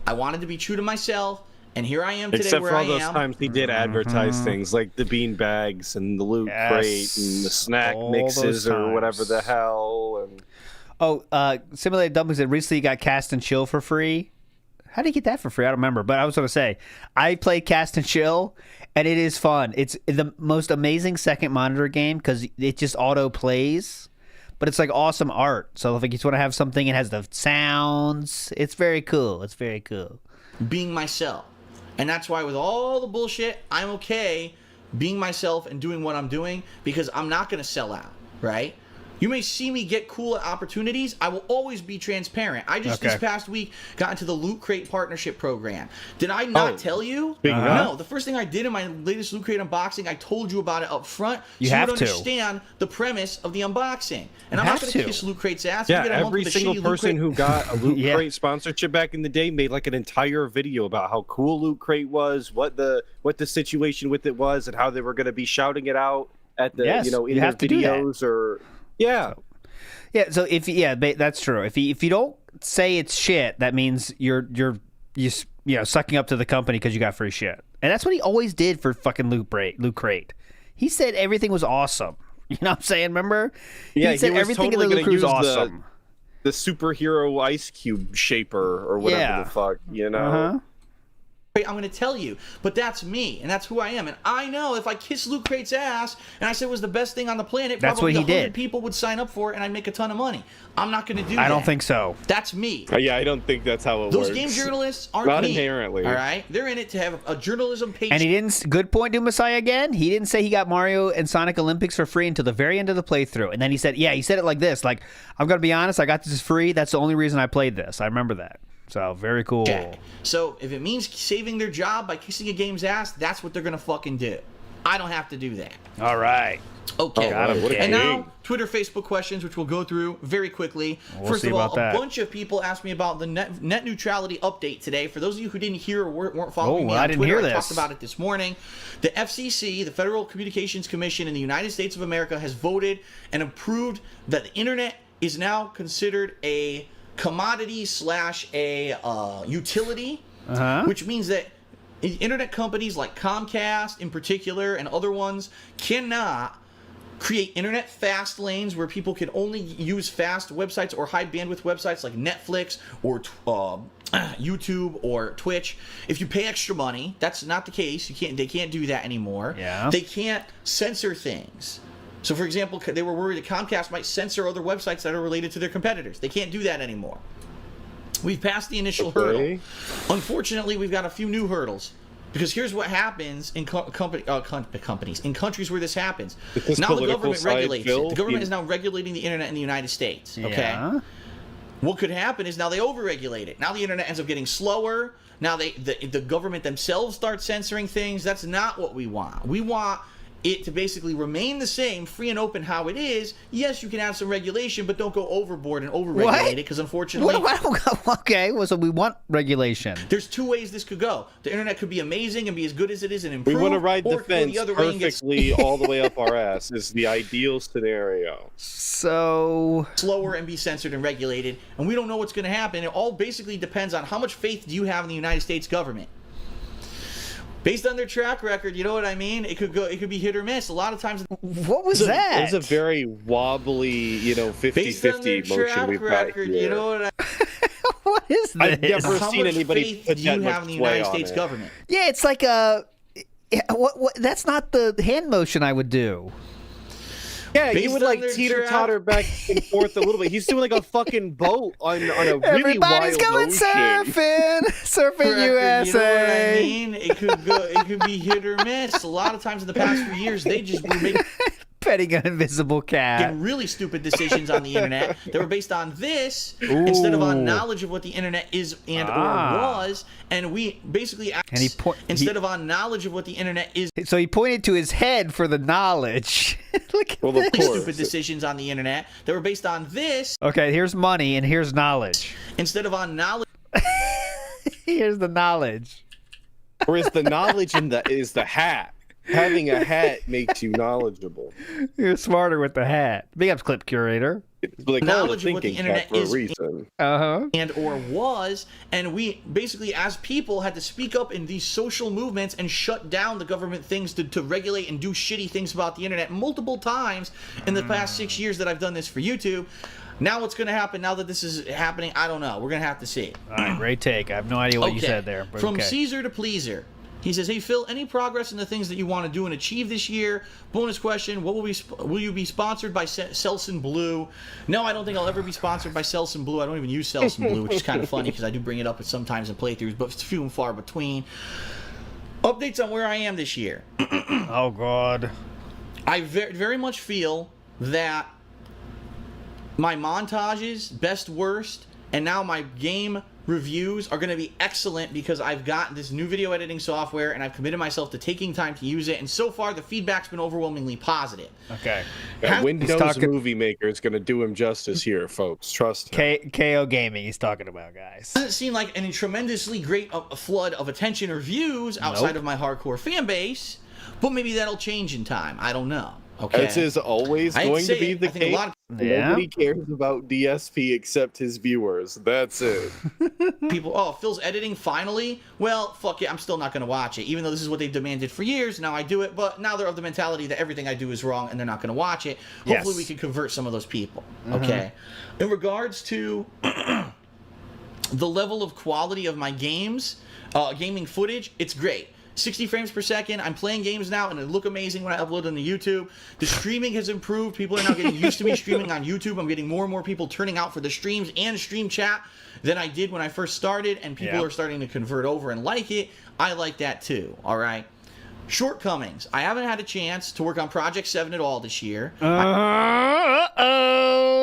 I wanted to be true to myself, And here I am today Except where for all I those am. times he did advertise things like the bean bags and the loot crate and the snack mixes or whatever the hell. And Simulated Dumplings said recently got Cast and Chill for free. How did you get that for free? I don't remember. But I was going to say, I played Cast and Chill, and it is fun. It's the most amazing second monitor game because it just auto plays. But it's like awesome art. So if you just want to have something, it has the sounds. It's very cool. It's very cool. Being myself. And that's why with all the bullshit, I'm okay being myself and doing what I'm doing because I'm not going to sell out, right? You may see me get cool opportunities. I will always be transparent. I just this past week got into the Loot Crate Partnership Program. Did I not tell you? No. The first thing I did in my latest Loot Crate unboxing, I told you about it up front. You so have you would understand the premise of the unboxing. And I'm not going to kiss Loot Crate's ass. Yeah, every single person who got a Loot Crate sponsorship back in the day made like an entire video about how cool Loot Crate was, what the situation with it was, and how they were going to be shouting it out at the in their videos or. Yeah. So that's true. If you don't say it's shit, that means you're sucking up to the company because you got free shit. And that's what he always did for fucking Loot Crate. He said everything was awesome. You know what I'm saying? Remember? Yeah, he said everything in the Loot Crate was awesome. The superhero ice cube shaper or whatever the fuck, you know? I'm going to tell you, but that's me, and that's who I am. And I know if I kiss Loot Crate's ass and I said it was the best thing on the planet, that's probably what he 100 did. people would sign up for it, and I'd make a ton of money. I'm not going to do that. I don't think so. That's me. Yeah, I don't think that's how it works. Those game journalists aren't not me. inherently. All right, they're in it to have a journalism page. And he didn't. Good point, to Messiah again. He didn't say he got Mario and Sonic Olympics for free until the very end of the playthrough, and then he said, he said it like this: like, I'm going to be honest, I got this free. That's the only reason I played this. I remember that. So, very cool. Check. So, if it means saving their job by kissing a game's ass, that's what they're going to fucking do. I don't have to do that. All right. Okay. And now, Twitter, Facebook questions, which we'll go through very quickly. First of all, a bunch of people asked me about the net neutrality update today. For those of you who didn't hear or weren't following me on Twitter, I talked about it this morning. The FCC, the Federal Communications Commission in the United States of America, has voted and approved that the internet is now considered a commodity / a utility, which means that internet companies like Comcast in particular and other ones cannot create internet fast lanes where people can only use fast websites or high bandwidth websites like Netflix or YouTube or Twitch. If you pay extra money, that's not the case. They can't do that anymore. Yeah. They can't censor things. So, for example, they were worried that Comcast might censor other websites that are related to their competitors. They can't do that anymore. We've passed the initial hurdle. Unfortunately, we've got a few new hurdles. Because here's what happens in companies, in countries where this happens. Now the government regulates it. The government is now regulating the internet in the United States. Okay. Yeah. What could happen is now they overregulate it. Now the internet ends up getting slower. Now the government themselves start censoring things. That's not what we want. We want it to basically remain the same, free and open how it is. Yes, you can have some regulation, but don't go overboard and overregulate it, because unfortunately... Okay, well, so we want regulation. There's two ways this could go. The internet could be amazing and be as good as it is and improve. We want to ride the fence the other perfectly all the way up our ass is the ideal scenario. So... slower and be censored and regulated, and we don't know what's going to happen. It all basically depends on how much faith do you have in the United States government. Based on their track record, you know what I mean? It could be hit or miss. A lot of times... What was that? It was a very wobbly, 50-50 motion we've got here. You know what what is this? I've never seen anybody faith put do that you much have in the play United on States it. government? Yeah, it's like a... What? That's not the hand motion I would do. Yeah, Based you would on like their teeter-totter back and forth a little bit. He's doing like a fucking boat on a really Everybody's wild going ocean. surfing USA. You know what I mean? It could be hit or miss. A lot of times in the past few years, they just were making Petting an invisible cat. really stupid decisions on the internet that were based on this instead of on knowledge of what the internet is and or was, and we basically instead of on knowledge of what the internet is. So he pointed to his head for the knowledge. Look at Well, of this. course. Stupid decisions on the internet that were based on this Okay, here's money and here's knowledge. instead of on knowledge. Here's the knowledge. Whereas the knowledge is the hat. Having a hat makes you knowledgeable. You're smarter with the hat. Big ups, Clip Curator. They call it a Knowledge of what the thinking internet cap for a is reason. and or was, and we basically as people had to speak up in these social movements and shut down the government things to regulate and do shitty things about the internet multiple times in the past 6 years that I've done this for YouTube. Now what's going to happen now that this is happening, I don't know. We're going to have to see. All right, great take. I have no idea what you said there. But From okay. Caesar to Pleaser. He says, hey, Phil, any progress in the things that you want to do and achieve this year? Bonus question, will you be sponsored by Selsun Blue? No, I don't think I'll ever be sponsored by Selsun Blue. I don't even use Selsun Blue, which is kind of funny because I do bring it up sometimes in playthroughs, but it's few and far between. Updates on where I am this year. Oh, God. I very much feel that my montages, best, worst, and now my game reviews are going to be excellent because I've got this new video editing software and I've committed myself to taking time to use it, and so far the feedback's been overwhelmingly positive. Okay. Windows Movie Maker is going to do him justice here, folks. Trust him. KO Gaming he's talking about, guys. Doesn't seem like a tremendously great flood of attention or views outside of my hardcore fan base, but maybe that'll change in time. I don't know. Okay. This is always going to be the case. Nobody cares about DSP except his viewers. That's it. People, oh, Phil's editing finally? Well, fuck it, I'm still not going to watch it. Even though this is what they've demanded for years, now I do it, but now they're of the mentality that everything I do is wrong and they're not going to watch it. Hopefully we can convert some of those people. Okay. In regards to the level of quality of my games, gaming footage, it's great. 60 frames per second. I'm playing games now, and they look amazing when I upload them to YouTube. The streaming has improved. People are now getting used to me streaming on YouTube. I'm getting more and more people turning out for the streams and stream chat than I did when I first started, and people are starting to convert over and like it. I like that too, all right? Shortcomings. I haven't had a chance to work on Project 7 at all this year.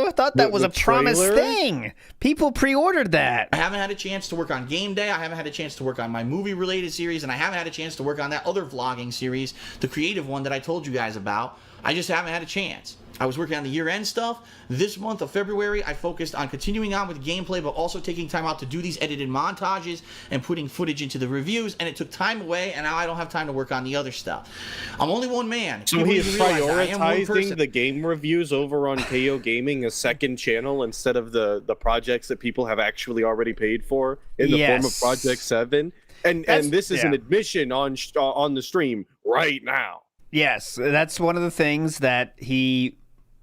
I thought that was a promised thing. People pre-ordered that. I haven't had a chance to work on Game Day. I haven't had a chance to work on my movie-related series, and I haven't had a chance to work on that other vlogging series, the creative one that I told you guys about. I just haven't had a chance. I was working on the year-end stuff. This month of February, I focused on continuing on with gameplay, but also taking time out to do these edited montages and putting footage into the reviews, and it took time away, and now I don't have time to work on the other stuff. I'm only one man. So he is prioritizing the game reviews over on KO Gaming, a second channel, instead of the projects that people have actually already paid for in the form of Project 7. And this is an admission on the stream right now. Yes, that's one of the things that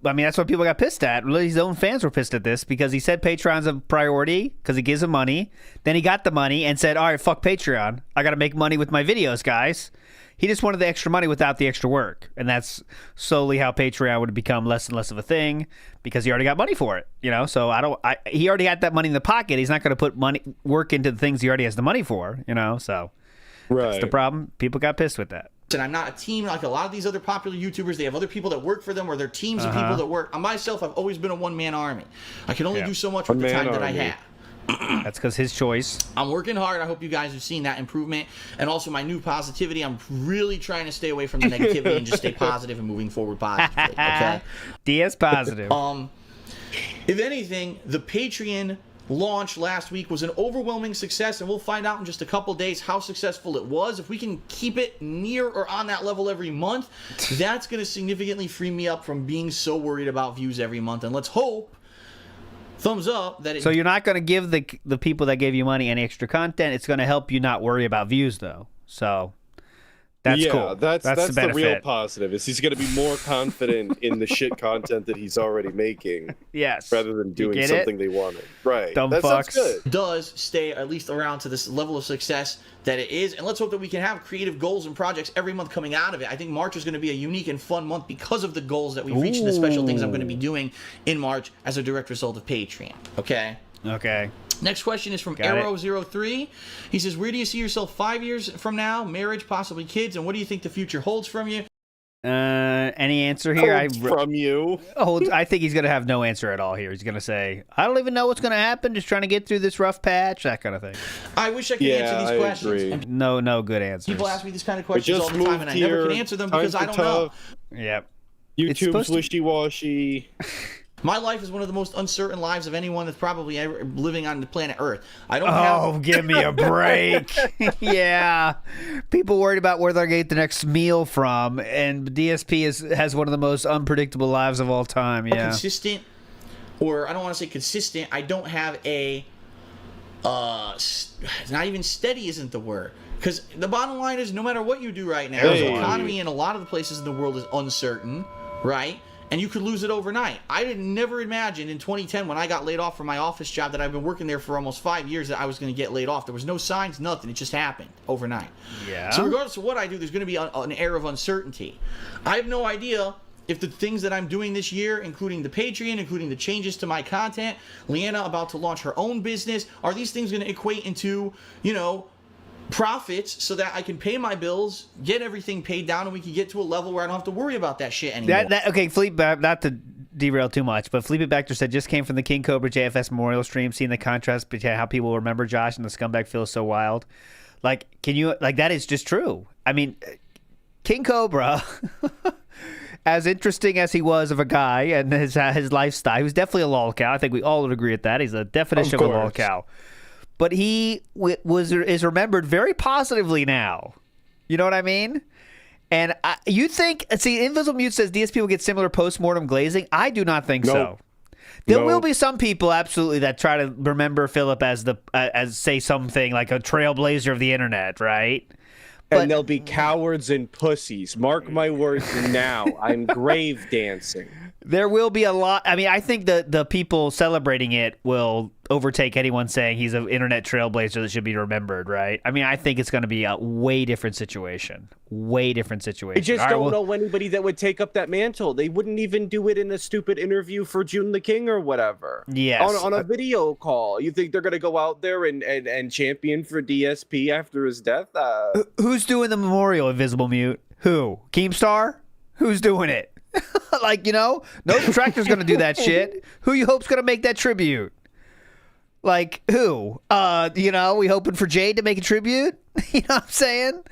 that's what people got pissed at. Really, his own fans were pissed at this because he said Patreon's a priority because he gives them money. Then he got the money and said, all right, fuck Patreon. I got to make money with my videos, guys. He just wanted the extra money without the extra work. And that's slowly how Patreon would become less and less of a thing because he already got money for it. You know, so he already had that money in the pocket. He's not going to put work into the things he already has the money for, you know, so that's the problem. People got pissed with that. And I'm not a team like a lot of these other popular YouTubers. They have other people that work for them, or they're teams of people that work. On myself, I've always been a one-man army. I can only do so much with the time that I have. That's because his choice. I'm working hard. I hope you guys have seen that improvement. And also my new positivity. I'm really trying to stay away from the negativity and just stay positive and moving forward positively. Okay? DS positive. If anything, the Patreon launch last week was an overwhelming success, and we'll find out in just a couple days how successful it was. If we can keep it near or on that level every month, that's going to significantly free me up from being so worried about views every month. And let's hope, thumbs up, that So you're not going to give the people that gave you money any extra content. It's going to help you not worry about views, though. So that's cool. That's the real positive. Is he's going to be more confident in the shit content that he's already making. Yes. Rather than doing something they wanted. Right. Dumb that fucks. Sounds good. Does stay at least around to this level of success that it is, and let's hope that we can have creative goals and projects every month coming out of it. I think March is going to be a unique and fun month because of the goals that we've reached and the special things I'm going to be doing in March as a direct result of Patreon. Okay? Okay. Next question is from Arrow03. He says, where do you see yourself 5 years from now? Marriage, possibly kids, and what do you think the future holds from you? Any answer here? From you? I think he's going to have no answer at all here. He's going to say, I don't even know what's going to happen, just trying to get through this rough patch, that kind of thing. I wish I could answer these questions. Agree. And no good answers. people ask me these kind of questions all the time, and I never can answer them because I don't know. Yep. YouTube's wishy-washy. My life is one of the most uncertain lives of anyone that's probably ever living on the planet Earth. I don't Oh, give me a break. Yeah. People worried about where they're going to get the next meal from, and DSP has one of the most unpredictable lives of all time. Yeah. Consistent, or I don't want to say consistent, I don't have a, not even steady isn't the word. Because the bottom line is, no matter what you do right now, the economy in a lot of the places in the world is uncertain, right? And you could lose it overnight. I didn't never imagine in 2010 when I got laid off from my office job that I've been working there for almost 5 years that I was going to get laid off. There was no signs, nothing. It just happened overnight. Yeah. So regardless of what I do, there's going to be an air of uncertainty. I have no idea if the things that I'm doing this year, including the Patreon, including the changes to my content, Leanna about to launch her own business, are these things going to equate into, you know, profits so that I can pay my bills, get everything paid down, and we can get to a level where I don't have to worry about that shit anymore. Okay, Fleet, not to derail too much, but Felipe Bacter said, just came from the King Cobra JFS Memorial stream, seeing the contrast between how people remember Josh and the scumbag feels so wild. Like, can you, like, that is just true. I mean, King Cobra, as interesting as he was of a guy and his lifestyle, he was definitely a lolcow. I think we all would agree with that. He's a definition of a lolcow. But he is remembered very positively now. You know what I mean? And you think, see, Invisible Mute says DSP will get similar post-mortem glazing. I do not think so. There will be some people absolutely that try to remember Philip as say something like a trailblazer of the internet, right? And they'll be cowards and pussies. Mark my words now. I'm grave dancing. There will be a lot. I mean, I think the people celebrating it will overtake anyone saying he's an internet trailblazer that should be remembered, right? I mean, I think it's going to be a way different situation. Way different situation. I just don't know anybody that would take up that mantle. They wouldn't even do it in a stupid interview for June the King or whatever. Yes. On a video call. You think they're going to go out there and champion for DSP after his death? Who's doing the memorial, Invisible Mute? Who? Keemstar? Who's doing it? Like, you know, no detractor's going to do that shit. Who you hope's going to make that tribute? Like, who? You know, we hoping for Jade to make a tribute? You know what I'm saying?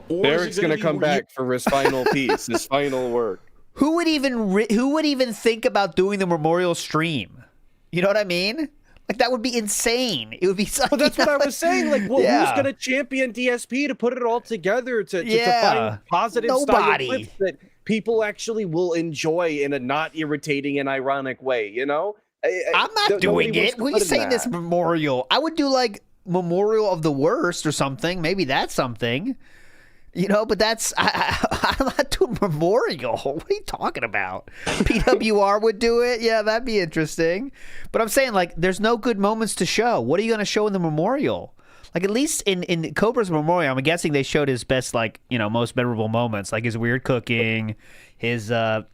Eric's going to come back for his final piece, his final work. Who would even think about doing the memorial stream? You know what I mean? Like, that would be insane. It would be something. Well, that's what I was saying. Like, well, who's going to champion DSP to put it all together to find positive style clips that people actually will enjoy in a not irritating and ironic way, you know? I'm not doing it. We say this memorial. I would do like memorial of the worst or something. Maybe that's something, you know. But that's I'm not doing memorial. What are you talking about? PWR would do it. Yeah, that'd be interesting. But I'm saying, like, there's no good moments to show. What are you going to show in the memorial? Like, at least in Cobra's memorial, I'm guessing they showed his best, like, you know, most memorable moments, like his weird cooking, his drawing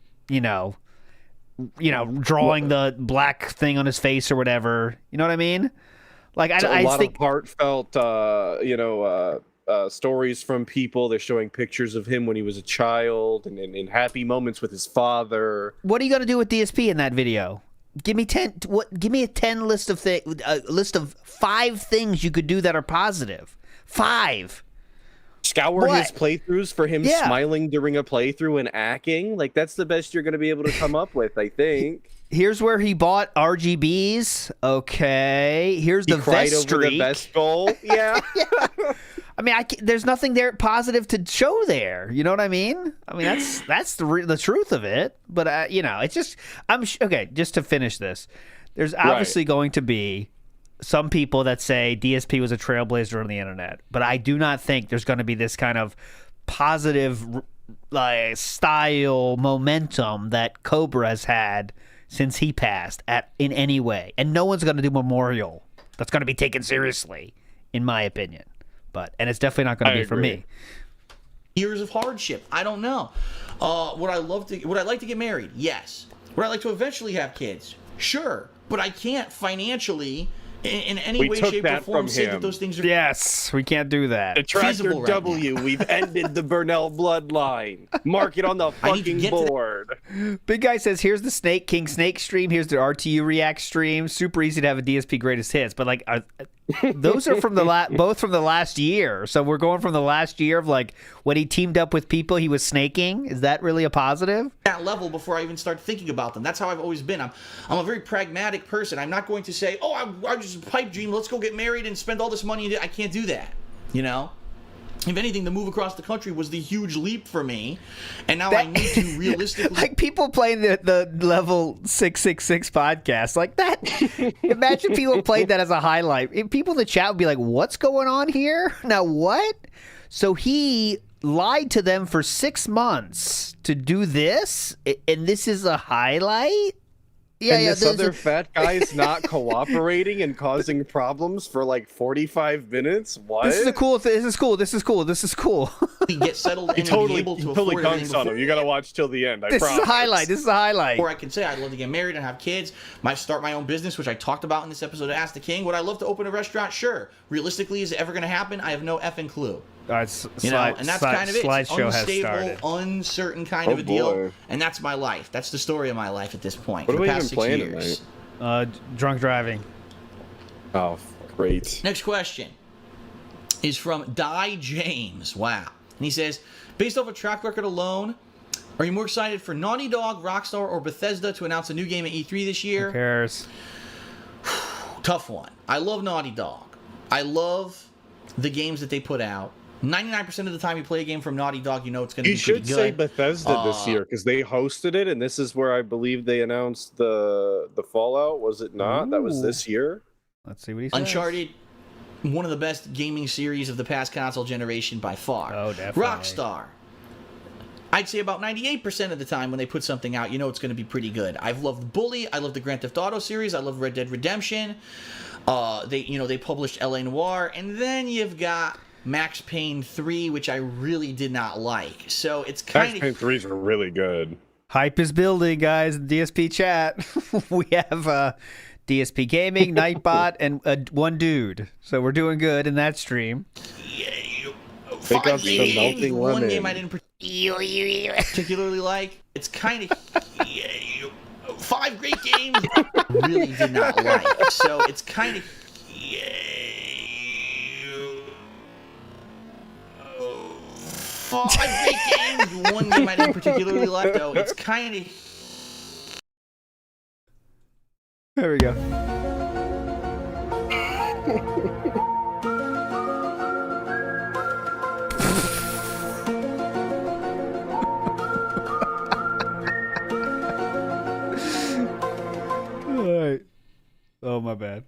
the black thing on his face or whatever. You know what I mean? Like, I lot think of heartfelt, stories from people. They're showing pictures of him when he was a child and happy moments with his father. What are you gonna do with DSP in that video? Give me 10. Give me a 10 list of list of 5 things you could do that are positive. 5. Scour his playthroughs for him smiling during a playthrough and acting. Like, that's the best you're going to be able to come up with, I think. Here's where he bought RGBs. Okay. Here's the cried vest over streak. the vest goal. Yeah. I mean, there's nothing there positive to show there. You know what I mean? I mean, that's the truth of it. But you know, it's just okay. Just to finish this, there's obviously going to be some people that say DSP was a trailblazer on the internet, but I do not think there's going to be this kind of positive style momentum that Cobra has had since he passed in any way. And no one's going to do memorial that's going to be taken seriously, in my opinion. And it's definitely not going to be for me. Years of hardship. I don't know. Would I like to get married? Yes. Would I like to eventually have kids? Sure. But I can't financially in any We way, took shape, or that form from say him. that those things are Yes, we can't do that. Detractor feasible right W, we've ended the Burnell bloodline. Mark it on the I need to fucking get to that. board. Big Guy says, here's the Snake King Snake stream. Here's the RTU React stream. Super easy to have a DSP greatest hits. But, like, those are from both from the last year. So we're going from the last year of, like, when he teamed up with people he was snaking. Is that really a positive? That level before I even start thinking about them. That's how I've always been. I'm a very pragmatic person. I'm not going to say, oh, I just pipe dream. Let's go get married and spend all this money. I can't do that. You know? If anything, the move across the country was the huge leap for me, and now I need to realistically. Like people playing the level 666 podcast like that. Imagine people played that as a highlight. People in the chat would be like, "What's going on here? Now what?" So he lied to them for 6 months to do this, and this is a highlight. And this other fat guy's not cooperating and causing problems for like 45 minutes? What? This is a cool thing. This is cool. This is cool. This is cool. Get settled and totally, be able to totally afford everything dunks on him. You gotta watch till the end. I This promise. is a highlight. This is a highlight. Or I can say I'd love to get married and have kids. Might start my own business, which I talked about in this episode of Ask the King. Would I love to open a restaurant? Sure. Realistically, is it ever going to happen? I have no effing clue. All right, You know, and that's kind of it. It's Slideshow has unstable, started. uncertain kind of a deal, and that's my life. That's the story of my life at this point. What for are the we past even 6 playing years. tonight? Drunk driving. Oh, great. Next question is from Di James. Wow. And he says, based off a track record alone, are you more excited for Naughty Dog, Rockstar, or Bethesda to announce a new game at E3 this year? Who cares? Tough one. I love Naughty Dog. I love the games that they put out. 99% of the time you play a game from Naughty Dog, you know it's going to be pretty good. You should say Bethesda this year because they hosted it, and this is where I believe they announced the Fallout. Was it not? That was this year. Let's see what he says. Uncharted, one of the best gaming series of the past console generation by far. Oh, definitely. Rockstar. I'd say about 98% of the time when they put something out, you know it's going to be pretty good. I've loved Bully. I love the Grand Theft Auto series. I love Red Dead Redemption. They published L.A. Noire, and then you've got Max Payne 3, which I really did not like. So it's kind Max Payne 3 is really good. Hype is building, guys. In DSP chat, we have DSP Gaming, Nightbot, and one dude. So we're doing good in that stream. Pick up the melting one lemon. game I didn't particularly like. It's kind of 5 great games really did not like. So it's kind of 5 great games. One game I didn't particularly like though. It's kind of There we go. All right. Oh, my bad.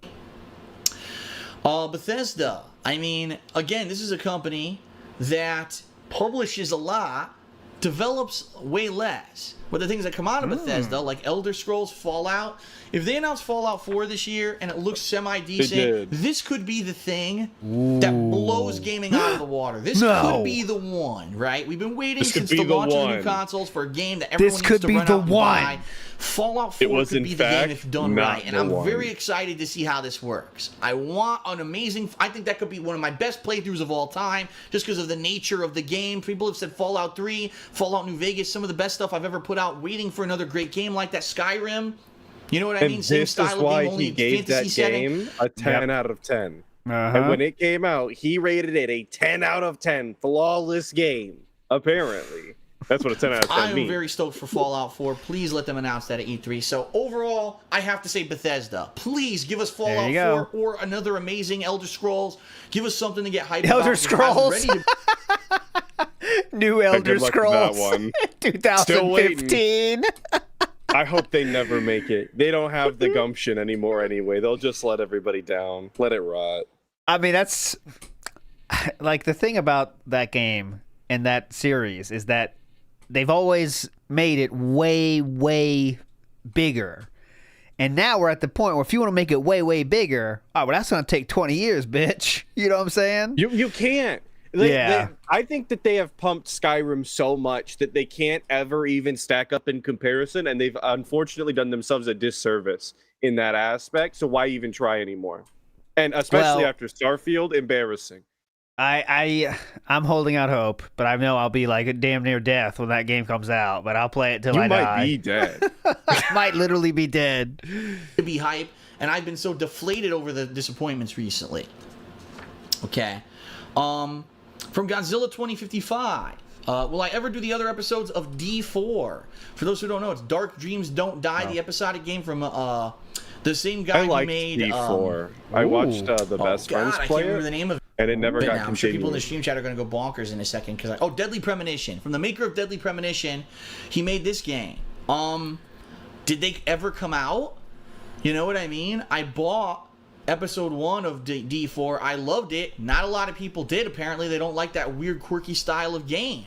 Bethesda. I mean, again, this is a company that publishes a lot, develops way less. But the things that come out of Bethesda, like Elder Scrolls, Fallout, if they announce Fallout 4 this year and it looks semi-decent, this could be the thing that blows gaming out of the water. This could be the one, right? We've been waiting since the launch of the new consoles for a game that everyone needs to run out and buy. Fallout 4 could be the game if done right, and I'm very excited to see how this works. I want an amazing... I think that could be one of my best playthroughs of all time, just because of the nature of the game. People have said Fallout 3, Fallout New Vegas, some of the best stuff I've ever put out, waiting for another great game like that. Skyrim, you know what I mean? Same This style is why of game, only he gave that setting. game a 10 out of 10. And when it came out, he rated it a 10 out of 10 flawless game, apparently. That's what a 10 out of 10 I'm means. very stoked for Fallout 4. Please let them announce that at E3. So overall, I have to say Bethesda. Please give us Fallout 4 or another amazing Elder Scrolls. Give us something to get hyped about. Elder Scrolls. New Elder Scrolls. 2015. I hope they never make it. They don't have the gumption anymore anyway. They'll just let everybody down. Let it rot. I mean, that's like the thing about that game and that series is that they've always made it way, way bigger. And now we're at the point where if you want to make it way, way bigger, oh, well, that's going to take 20 years, bitch. You know what I'm saying? You can't. I think that they have pumped Skyrim so much that they can't ever even stack up in comparison, and they've unfortunately done themselves a disservice in that aspect. So why even try anymore? And especially after Starfield, embarrassing. I'm holding out hope, but I know I'll be like damn near death when that game comes out. But I'll play it till I die. You might be dead. I might literally be dead. To be hype, and I've been so deflated over the disappointments recently. Okay, from Godzilla 2055. Will I ever do the other episodes of D4? For those who don't know, it's Dark Dreams Don't Die, the episodic game from the same guy who made D4. I watched the Best Friends I play can't remember the name of it. And it never got I'm sure people in continued. the stream chat are going to go bonkers in a second because Deadly Premonition. From the maker of Deadly Premonition, he made this game. Did they ever come out? You know what I mean? I bought episode 1 of D4. I loved it. Not a lot of people did. Apparently, they don't like that weird, quirky style of game.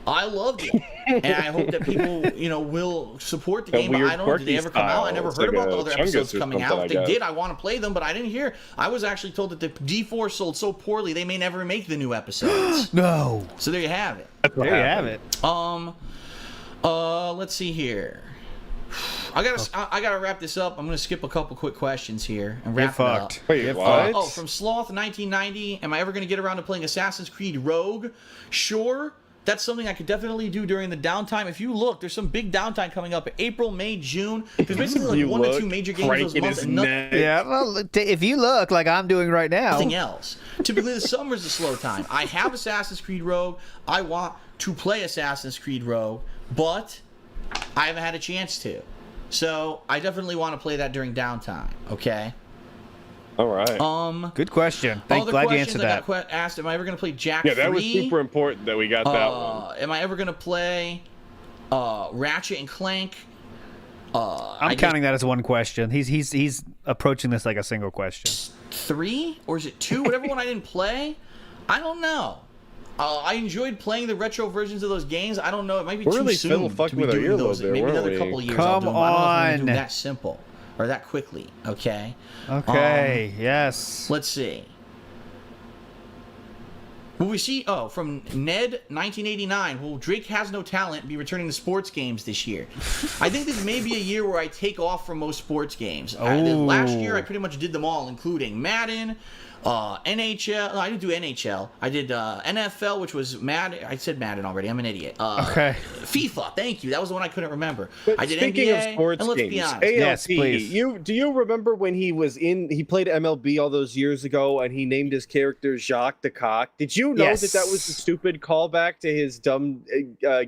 I loved it, and I hope that people, will support the game. But I don't know. Did they ever come out? I never heard about the other episodes coming out. If they did, I want to play them, but I didn't hear. I was actually told that the D4 sold so poorly they may never make the new episodes. No. So there you have it. There you have it. Let's see here. I gotta wrap this up. I'm gonna skip a couple quick questions here and wrap it up. Wait, what? From Sloth 1990. Am I ever gonna get around to playing Assassin's Creed Rogue? Sure. That's something I could definitely do during the downtime. If you look, there's some big downtime coming up. April, May, June. There's basically like 1 to 2 major games those months. And yeah, well, if you look like I'm doing right now. Nothing else. Typically, the summer's a slow time. I have Assassin's Creed Rogue. I want to play Assassin's Creed Rogue, but I haven't had a chance to. So I definitely want to play that during downtime. Okay. All right. Good question. Glad you answered that. I got asked, am I ever going to play Jak 3? Yeah, that 3? was super important that we got that one. Am I ever going to play Ratchet and Clank? I'm counting that as one question. He's approaching this like a single question. 3 or is it 2? Whatever one I didn't play. I don't know. I enjoyed playing the retro versions of those games. I don't know. It might be too soon to be doing those. Maybe another couple of years. I'll do them. I don't know if I'm going to do that simple or that quickly. Okay. Okay. Yes. Let's see. Will we see? Oh, from Ned 1989. Will Drake Has No Talent be returning to sports games this year? I think this may be a year where I take off from most sports games. Last year, I pretty much did them all, including Madden, NHL. No, I didn't do NHL. I did NFL, which was Madden. I said Madden already. I'm an idiot. Okay. FIFA. Thank you. That was the one I couldn't remember. But I did speaking NBA. of sports and let's games, be honest. ALT, yes, please. Do you remember when he played MLB all those years ago and he named his character Jacques the Cock? Did you know that was a stupid callback to his dumb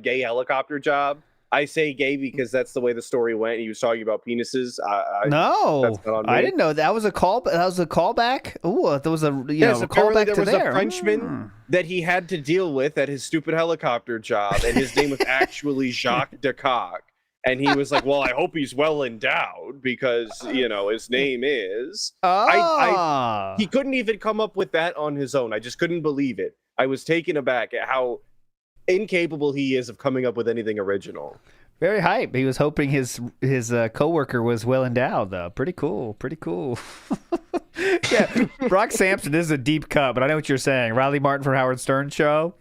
gay helicopter job? I say gay because that's the way the story went. He was talking about penises. No, I didn't know that was a call. That was a callback. Ooh, there was a callback there to was there. a Frenchman that he had to deal with at his stupid helicopter job, and his name was actually Jacques de Coq. And he was like, "Well, I hope he's well endowed because his name is." He couldn't even come up with that on his own. I just couldn't believe it. I was taken aback at how incapable he is of coming up with anything original. Very hype. He was hoping his coworker was well endowed, though. Pretty cool. Yeah, Brock Sampson. This is a deep cut, but I know what you're saying. Riley Martin for Howard Stern show.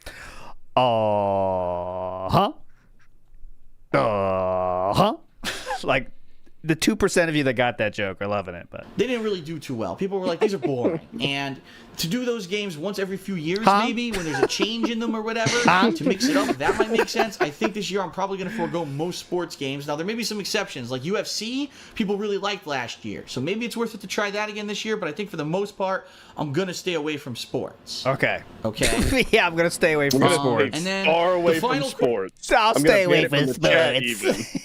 Like the 2% of you that got that joke are loving it, but they didn't really do too well. People were like, these are boring. And to do those games once every few years, maybe, when there's a change in them or whatever, to mix it up, that might make sense. I think this year I'm probably going to forego most sports games. Now, there may be some exceptions. Like UFC, people really liked last year. So maybe it's worth it to try that again this year. But I think for the most part, I'm going to stay away from sports. Okay. Yeah, I'm going to stay away from sports. And then far away the from final sports. I'll stay away from sports.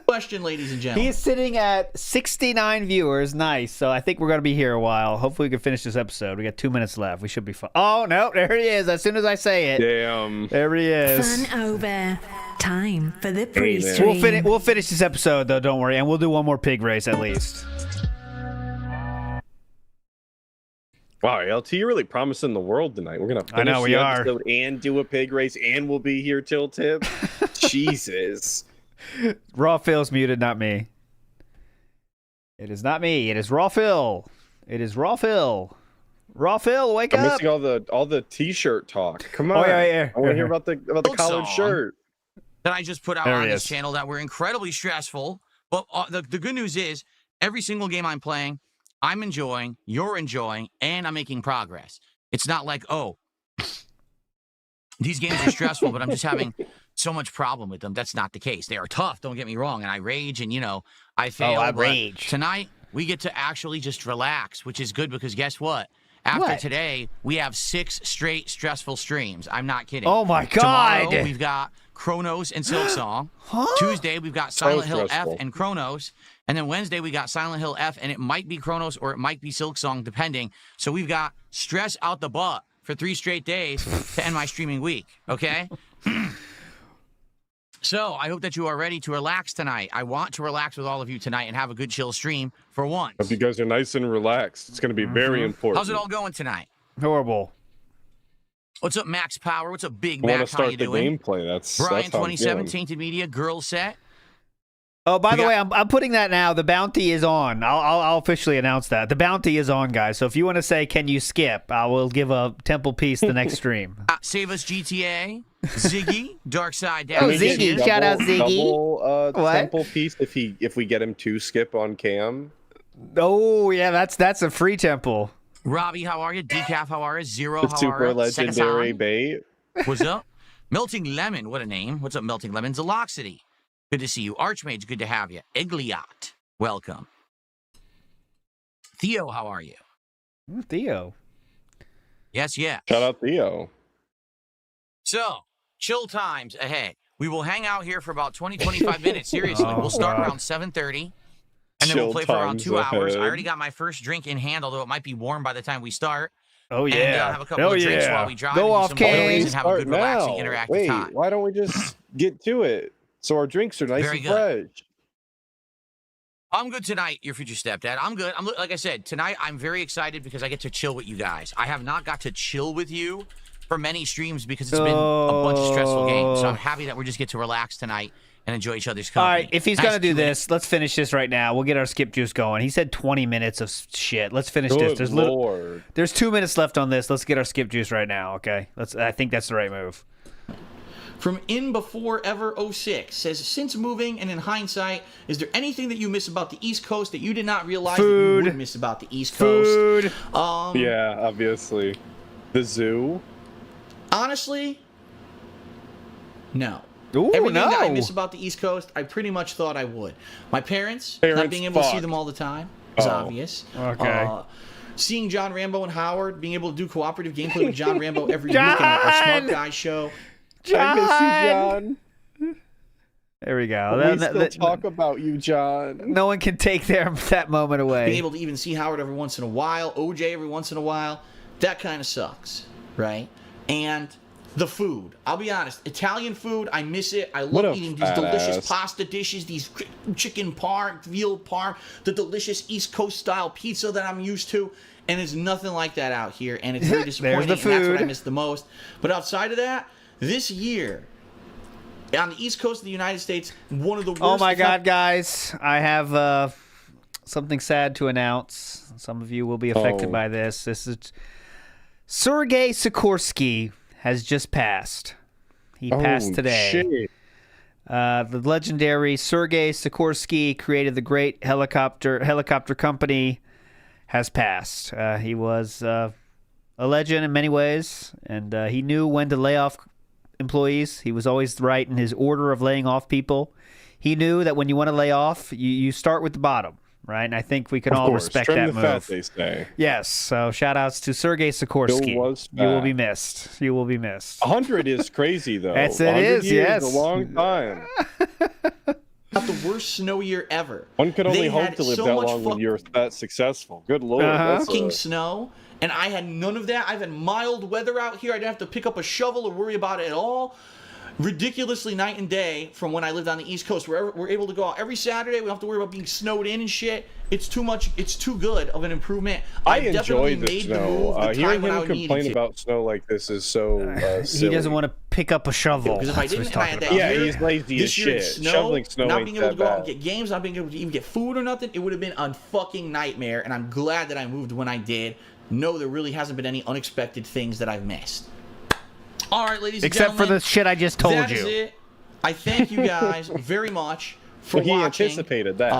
Question, ladies and gentlemen. He's sitting at 69 viewers. Nice. So I think we're going to be here a while. Hopefully we can finish this episode. We got 2 minutes left. We should be fine. Oh, no. There he is. As soon as I say it. Damn. There he is. Fun over. Time for the pre-stream. We'll finish this episode, though. Don't worry. And we'll do one more pig race at least. Wow, LT, you're really promising the world tonight. We're going to finish the episode and do a pig race, and we'll be here till tip. Jesus. Raw Phil's muted, not me. It is not me. It is Raw Phil. It is Raw Phil. Raw Phil, wake up! I'm missing all the t-shirt talk. Come on, yeah. I want to hear about the collared shirt that I just put out on this channel that were incredibly stressful. But the good news is, every single game I'm playing I'm enjoying, you're enjoying, and I'm making progress. It's not like, oh, these games are stressful, but I'm just having so much problem with them. That's not the case. They are tough, don't get me wrong, and I rage, and, I fail. I rage. Tonight, we get to actually just relax, which is good because guess what? After today, we have 6 straight stressful streams. I'm not kidding. Oh, my God. Tomorrow, we've got Chronos and Silksong. Tuesday, we've got Silent Hill F and Chronos. And then Wednesday, we got Silent Hill F, and it might be Chronos or it might be Silksong, depending. So we've got stress out the butt for 3 straight days to end my streaming week, okay? So I hope that you are ready to relax tonight. I want to relax with all of you tonight and have a good chill stream for once. Hope you guys are nice and relaxed. It's going to be very important. How's it all going tonight? Horrible. What's up, Max Power? What's up, Big I Mac? want to start How you the doing? gameplay. That's Brian, how I'm 27, feeling. Tainted Media, Girl Set. Oh, by the way, I'm putting that now. The bounty is on. I'll officially announce that. The bounty is on, guys. So if you want to say, can you skip, I will give a temple piece the next stream. Save Us GTA, Ziggy, Dark Side Oh, Down. Ziggy. Shout out Ziggy. Double temple piece if we get him to skip on cam. Oh, yeah, that's a free temple. Robbie, how are you? Decaf, how are you? Zero, how Super are you? legendary Sekasan. bait. What's up? Melting Lemon, what a name. What's up, Melting Lemon? Zeloxity. Good to see you. Archmage, good to have you. Igliot, welcome. Theo, how are you? Theo. Yes. Shout out Theo. So, chill times ahead. We will hang out here for about 20-25 minutes. Seriously, we'll start around 7:30. And then we'll play for around 2 hours. I already got my first drink in hand, although it might be warm by the time we start. Oh, yeah. And have a couple of drinks while we drive. Go off, Kings. And have a Start good, relaxing, now. interactive Wait, time. why don't we just get to it so our drinks are nice Very and good. fresh? I'm good tonight, your future stepdad. I'm good. Like I said, tonight I'm very excited because I get to chill with you guys. I have not got to chill with you for many streams because it's been a bunch of stressful games. So I'm happy that we just get to relax tonight and enjoy each other's company. All right, if he's going to do this, let's finish this right now. We'll get our skip juice going. He said 20 minutes of shit. Let's finish this. There's 2 minutes left on this. Let's get our skip juice right now, okay? I think that's the right move. From In Before Ever 06 says, since moving and in hindsight, is there anything that you miss about the East Coast that you did not realize that you would miss about the East Coast? Yeah, obviously. The zoo. Honestly, no. Ooh, Everything no. that I miss about the East Coast, I pretty much thought I would. My parents not being able to see them all the time is obvious. Okay. Seeing John Rambo and Howard, being able to do cooperative gameplay with John Rambo every week in our Smart Guy show. I miss you, John. There we go. We still talk about you, John. No one can take that moment away. Being able to even see Howard every once in a while, OJ every once in a while, that kind of sucks, right? And the food. I'll be honest, Italian food, I miss it. I love eating these delicious pasta dishes, these chicken parm, veal parm, the delicious East Coast style pizza that I'm used to. And there's nothing like that out here, and it's very disappointing. There's the and that's food. what I miss the most. But outside of that, this year, on the East Coast of the United States, one of the worst... Oh my God, guys. I have something sad to announce. Some of you will be affected by this. This is... Sergei Sikorsky has just passed. He passed today. Shit. The legendary Sergei Sikorsky created the great helicopter company, has passed. He was a legend in many ways, and he knew when to lay off employees. He was always right in his order of laying off people. He knew that when you want to lay off, you start with the bottom, right? And I think we can all respect Trim that the move. fat, they say. Yes. So shout outs to Sergei Sikorsky. You will be missed. You will be missed. 100 is crazy, though. It 100 is, years yes. is a long time. Not the worst snow year ever. One could only They hope had to live so that much long when you're that successful. Good Lord. That's fucking snow, and I had none of that. I've had mild weather out here. I didn't have to pick up a shovel or worry about it at all. Ridiculously night and day from when I lived on the East Coast. We're able to go out every Saturday. We don't have to worry about being snowed in and shit. It's too much. It's too good of an improvement. I I've enjoy definitely the made the snow. move the Hearing time when I him would need complain to. about snow like this is so silly. He doesn't want to pick up a shovel. Because if I That's what didn't, he's and I talking had about. that Yeah, year, he's lazy as this year in shit. Shoveling snow not ain't being able to that go out and bad. get games, not being able to even get food or nothing, it would have been a fucking nightmare. And I'm glad that I moved when I did. No, there really hasn't been any unexpected things that I've missed. All right, ladies and Except gentlemen. for the shit I just told that you. is it. I thank you guys very much for Well, he watching. anticipated that.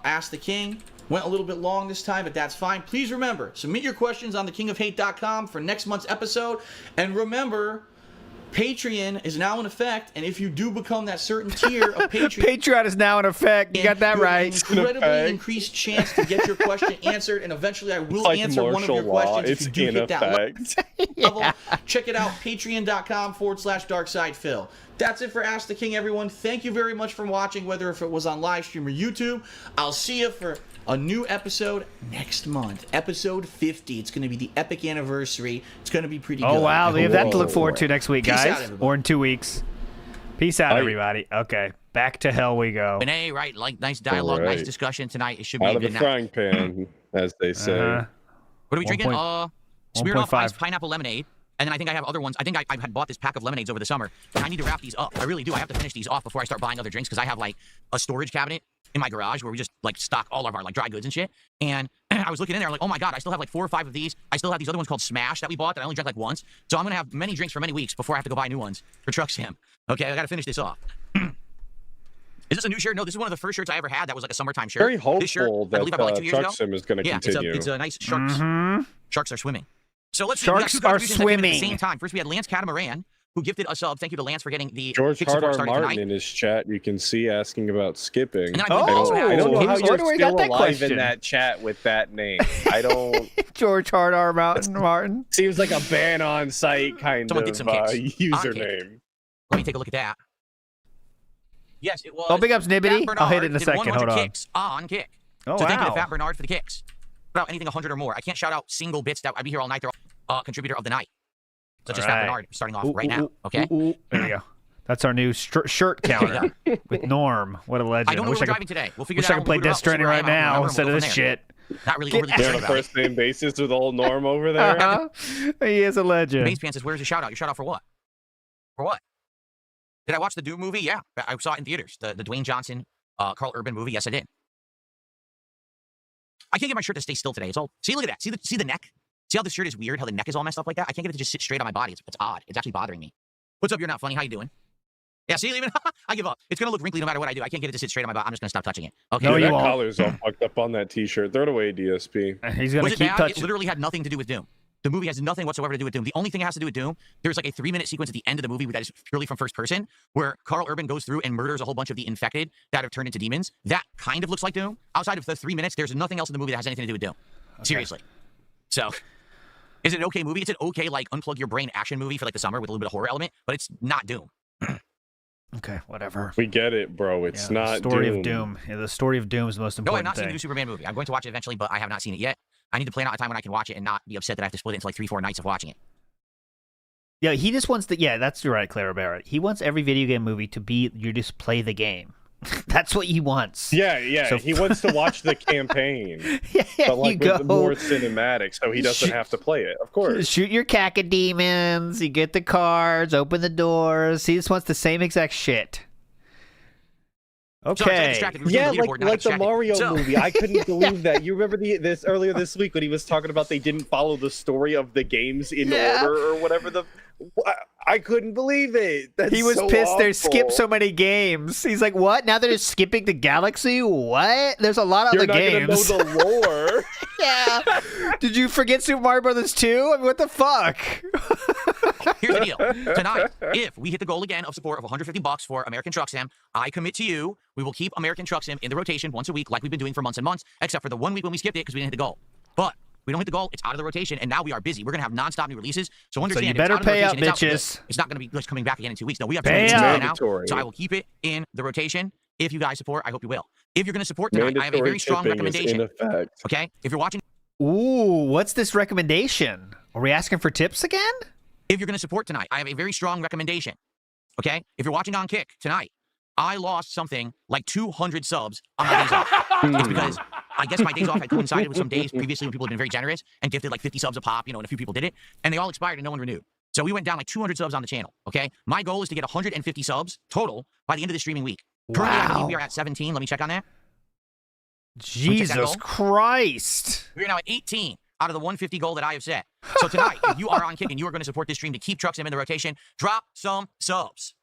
Ask the King. Went a little bit long this time, but that's fine. Please remember, submit your questions on thekingofhate.com for next month's episode. And remember, Patreon is now in effect, and if you do become that certain tier of Patreon... Patreon is now in effect. You got that right. Incredibly increased chance to get your question answered, and eventually I will answer one of your questions if you do hit that level. Check it out, patreon.com/darksidephil. That's it for Ask the King, everyone. Thank you very much for watching, whether if it was on live stream or YouTube. I'll see you for a new episode next month, episode 50. It's going to be the epic anniversary. It's going to be pretty good. Oh, wow. We have that to look forward to next week, Peace guys. out, Or in 2 weeks. Peace out, everybody. Okay. Back to hell we go. Renee, right? Like, nice dialogue, nice discussion tonight. It should be out of the frying pan, as they say. What are we drinking? Smirnoff Ice Pineapple Lemonade. And then I think I have other ones. I think I had bought this pack of lemonades over the summer. And I need to wrap these up. I really do. I have to finish these off before I start buying other drinks because I have like a storage cabinet in my garage where we just like stock all of our like dry goods and shit. And I was looking in there like, oh my God, I still have like 4 or 5 of these. I still have these other ones called Smash that we bought that I only drank like once. So I'm going to have many drinks for many weeks before I have to go buy new ones for Truck Sim. Okay, I got to finish this off. Is this a new shirt? No, this is one of the first shirts I ever had that was like a summertime shirt. Very hopeful this shirt, that I believe I bought 2 years ago. Truck Sim is going to continue. It's a nice sharks. Sharks are swimming. So let's Sharks see. We got 2 are contributions that came in swimming. at the same time. First, we had Lance Catamaran, who gifted a sub. Thank you to Lance for getting the George kick support Hardar started Martin tonight. in his chat, you can see asking about skipping. And then I also have I don't know how Where you're do we got still that alive question? in that chat with that name. I don't... George Hardar Martin. Seems like a ban on site kind Someone of get some kicks. username. Let me take a look at that. Yes, it was. Oh, big ups, Nibbity. Fat I'll hit it in a Bernard did second. 100 Hold on. kicks on kick. Oh, so thank you to wow. Fat Bernard for the kicks. About anything 100 or more. I can't shout out single bits that I'd be here all night. They're all contributor of the night. Such as Fat Bernard starting off right now. Okay. There you go. That's our new shirt counter with Norm. What a legend. I don't know where we're driving today. We'll figure wish that I out. could play Death Stranding right now instead of this shit. Not really overly You're on concerned a about it. first name basis with old Norm over there. He is a legend. Base Pants says, where's your shout out? Your shout out for what? For what? Did I watch the Doom movie? Yeah. I saw it in theaters. The Dwayne Johnson, Carl Urban movie. Yes, I did. I can't get my shirt to stay still today. It's all... See, look at that. See the neck? See how this shirt is weird? How the neck is all messed up like that? I can't get it to just sit straight on my body. It's odd. It's actually bothering me. What's up? You're not funny. How you doing? Yeah, see, even I give up. It's going to look wrinkly no matter what I do. I can't get it to sit straight on my body. I'm just going to stop touching it. Okay. No, you that won't. collar's all fucked up on that t-shirt. Throw it away, DSP. He's going to keep bad? touching. It literally had nothing to do with Doom. The movie has nothing whatsoever to do with Doom. The only thing it has to do with Doom, there's like a 3-minute sequence at the end of the movie that is purely from first person, where Carl Urban goes through and murders a whole bunch of the infected that have turned into demons. That kind of looks like Doom. Outside of the 3 minutes, there's nothing else in the movie that has anything to do with Doom. Okay. Seriously. So, is it an okay movie? It's an okay, like, unplug your brain action movie for like the summer with a little bit of horror element, but it's not Doom. Okay, whatever. We get it, bro. It's not the story Doom. of Doom. Yeah, the story of Doom is the most No, I've important not seen thing. the new Superman movie. I'm going to watch it eventually, but I have not seen it yet. I need to plan out a time when I can watch it and not be upset that I have to split it into like 3-4 nights of watching it. Yeah, he just wants the... Yeah, that's right, Clara Barrett. He wants every video game movie to be you just play the game. That's what he wants. Yeah. So, he wants to watch the campaign. Yeah, but like you with go. more cinematic, so he doesn't have to play it. Of course. Shoot your cacodemons, you get the cards, open the doors. He just wants the same exact shit. Okay. Yeah, like the Mario movie. I couldn't believe that. You remember this earlier this week when he was talking about they didn't follow the story of the games in order or whatever the... I couldn't believe it. That's He was so pissed they awful. skipped so many games. He's like, what? Now they're just skipping the Galaxy? What? There's a lot of You're other games. You're not going to know the lore. Yeah. Did you forget Super Mario Brothers 2? I mean, what the fuck? Here's the deal. Tonight, if we hit the goal again of support of $150 for American Truck Sim, I commit to you, we will keep American Truck Sim in the rotation once a week like we've been doing for months and months, except for the 1 week when we skipped it because we didn't hit the goal. But we don't hit the goal, it's out of the rotation, and now we are busy. We're going to have nonstop new releases, so understand you if better it's out of the pay up, rotation, bitches. It's not going to be just coming back again in 2 weeks. No, we have Pay to up. now, so I will keep it in the rotation. If you guys support, I hope you will. If you're going to support tonight, I have a very strong recommendation. Okay? If you're watching... Ooh, what's this recommendation? Are we asking for tips again? If you're going to support tonight, I have a very strong recommendation. Okay? If you're watching on Kick tonight, I lost something like 200 subs on my days off. It's because I guess my days off had coincided with some days previously when people had been very generous and gifted like 50 subs a pop, you know, and a few people did it. And they all expired and no one renewed. So we went down like 200 subs on the channel, okay? My goal is to get 150 subs total by the end of the streaming week. Currently, I believe we are at 17. Let me check on that. Jesus Christ. We are now at 18 out of the 150 goal that I have set. So tonight, if you are on Kick and you are going to support this stream to keep Truck Sim in the rotation, drop some subs.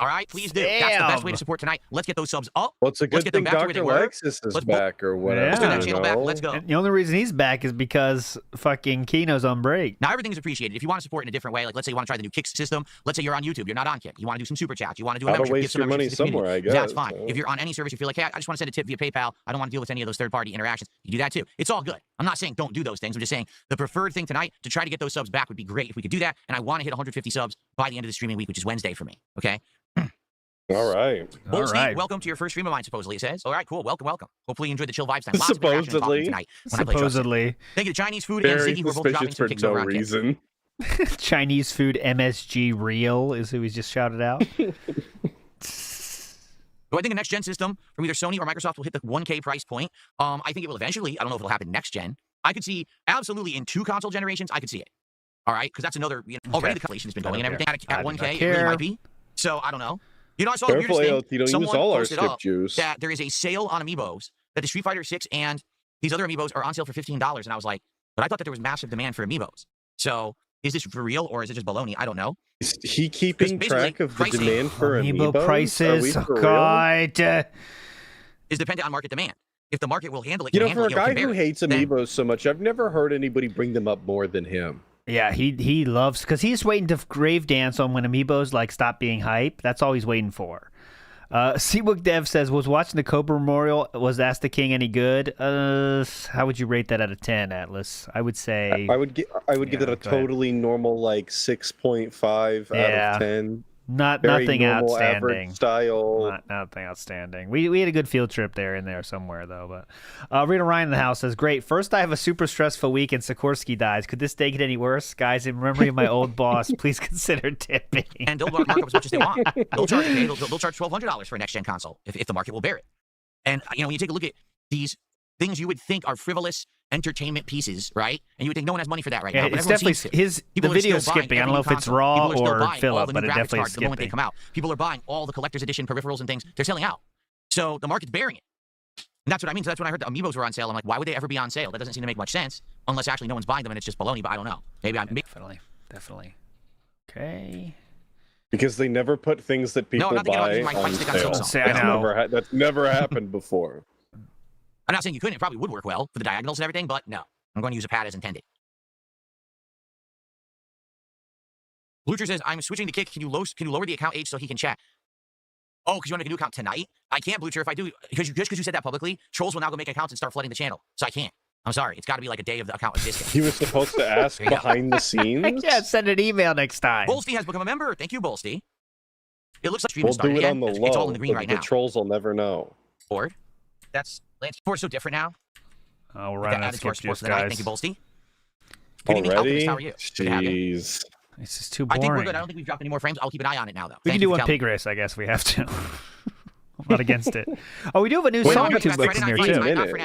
All right, please do. That's the best way to support tonight. Let's get those subs up. Well, it's a good thing Dr. Lexus is back or whatever. Let's do that channel back. Let's go. And the only reason he's back is because fucking Kino's on break. Now, everything's appreciated. If you want to support in a different way, like let's say you want to try the new Kick system. Let's say you're on YouTube. You're not on Kick. You want to do some super chats. You want to do a membership. Waste your money somewhere, I guess. That's fine. If you're on any service, you feel like, hey, I just want to send a tip via PayPal. I don't want to deal with any of those third-party interactions. You do that too. It's all good. I'm not saying don't do those things. I'm just saying the preferred thing tonight to try to get those subs back would be great if we could do that. And I want to hit 150 subs by the end of the streaming week, which is Wednesday for me. Okay. All right. Well, Steve, welcome to your first stream of mine, supposedly, it says. All right, cool. Welcome, welcome. Hopefully you enjoyed the chill vibes time. Lots of supposedly. Tonight when I play Supposedly. Thank you to Chinese Food and Ziggy who are both dropping some kicks over on reason. Chinese Food MSG Real is who he's just shouted out. So I think a next-gen system from either Sony or Microsoft will hit the 1K price point. I think it will eventually. I don't know if it'll happen next gen. I could see absolutely in 2 console generations, I could see it. All right, because that's another, already the calculation's been going and everything at 1K, it really might be. So I don't know. You know, I saw the weirdest thing. Someone posted up that there is a sale on Amiibos, that the Street Fighter 6 and these other Amiibos are on sale for $15. And I was like, but I thought that there was massive demand for Amiibos. So is this for real or is it just baloney? I don't know. Is he keeping track of the demand for Amiibo prices? Oh, God. Is dependent on market demand. If the market will handle it, you know, for a guy who hates Amiibos so much, I've never heard anybody bring them up more than him. Yeah, he loves, because he's waiting to grave dance on when Amiibos like stop being hype. That's all he's waiting for. Seabook Dev says, was watching the Cobra Memorial, was Ask the King any good? How would you rate that out of 10, Atlus? I would say I would give it a totally normal like 6.5 out of 10. Nothing outstanding. Style. Nothing outstanding. We had a good field trip in there somewhere though. But Rita Ryan in the house says, great. First, I have a super stressful week and Sikorsky dies. Could this day get any worse, guys? In memory of my old boss, please consider tipping. And they'll mark up as much as they want. They'll charge $1,200 for a next gen console if the market will bear it. And you know, when you take a look at these things, you would think are frivolous entertainment pieces, right? And you would think no one has money for that right now. But it's definitely the video skipping. I don't know if it's raw or fill up, but it definitely is skipping. The moment they come out, people are buying all the collector's edition peripherals and things. They're selling out. So the market's bearing it. And that's what I mean. So that's when I heard the Amiibos were on sale. I'm like, why would they ever be on sale? That doesn't seem to make much sense unless actually no one's buying them and it's just baloney, but I don't know. Maybe I'm... Definitely. Okay. Because they never put things that people buy on sale. That's never happened before. I'm not saying you couldn't. It probably would work well for the diagonals and everything, but no. I'm going to use a pad as intended. Blucher says, I'm switching to Kick. Can you lower the account age so he can chat? Oh, because you want to make a new account tonight? I can't, Blucher. If I do, just because you said that publicly, trolls will now go make accounts and start flooding the channel. So I can't. I'm sorry. It's got to be like a day of the account existing. He was supposed to ask behind the scenes? Yeah, send an email next time. Bolsty has become a member. Thank you, Bolsty. It looks like stream we'll started do it again. on the low. It's all in the green right now. The trolls will never know. Ford. That's Lance. Ford's so different now. Oh, we're running out of skip juice, guys. Thank you, Bolsty. Already? How are you? Jeez. This is too boring. I think we're good. I don't think we've dropped any more frames. I'll keep an eye on it now, though. We can do one pig race, I guess we have to. I'm not against it. Oh, we do have a new song to premiere, too.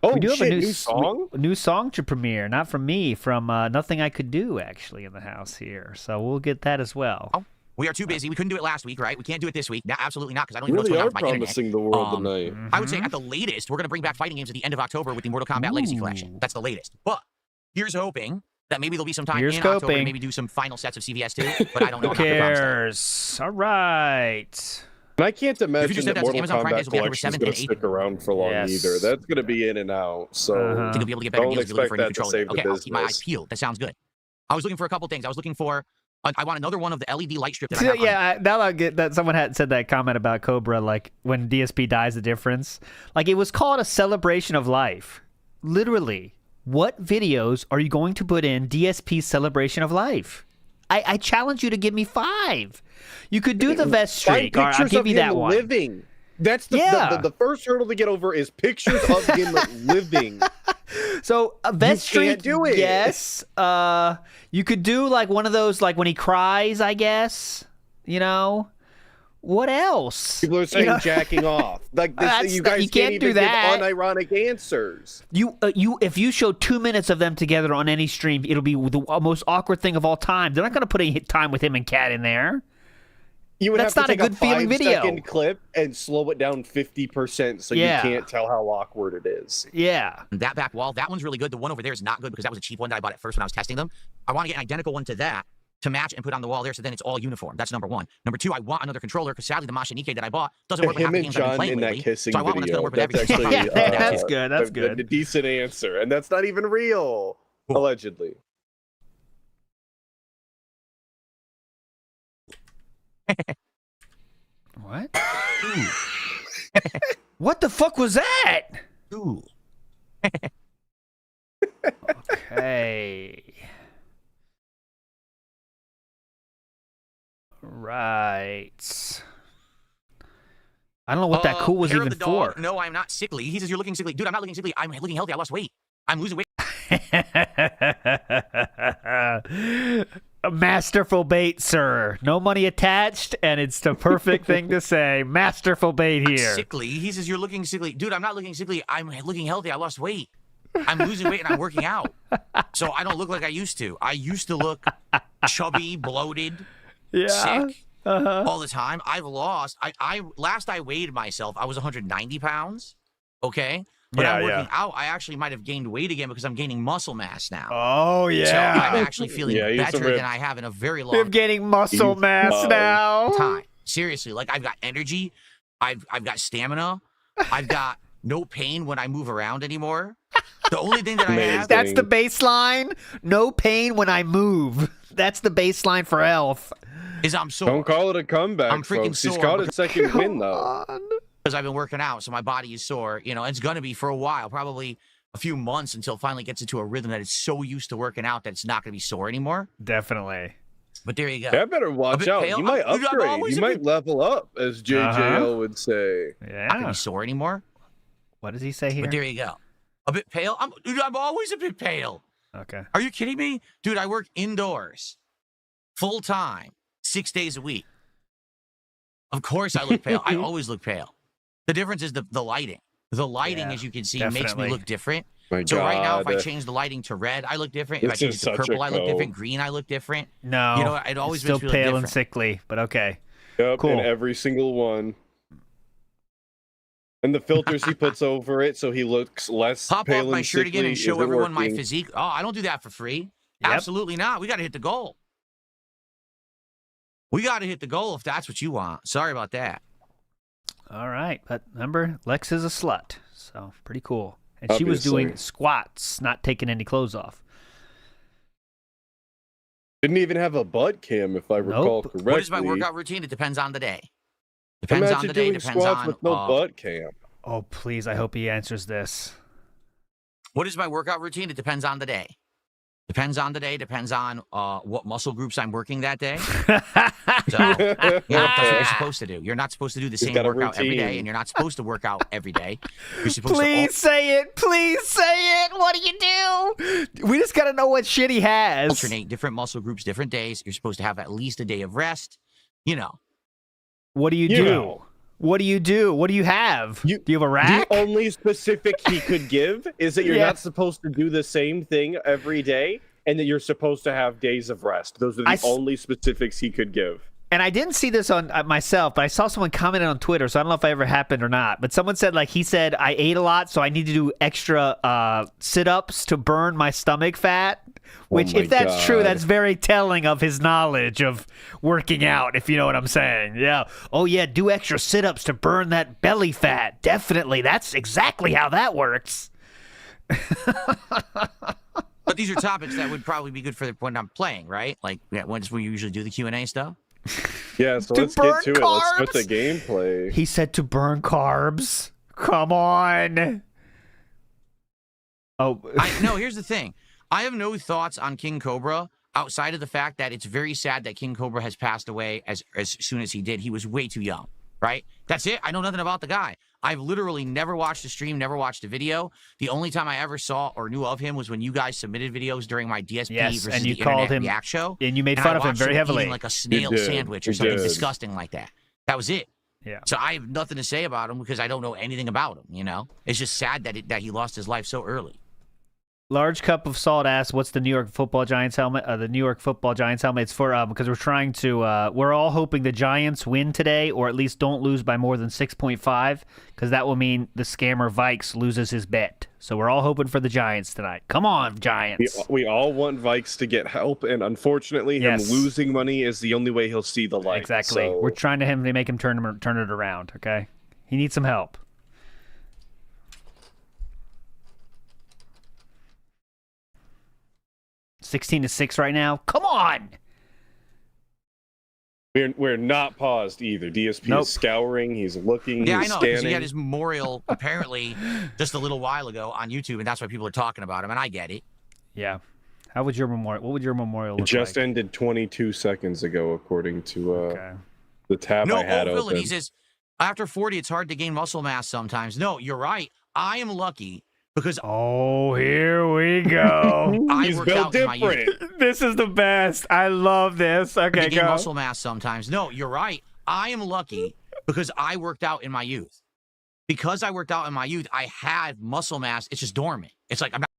Oh, we do have a new song? New song to premiere, not from me, from Nothing I Could Do, actually, in the house here. So we'll get that as well. Oh, we are too busy. We couldn't do it last week, right? We can't do it this week. No, absolutely not, because I don't even know what's going on with my internet. Promising the world tonight. I would say at the latest, we're going to bring back fighting games at the end of October with the Mortal Kombat Legacy Collection. That's the latest. But here's hoping that maybe there'll be some time in October to maybe do some final sets of CVS 2, but I don't know. Who cares? All right. And I can't imagine that Mortal Kombat Collection is going to stick around for long either. That's going to be in and out. So think you'll be able to get better deals expect for a new that to save the business. I'll keep my eyes peeled. That sounds good. I was looking for a couple things. I was looking for... I want another one of the LED light strip that I have. Yeah, now I get that someone had said that comment about Cobra, like when DSP dies, the difference. Like it was called a celebration of life. Literally, what videos are you going to put in DSP's celebration of life? I challenge you to give me 5. You could do the vest streak. All right, I'll give you that one. Living. That's the first hurdle to get over is pictures of him living. So a vest streak, do it. Yes. You could do like one of those, like when he cries, I guess. You know, what else? People are saying jacking off. Like this, you guys can't even give unironic answers. If you show 2 minutes of them together on any stream, it'll be the most awkward thing of all time. They're not going to put any time with him and Cat in there. That's not a good feeling video. 5-second clip and slow it down 50% so you can't tell how awkward it is. Yeah. That back wall, that one's really good. The one over there is not good because that was a cheap one that I bought at first when I was testing them. I want to get an identical one to that to match and put on the wall there, so then it's all uniform. That's number one. Number two, I want another controller because sadly the Mashinike that I bought doesn't work with half the games I've been playing lately. So I want one that's gonna work with everything. Yeah, that's good. That's good. A decent answer, and that's not even real, allegedly. What? What the fuck was that? Ooh. Okay. Right. I don't know what that cool was even for. No, I'm not sickly. He says you're looking sickly. Dude, I'm not looking sickly. I'm looking healthy. I lost weight. I'm losing weight. A masterful bait, sir. No money attached, and it's the perfect thing to say. Masterful bait here. I'm sickly. He says you're looking sickly. Dude, I'm not looking sickly. I'm looking healthy. I lost weight. I'm losing weight and I'm working out. So I don't look like I used to. I used to look chubby, bloated, sick all the time. I've lost. Last I weighed myself, I was 190 pounds. Okay. But I'm working out. I actually might have gained weight again because I'm gaining muscle mass now. Oh, yeah. So I'm actually feeling better than I have in a very long time. You're getting muscle mass now. Seriously, like I've got energy. I've got stamina. I've got no pain when I move around anymore. The only thing that I have... That's the baseline. No pain when I move. That's the baseline for health. Is I'm sore. Don't call it a comeback, I'm freaking folks. sore. He's got a second win, though. Because I've been working out, so my body is sore. You know, it's going to be for a while, probably a few months until it finally gets into a rhythm that it's so used to working out that it's not going to be sore anymore. Definitely. But there you go. Yeah, better watch out. You might upgrade. You might level up, as JJL would say. Yeah. Not going to be sore anymore. What does he say here? But there you go. A bit pale? Dude, I'm always a bit pale. Okay. Are you kidding me? Dude, I work indoors, full time, 6 days a week. Of course I look pale. I always look pale. The difference is the lighting. The lighting, as you can see, makes me look different. So right now, if I change the lighting to red, I look different. If I change it to purple, I look different. Green, I look different. No. You know, it always still makes me look pale different. and sickly, but okay. Yep, cool. And every single one. And the filters he puts over it so he looks less Pop pale off my and shirt again and show everyone my working. physique. Oh, I don't do that for free. Yep. Absolutely not. We got to hit the goal. We got to hit the goal if that's what you want. Sorry about that. All right. But remember, Lex is a slut. So pretty cool. And she was doing squats, not taking any clothes off. Didn't even have a butt cam, if I recall correctly. What is my workout routine? It depends on the day. Depends on the day. Depends on with no butt cam. Oh, please! I hope he answers this. What is my workout routine? It depends on the day. Depends on the day. Depends on what muscle groups I'm working that day. So, that's what you're supposed to do. You're not supposed to do the same workout every day, and you're not supposed to work out every day. You're supposed Please say it. Please say it. What do you do? We just got to know what shit he has. Alternate different muscle groups, different days. You're supposed to have at least a day of rest. You know. What do you do? What do you do? What do you have? Do you have a rack? The only specific he could give is that you're not supposed to do the same thing every day, and that you're supposed to have days of rest. Those are the only specifics he could give. And I didn't see this on myself, but I saw someone commented on Twitter, so I don't know if it ever happened or not. But someone said, like, he said, I ate a lot, so I need to do extra sit-ups to burn my stomach fat. Which, if that's true, that's very telling of his knowledge of working out, if you know what I'm saying. Yeah. Oh, yeah, do extra sit-ups to burn that belly fat. Definitely. That's exactly how that works. But these are topics that would probably be good for when I'm playing, right? Like, when we usually do the Q&A stuff. Yeah, so let's get to it. Let's start the gameplay. He said to burn carbs. Come on. Oh. No, here's the thing. I have no thoughts on King Cobra outside of the fact that it's very sad that King Cobra has passed away as soon as he did. He was way too young, right? That's it. I know nothing about the guy. I've literally never watched a stream, never watched a video. The only time I ever saw or knew of him was when you guys submitted videos during my DSP versus and you the called Internet him, React show. And you made fun of him very heavily. Eating like a snail sandwich or something disgusting like that. That was it. Yeah. So I have nothing to say about him because I don't know anything about him, you know? It's just sad that he lost his life so early. Large Cup of Salt asks, "What's the New York Football Giants helmet?" The New York Football Giants helmet. It's for because we're trying to. We're all hoping the Giants win today, or at least don't lose by more than 6.5, because that will mean the scammer Vikes loses his bet. So we're all hoping for the Giants tonight. Come on, Giants! We all want Vikes to get help, and unfortunately, him losing money is the only way he'll see the light. Exactly. So... We're trying to make him turn it around. Okay, he needs some help. 16-6 right now. Come on. We're not paused either. DSP is scouring. He's looking. Yeah, he's I know. Because scanning. he had his memorial apparently just a little while ago on YouTube, and that's why people are talking about him. And I get it. Yeah. How would your memorial? What would your memorial look It just like? ended 22 seconds ago, according to the tab I had open. Villain, he says, after 40, it's hard to gain muscle mass sometimes. No, you're right. I am lucky. Because here we go. I worked out in my youth. This is the best. I love this. Okay, gain muscle mass sometimes. No, you're right. I am lucky because I worked out in my youth. Because I worked out in my youth, I had muscle mass. It's just dormant. It's like I'm not.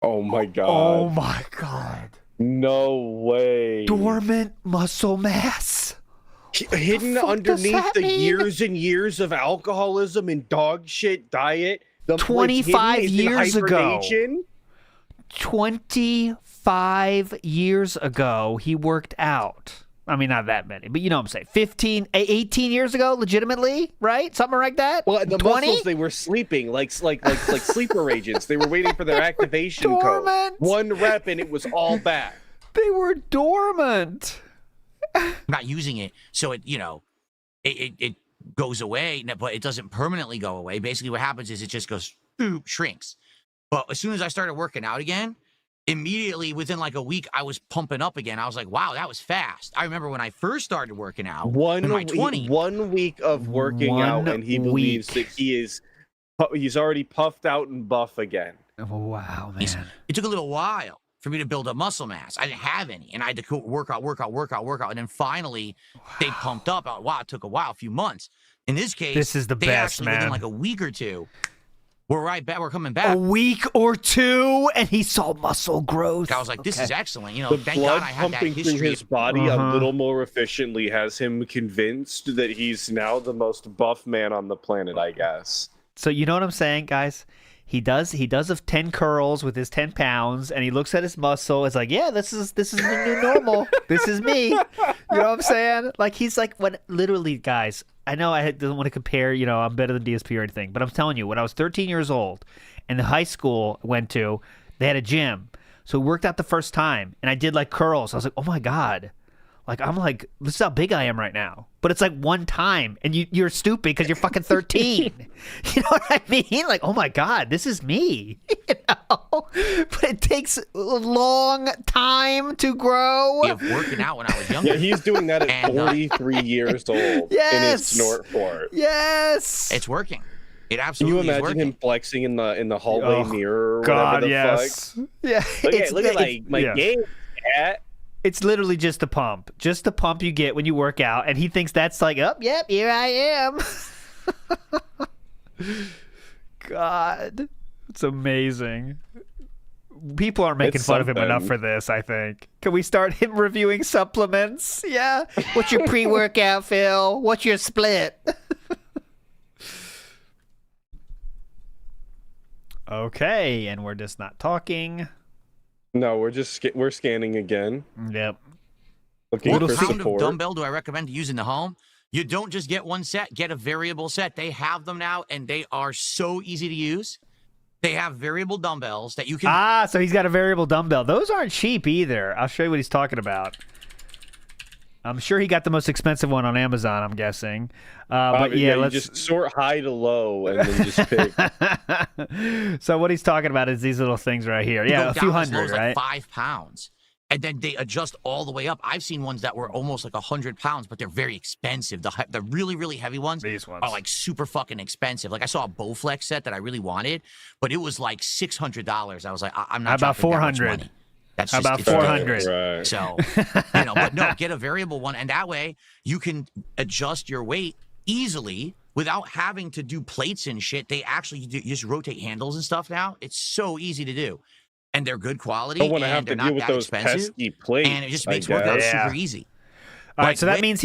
Oh my god. Oh my god. No way. Dormant muscle mass. Hidden underneath the years and years of alcoholism and dog shit diet. 25 years ago. 25 years ago, he worked out. I mean, not that many, but you know what I'm saying. 15, 18 years ago, legitimately, right? Something like that? Well, the 20? Muscles, they were sleeping like sleeper agents. They were waiting for their activation code. 1 rep and it was all back. They were dormant. I'm not using it, so it goes away, but it doesn't permanently go away. Basically, what happens is it just goes, shrinks. But as soon as I started working out again, immediately within like a week, I was pumping up again. I was like, wow, that was fast. I remember when I first started working out in my 20s. 1 week of working out, and he believes that he's already puffed out and buff again. Oh, wow, man. It took a little while for me to build up muscle mass. I didn't have any, and I had to work out, and then finally they pumped up. Wow, it took a few months. In this case, this is the best, man. Within like a week or two, we're right back. We're coming back. A week or two, and he saw muscle growth. I was like, this is excellent. The thank blood God I had that pumping history. through his body a little more efficiently has him convinced that he's now the most buff man on the planet, I guess. So you know what I'm saying, guys? He does 10 curls with his 10 pounds, and he looks at his muscle. It's like, yeah, this is the new normal. This is me. You know what I'm saying? Like, he's like, literally, guys, I know I don't want to compare, I'm better than DSP or anything, but I'm telling you, when I was 13 years old, and the high school I went to, they had a gym. So we worked out the first time, and I did like curls. I was like, oh my God. Like, I'm like, this is how big I am right now. But it's like one time, and you're stupid because you're fucking 13. You know what I mean? Like, oh my God, this is me. But it takes a long time to grow. Working out when I was younger. Yeah, he's doing that at 43 years old. Yes. In his snort fort. Yes. It's working. It Can absolutely you imagine him flexing in the hallway mirror? Or God, whatever the yes. fuck? Yeah. Look at my game, cat. It's literally just the pump you get when you work out, and he thinks that's like, oh, yep, here I am. God, it's amazing. People aren't making fun of him enough for this, I think. Can we start him reviewing supplements? Yeah. What's your pre-workout, Phil? What's your split? Okay, and we're just not talking. No, we're scanning again. Yep. Looking what for pound support. of dumbbell do I recommend to use in the home? You don't just get one set, get a variable set. They have them now, and they are so easy to use. They have variable dumbbells that you can... Ah, so he's got a variable dumbbell. Those aren't cheap either. I'll show you what he's talking about. I'm sure he got the most expensive one on Amazon, I'm guessing. But yeah, let's just sort high to low and then just pick. So what he's talking about is these little things right here. Yeah, a few hundred, right? Like 5 pounds. And then they adjust all the way up. I've seen ones that were almost like 100 pounds, but they're very expensive. The really, really heavy ones are like super fucking expensive. Like I saw a Bowflex set that I really wanted, but it was like $600. I was like, I'm not. How about 400? That's How just, about 400? Right. So, but no, get a variable one, and that way you can adjust your weight easily without having to do plates and shit. They actually you just rotate handles and stuff now. It's so easy to do. and they're good quality, Don't want to and have they're to not deal with that those expensive, pesky plates. and it just makes workout super easy. All right, so that means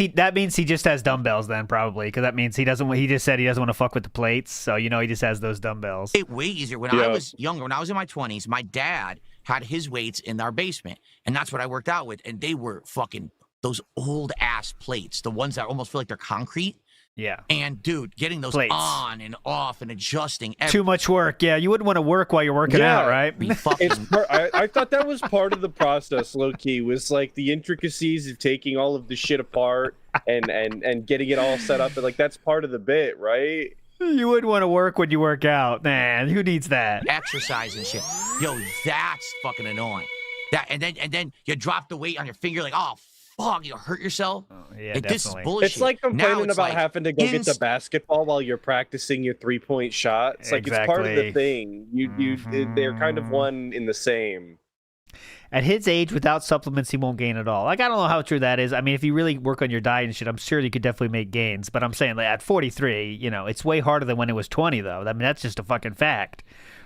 he just has dumbbells then, probably, because that means he just said he doesn't want to fuck with the plates, so he just has those dumbbells. It way easier. When I was younger, when I was in my 20s, my dad had his weights in our basement, and that's what I worked out with, and they were fucking those old ass plates, the ones that almost feel like they're concrete. Yeah. And dude, getting those plates on and off and adjusting. Too much work. Yeah, you wouldn't want to work while you're working out, right? I thought that was part of the process, low key, was like the intricacies of taking all of the shit apart and getting it all set up. And like that's part of the bit, right? You wouldn't want to work when you work out, man. Who needs that? Exercise and shit. Yo, that's fucking annoying. That and then you drop the weight on your finger, like, oh fuck, you hurt yourself. Yeah, like, this is definitely. bullshit. It's like complaining about having to go get the ins- basketball while you're practicing your 3-point shot. It's like it's part of the thing. They're kind of one in the same. At his age, without supplements, he won't gain at all. Like, I don't know how true that is. I mean, if you really work on your diet and shit, I'm sure you could definitely make gains. But I'm saying, like, at 43, it's way harder than when it was 20, though. I mean, that's just a fucking fact,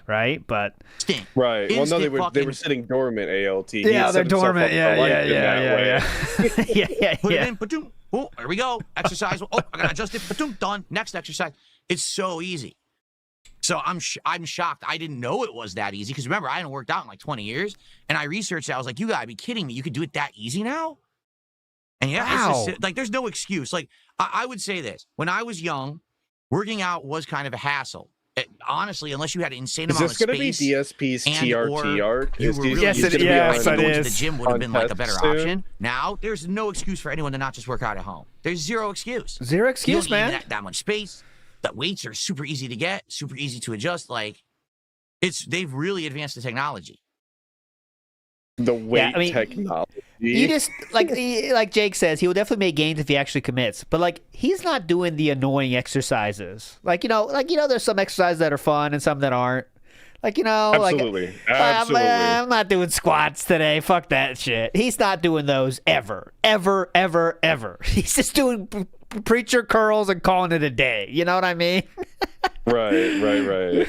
right? But right. Well, no, they were sitting dormant. ALT. Yeah, they're dormant. Yeah. Put it in. Ba-doom. Oh, there we go. Exercise. Oh, I gotta adjust it. Ba-doom. Done. Next exercise. It's so easy. So I'm shocked. I didn't know it was that easy because remember I hadn't worked out in like 20 years, and I researched it. I was like, you gotta be kidding me! You could do it that easy now? And yeah, it's just like there's no excuse. Like I would say this: when I was young, working out was kind of a hassle. Honestly, unless you had an insane amount of space. Is this going to be DSP's TRT art? Yes, it is. Going to the gym would have been like a better option. Now, there's no excuse for anyone to not just work out at home. There's zero excuse. Zero excuse, you don't man. Need that much space. The weights are super easy to get, super easy to adjust. Like, they've really advanced the technology. The weight technology. You just like Jake says, he will definitely make gains if he actually commits. But like, he's not doing the annoying exercises. There's some exercises that are fun and some that aren't. Absolutely. I'm not doing squats today. Fuck that shit. He's not doing those ever. He's just doing preacher curls and calling it a day. You know what I mean? Right.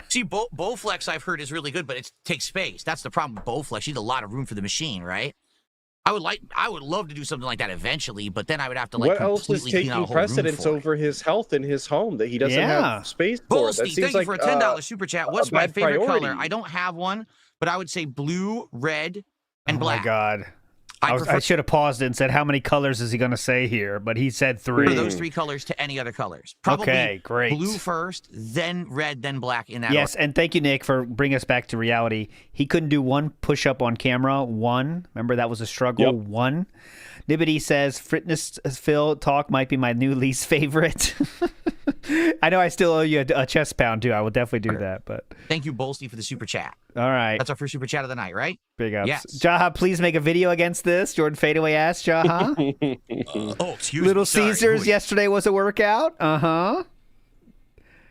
See, Bowflex I've heard is really good, but it takes space. That's the problem with Bowflex. You need a lot of room for the machine, right? I would love to do something like that eventually, but then I would have to what else is taking precedence over his health in his home that he doesn't have space for? Bolsty, thank you for a $10 super chat. What's my favorite color? I don't have one, but I would say blue, red, and black. Oh my God. I should have paused it and said, how many colors is he going to say here? But he said 3. For those 3 colors to any other colors. Probably okay, great. Blue first, then red, then black in that Yes, order. and thank you, Nick, for bringing us back to reality. He couldn't do one push-up on camera. 1. Remember, that was a struggle. 1. Nibbity says, Fitness Phil talk might be my new least favorite. I know I still owe you a chest pound, too. I will definitely do that. But thank you, Bolsty, for the super chat. All right. That's our first super chat of the night, right? Big ups. Yes. Jaha, please make a video against this. Jordan Fadeaway asked Jaha. Excuse Little me. Sorry. Caesars yesterday was a workout. Uh-huh.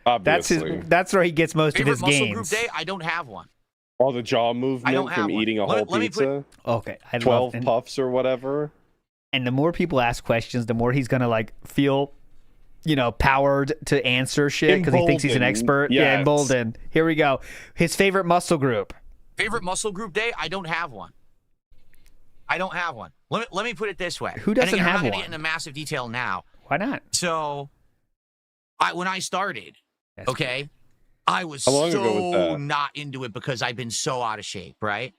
Obviously. That's where he gets most favorite of his muscle gains. group day? I don't have one. All the jaw movement from eating a whole pizza. Okay. 12 puffs or whatever. And the more people ask questions, the more he's going to feel, powered to answer shit because he thinks he's an expert. Yes. Yeah, emboldened. Here we go. His favorite muscle group. Favorite muscle group day? I don't have one. Let me put it this way. Who doesn't have I'm not one? going to get into massive detail now. Why not? So, when I started, I was How long ago was so that? not into it because I've been so out of shape, right?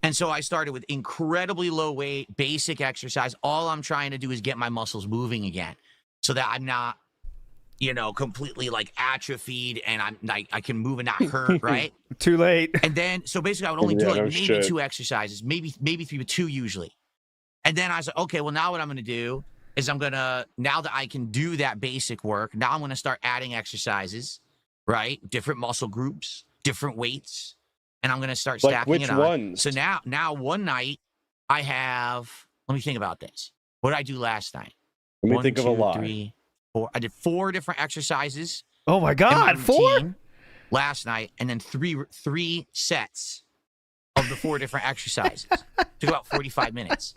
And so I started with incredibly low weight, basic exercise. All I'm trying to do is get my muscles moving again so that I'm not, completely atrophied and I can move and not hurt, right? Too late. And then, so basically I would only do maybe 2 exercises, maybe 3, but 2 usually. And then I was like, okay, well now what I'm going to do is now that I can do that basic work, now I'm going to start adding exercises, right? Different muscle groups, different weights. And I'm going to start stacking it on. Which ones? So now one night I have, let me think about this. What did I do last night? Let me think of a lot. 3, 4. I did 4 different exercises. Oh my God, 4? Last night, and then 3 sets of the 4 different exercises. Took about 45 minutes.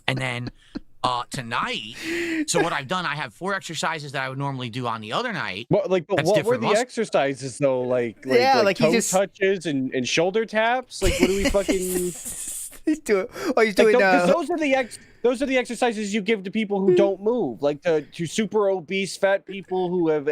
And then tonight. So what I've done, I have 4 exercises that I would normally do on the other night. But what were the exercises though? Like toe touches and shoulder taps? Like what do we fucking? He's doing. Oh, he's doing. Because those are the exercises you give to people who don't move, like to super obese fat people who have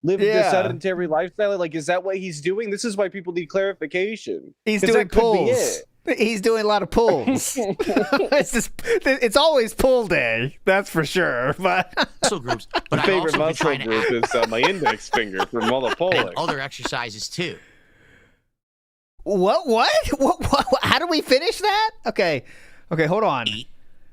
lived a sedentary lifestyle. Like, is that what he's doing? This is why people need clarification. He's doing pulls. He's doing a lot of pulls. It's always pull day, that's for sure. But muscle groups. But my favorite muscle group is my index finger from all the pulling. And other exercises too. What? How do we finish that? Okay, hold on.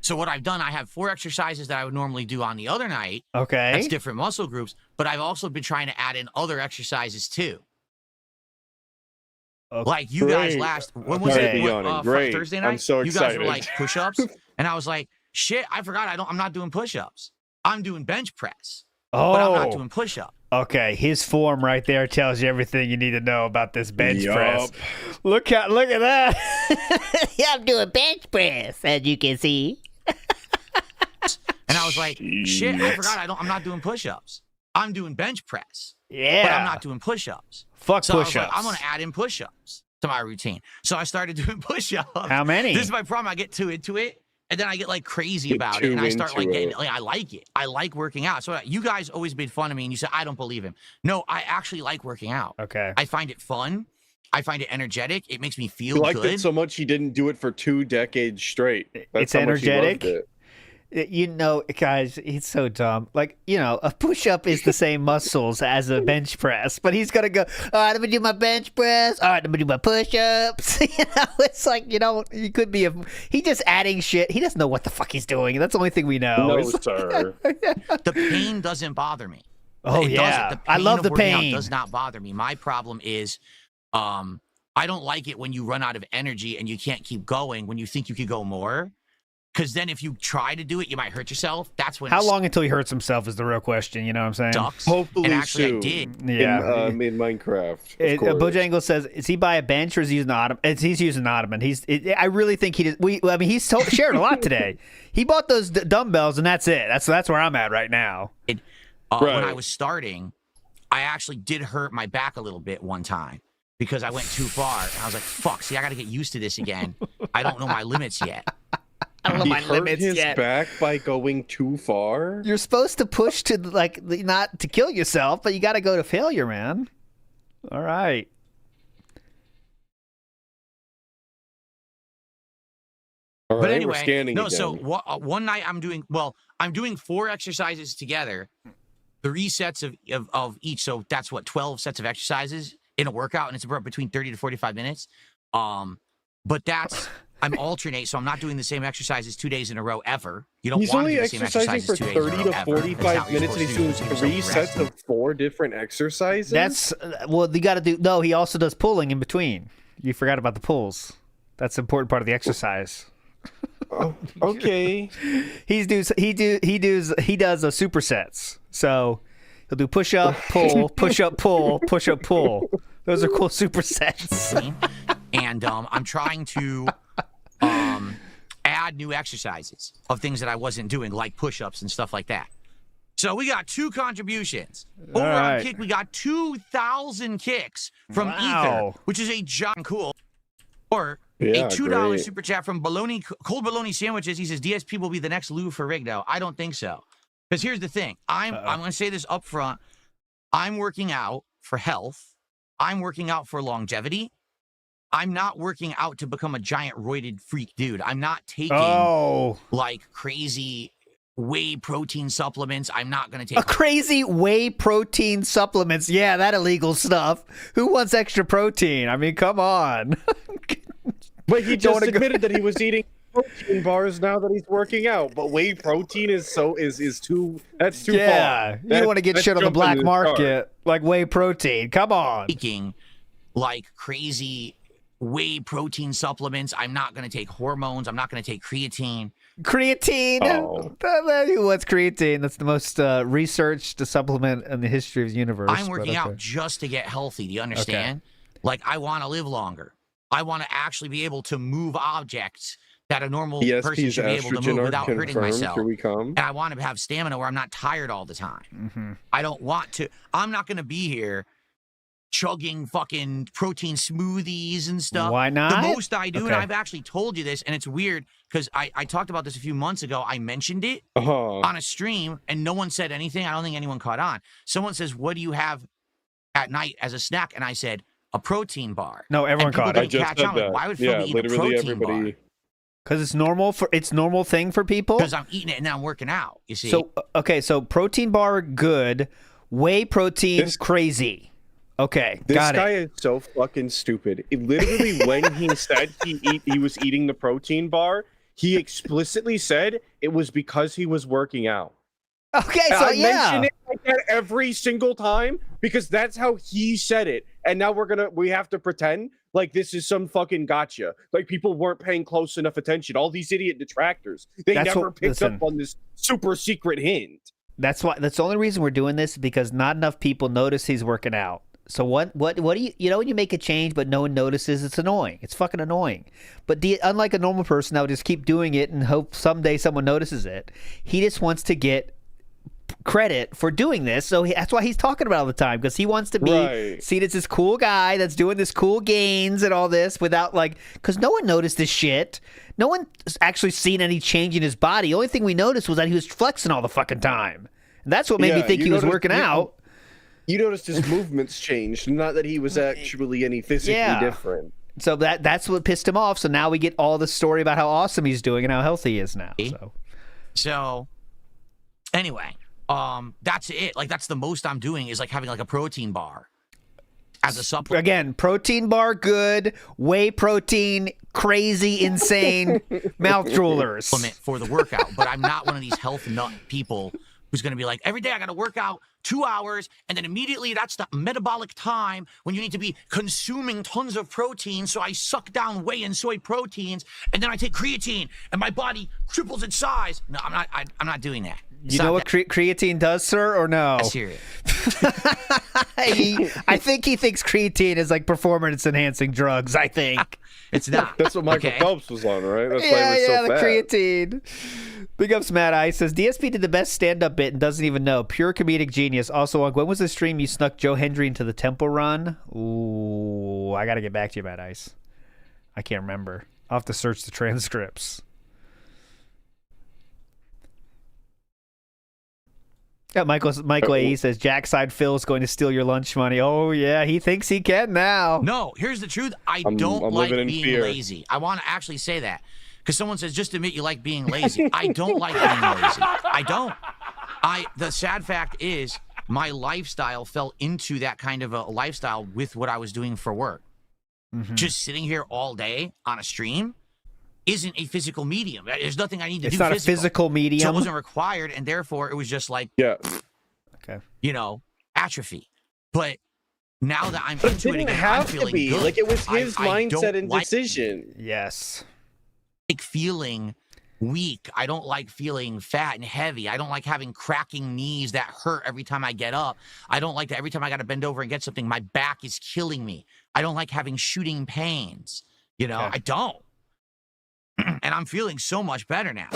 So what I've done, I have 4 exercises that I would normally do on the other night. Okay. That's different muscle groups. But I've also been trying to add in other exercises too. Okay. Like you guys when was it? Thursday night? I'm so excited. You guys were like push-ups, and I was like, shit, I forgot. I'm not doing push-ups. I'm doing bench press. But I'm not doing push-ups. Okay, his form right there tells you everything you need to know about this bench press. Look at that. Yeah, I'm doing bench press, as you can see. And I was like, shit, I forgot. I'm not doing push-ups. I'm doing bench press. Yeah. But I'm not doing push-ups. Fuck so push-ups. I was like, I'm going to add in push-ups to my routine. So I started doing push-ups. How many? This is my problem. I get into it, and then I get like crazy about it, and I start like getting I like it. I like working out. So you guys always made fun of me, and you said I don't believe him. No, I actually like working out. Okay. I find it fun. I find it energetic. It makes me feel good. He liked it so much he didn't do it for 2 decades straight. It's energetic. You know, guys, he's so dumb. Like, you know, a push-up is the same muscles as a bench press, but he's gonna go, all right, I'm gonna do my bench press. All right, I'm gonna do my push-ups. You know, it's like, you know, he could be he just adding shit. He doesn't know what the fuck he's doing. That's the only thing we know. No, sir. The pain doesn't bother me. Oh, yeah. I love the pain. It does not bother me. My problem is, I don't like it when you run out of energy and you can't keep going when you think you could go more. Because then if you try to do it, you might hurt yourself. That's when. How long until he hurts himself is the real question. You know what I'm saying? Sucks. Hopefully and actually soon. I did. Yeah. In Minecraft. Bojangle says, is he by a bench or is he using an ottoman? He's using an ottoman. I really think he did. He's shared a lot today. He bought those dumbbells and that's it. That's where I'm at right now. When I was starting, I actually did hurt my back a little bit one time because I went too far. And I was like, fuck, see, I got to get used to this again. I don't know my limits yet. I don't know my limits his yet. Back by going too far. You're supposed to push to not to kill yourself, but you got to go to failure, man. All right. But anyway, no. Again. So one night I'm doing 4 exercises together, 3 sets of each. So that's 12 sets of exercises in a workout, and it's between 30 to 45 minutes. But that's. I'm alternate, so I'm not doing the same exercises 2 days in a row ever. You don't want to do the same exercises 2 days in a row. He's only exercising for 30 to 45 minutes, and he's doing 3 sets of 4 different exercises? That's, you got to do, no, he also does pulling in between. You forgot about the pulls. That's an important part of the exercise. Oh, okay. He does supersets. So he'll do push up, pull, push up, pull, push up, pull. Those are cool supersets. And I'm trying to add new exercises of things that I wasn't doing, like push-ups and stuff like that. So we got 2 contributions. Over on Kick, we got 2,000 kicks from Ether, which is a giant cool. Or a $2 super chat from Cold Bologna Sandwiches. He says, DSP will be the next Lou Ferrigno. I don't think so. Because here's the thing. I'm going to say this up front. I'm working out for health. I'm working out for longevity. I'm not working out to become a giant roided freak dude. I'm not taking like crazy whey protein supplements. I'm not going to take crazy whey protein supplements. Yeah, that illegal stuff. Who wants extra protein? I mean, come on. But he just admitted that he was eating protein bars now that he's working out. But whey protein is too far. Yeah, you don't want to get shit on the black market like whey protein. Come on. Taking like crazy whey protein supplements. I'm not going to take hormones. I'm not going to take creatine. Creatine? Who wants creatine? That's the most researched supplement in the history of the universe. I'm working out just to get healthy. Do you understand? Like, I want to live longer. I want to actually be able to move objects that a normal person should be able to move without hurting myself. Here we come. And I want to have stamina where I'm not tired all the time. I don't want to. I'm not going to be here chugging fucking protein smoothies and stuff. Why not? The most I do, and I've actually told you this, and it's weird because I talked about this a few months ago. I mentioned it on a stream, and no one said anything. I don't think anyone caught on. Someone says, "What do you have at night as a snack?" And I said, "A protein bar." No, everyone caught it. I just said that. Why would Philly eat a protein bar? Because it's normal normal thing for people. Because I'm eating it and now I'm working out. You see. So so protein bar good, whey protein crazy. Okay, this got guy it. is so fucking stupid. Literally, when he said he was eating the protein bar, he explicitly said it was because he was working out. Okay, so I mention it like that every single time because that's how he said it. And now we have to pretend like this is some fucking gotcha. Like people weren't paying close enough attention. All these idiot detractors, they never picked up on this super secret hint. That's the only reason we're doing this, because not enough people notice he's working out. So what do you know when you make a change but no one notices, it's annoying. It's fucking annoying. But unlike a normal person that would just keep doing it and hope someday someone notices it, he just wants to get credit for doing this. So that's why he's talking about it all the time, because he wants to be seen as this cool guy that's doing this cool gains and all this without because no one noticed this shit. No one's actually seen any change in his body. The only thing we noticed was that he was flexing all the fucking time. And that's what made me think he was working out. You noticed his movements changed, not that he was actually any physically different. So that's what pissed him off. So now we get all the story about how awesome he's doing and how healthy he is now. So anyway, that's it. Like that's the most I'm doing is like having like a protein bar as a supplement. Again, protein bar good, whey protein crazy, insane, mouth droolers. Supplement for the workout, but I'm not one of these health nut people who's going to be like, every day I got to work out 2 hours, and then immediately that's the metabolic time when you need to be consuming tons of protein, so I suck down whey and soy proteins, and then I take creatine, and my body triples its size. No, I'm not doing that. You know what creatine does, sir, or no? Let's hear it. I think he thinks creatine is like performance-enhancing drugs, I think. It's not. That's what Michael Phelps was on, right? That's why yeah, he was so the fat. creatine. Big ups, Matt Ice says, DSP did the best stand-up bit and doesn't even know. Pure comedic genius. Also, when was the stream you snuck Joe Hendry into the temple run? Ooh, I got to get back to you, Matt Ice. I can't remember. I'll have to search the transcripts. Yeah, Michael A. says, Jackside Phil is going to steal your lunch money. Oh, yeah, he thinks he can now. No, here's the truth. I'm like being lazy. I want to actually say that. Because someone says, just admit you like being lazy. I don't like being lazy. I don't. The sad fact is, my lifestyle fell into that kind of a lifestyle with what I was doing for work. Mm-hmm. Just sitting here all day on a stream isn't a physical medium. There's nothing I need to do. It's not a physical medium. So it wasn't required, and therefore it was just like, atrophy. But now that I'm into it again, I'm feeling good. Like it was his mindset and decision. Yes. Like feeling weak. I don't like feeling fat and heavy. I don't like having cracking knees that hurt every time I get up. I don't like that every time I got to bend over and get something, my back is killing me. I don't like having shooting pains. I don't. And I'm feeling so much better now.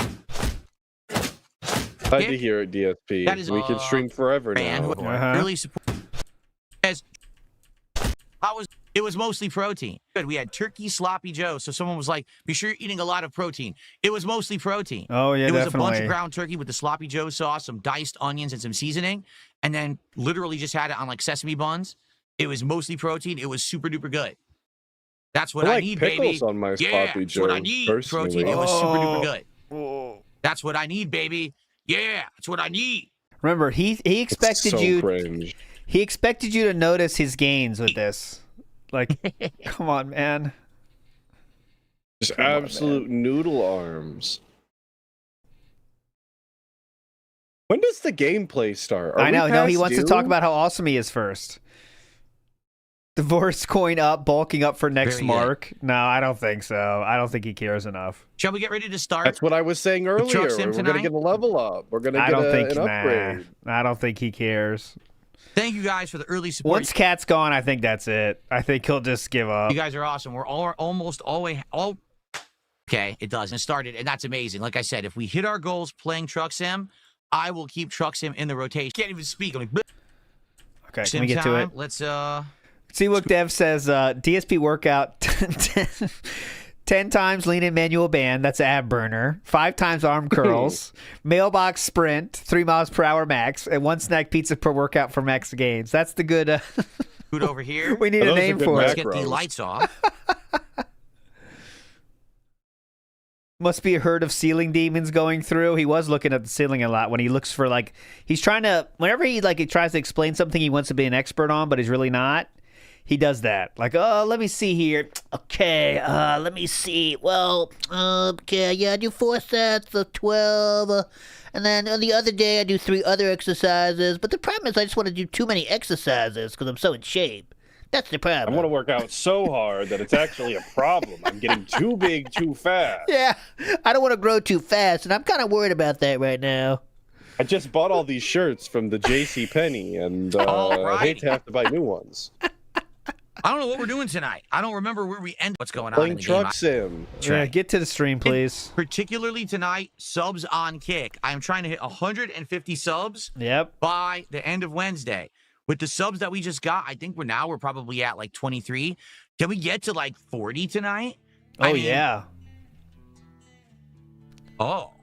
Glad to hear it, DSP. That is, we can stream forever now. Really support. It was mostly protein. Good. We had turkey sloppy joe. So someone was like, be sure you're eating a lot of protein. It was mostly protein. Oh, yeah, It was definitely. a bunch of ground turkey with the sloppy joe sauce, some diced onions, and some seasoning. And then literally just had it on like sesame buns. It was mostly protein. It was super duper good. That's what I need, baby. On my That's what I need. personally. Protein. It was super duper good. That's what I need, baby. Yeah, that's what I need. Remember, he expected you. Cringe. He expected you to notice his gains with this. Like, come on, man. Just absolute noodle arms. When does the gameplay start? I know. No, he wants to talk about how awesome he is first. Divorce coin up, bulking up for next mark. No, I don't think so. I don't think he cares enough. Shall we get ready to start? That's what I was saying earlier. We're going to get a level up. We're going to get an upgrade. I don't think he cares. Thank you guys for the early support. Once Cat's gone, I think that's it. I think he'll just give up. You guys are awesome. We're almost always Okay, it does. And it started, and that's amazing. Like I said, if we hit our goals playing Truck Sim, I will keep Truck Sim in the rotation. Can't even speak. I'm like, okay, can we get to it? Let's, See-Look Dev says, DSP workout 10 times lean and manual band, that's ab burner, 5 times arm curls, mailbox sprint, 3 miles per hour max, and 1 snack pizza per workout for max gains. That's the good... food over here. We need a name for it. Let's get the lights off. Must be a herd of ceiling demons going through. He was looking at the ceiling a lot when he looks for, like, he's trying to, whenever he tries to explain something he wants to be an expert on, but he's really not, he does that. Like, oh, let me see here. Okay, let me see. Well, okay, yeah, I do 4 sets of 12, and then on the other day I do 3 other exercises, but the problem is I just want to do too many exercises because I'm so in shape. That's the problem. I want to work out so hard that it's actually a problem. I'm getting too big too fast. Yeah, I don't want to grow too fast, and I'm kind of worried about that right now. I just bought all these shirts from the JCPenney, and I hate to have to buy new ones. I don't know what we're doing tonight. I don't remember where we end. What's going on Playing in the Truck game. Sim. Yeah, get to the stream, please. And particularly tonight, subs on Kick. I am trying to hit 150 subs by the end of Wednesday. With the subs that we just got, I think we're probably at like 23. Can we get to like 40 tonight? Oh, yeah. Oh.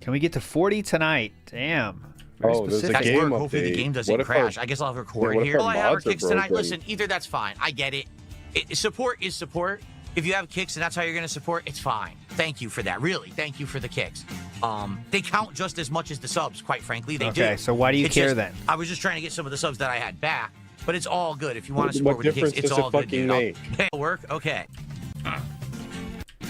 Can we get to 40 tonight? Damn. Oh, there's a game update. Hopefully the game doesn't crash. I guess I'll record here. Well, I have our kicks tonight. Listen, either that's fine. I get it. Support is support. If you have kicks and that's how you're going to support, it's fine. Thank you for that. Really, thank you for the kicks. They count just as much as the subs, quite frankly. They do. Okay, so why do you care then? I was just trying to get some of the subs that I had back, but it's all good. If you want to support with the kicks, it's all good. It'll work? Okay.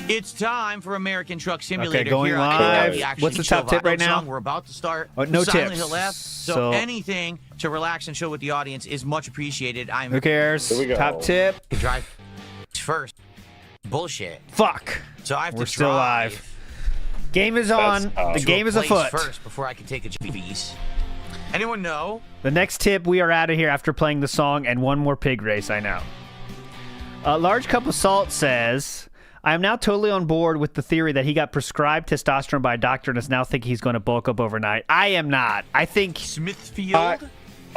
It's time for American Truck Simulator. Okay, going here live. What's the top tip right now? We're about to start. No Silent tips. Hill F, so anything to relax and show with the audience is much appreciated. Who cares? Here we go. Top tip. Drive first. Bullshit. Fuck. So I have to We're still drive. live. Game is on. The game is afoot. First, before I can take a GPS. Anyone know? The next tip, we are out of here after playing the song and one more pig race, I know. Large Cup of Salt says, I am now totally on board with the theory that he got prescribed testosterone by a doctor and is now thinking he's going to bulk up overnight. I am not. I think... Smithfield?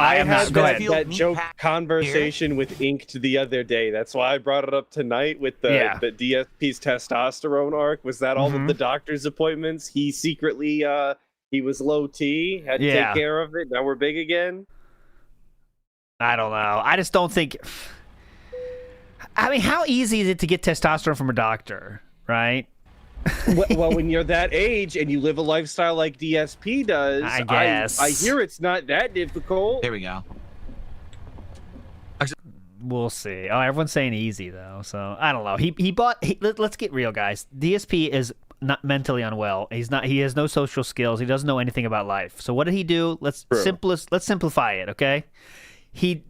I had that joke conversation with Inked the other day. That's why I brought it up tonight with the DSP's testosterone arc. Was that all of the doctor's appointments? He secretly, he was low T, had to take care of it. Now we're big again? I don't know. I just don't think... I mean, how easy is it to get testosterone from a doctor, right? Well, when you're that age and you live a lifestyle like DSP does, I guess. I hear it's not that difficult. There we go. We'll see. Oh, everyone's saying easy though, so I don't know. Let's get real, guys. DSP is not mentally unwell. He's not. He has no social skills. He doesn't know anything about life. So what did he do? Let's simplify it. Okay. He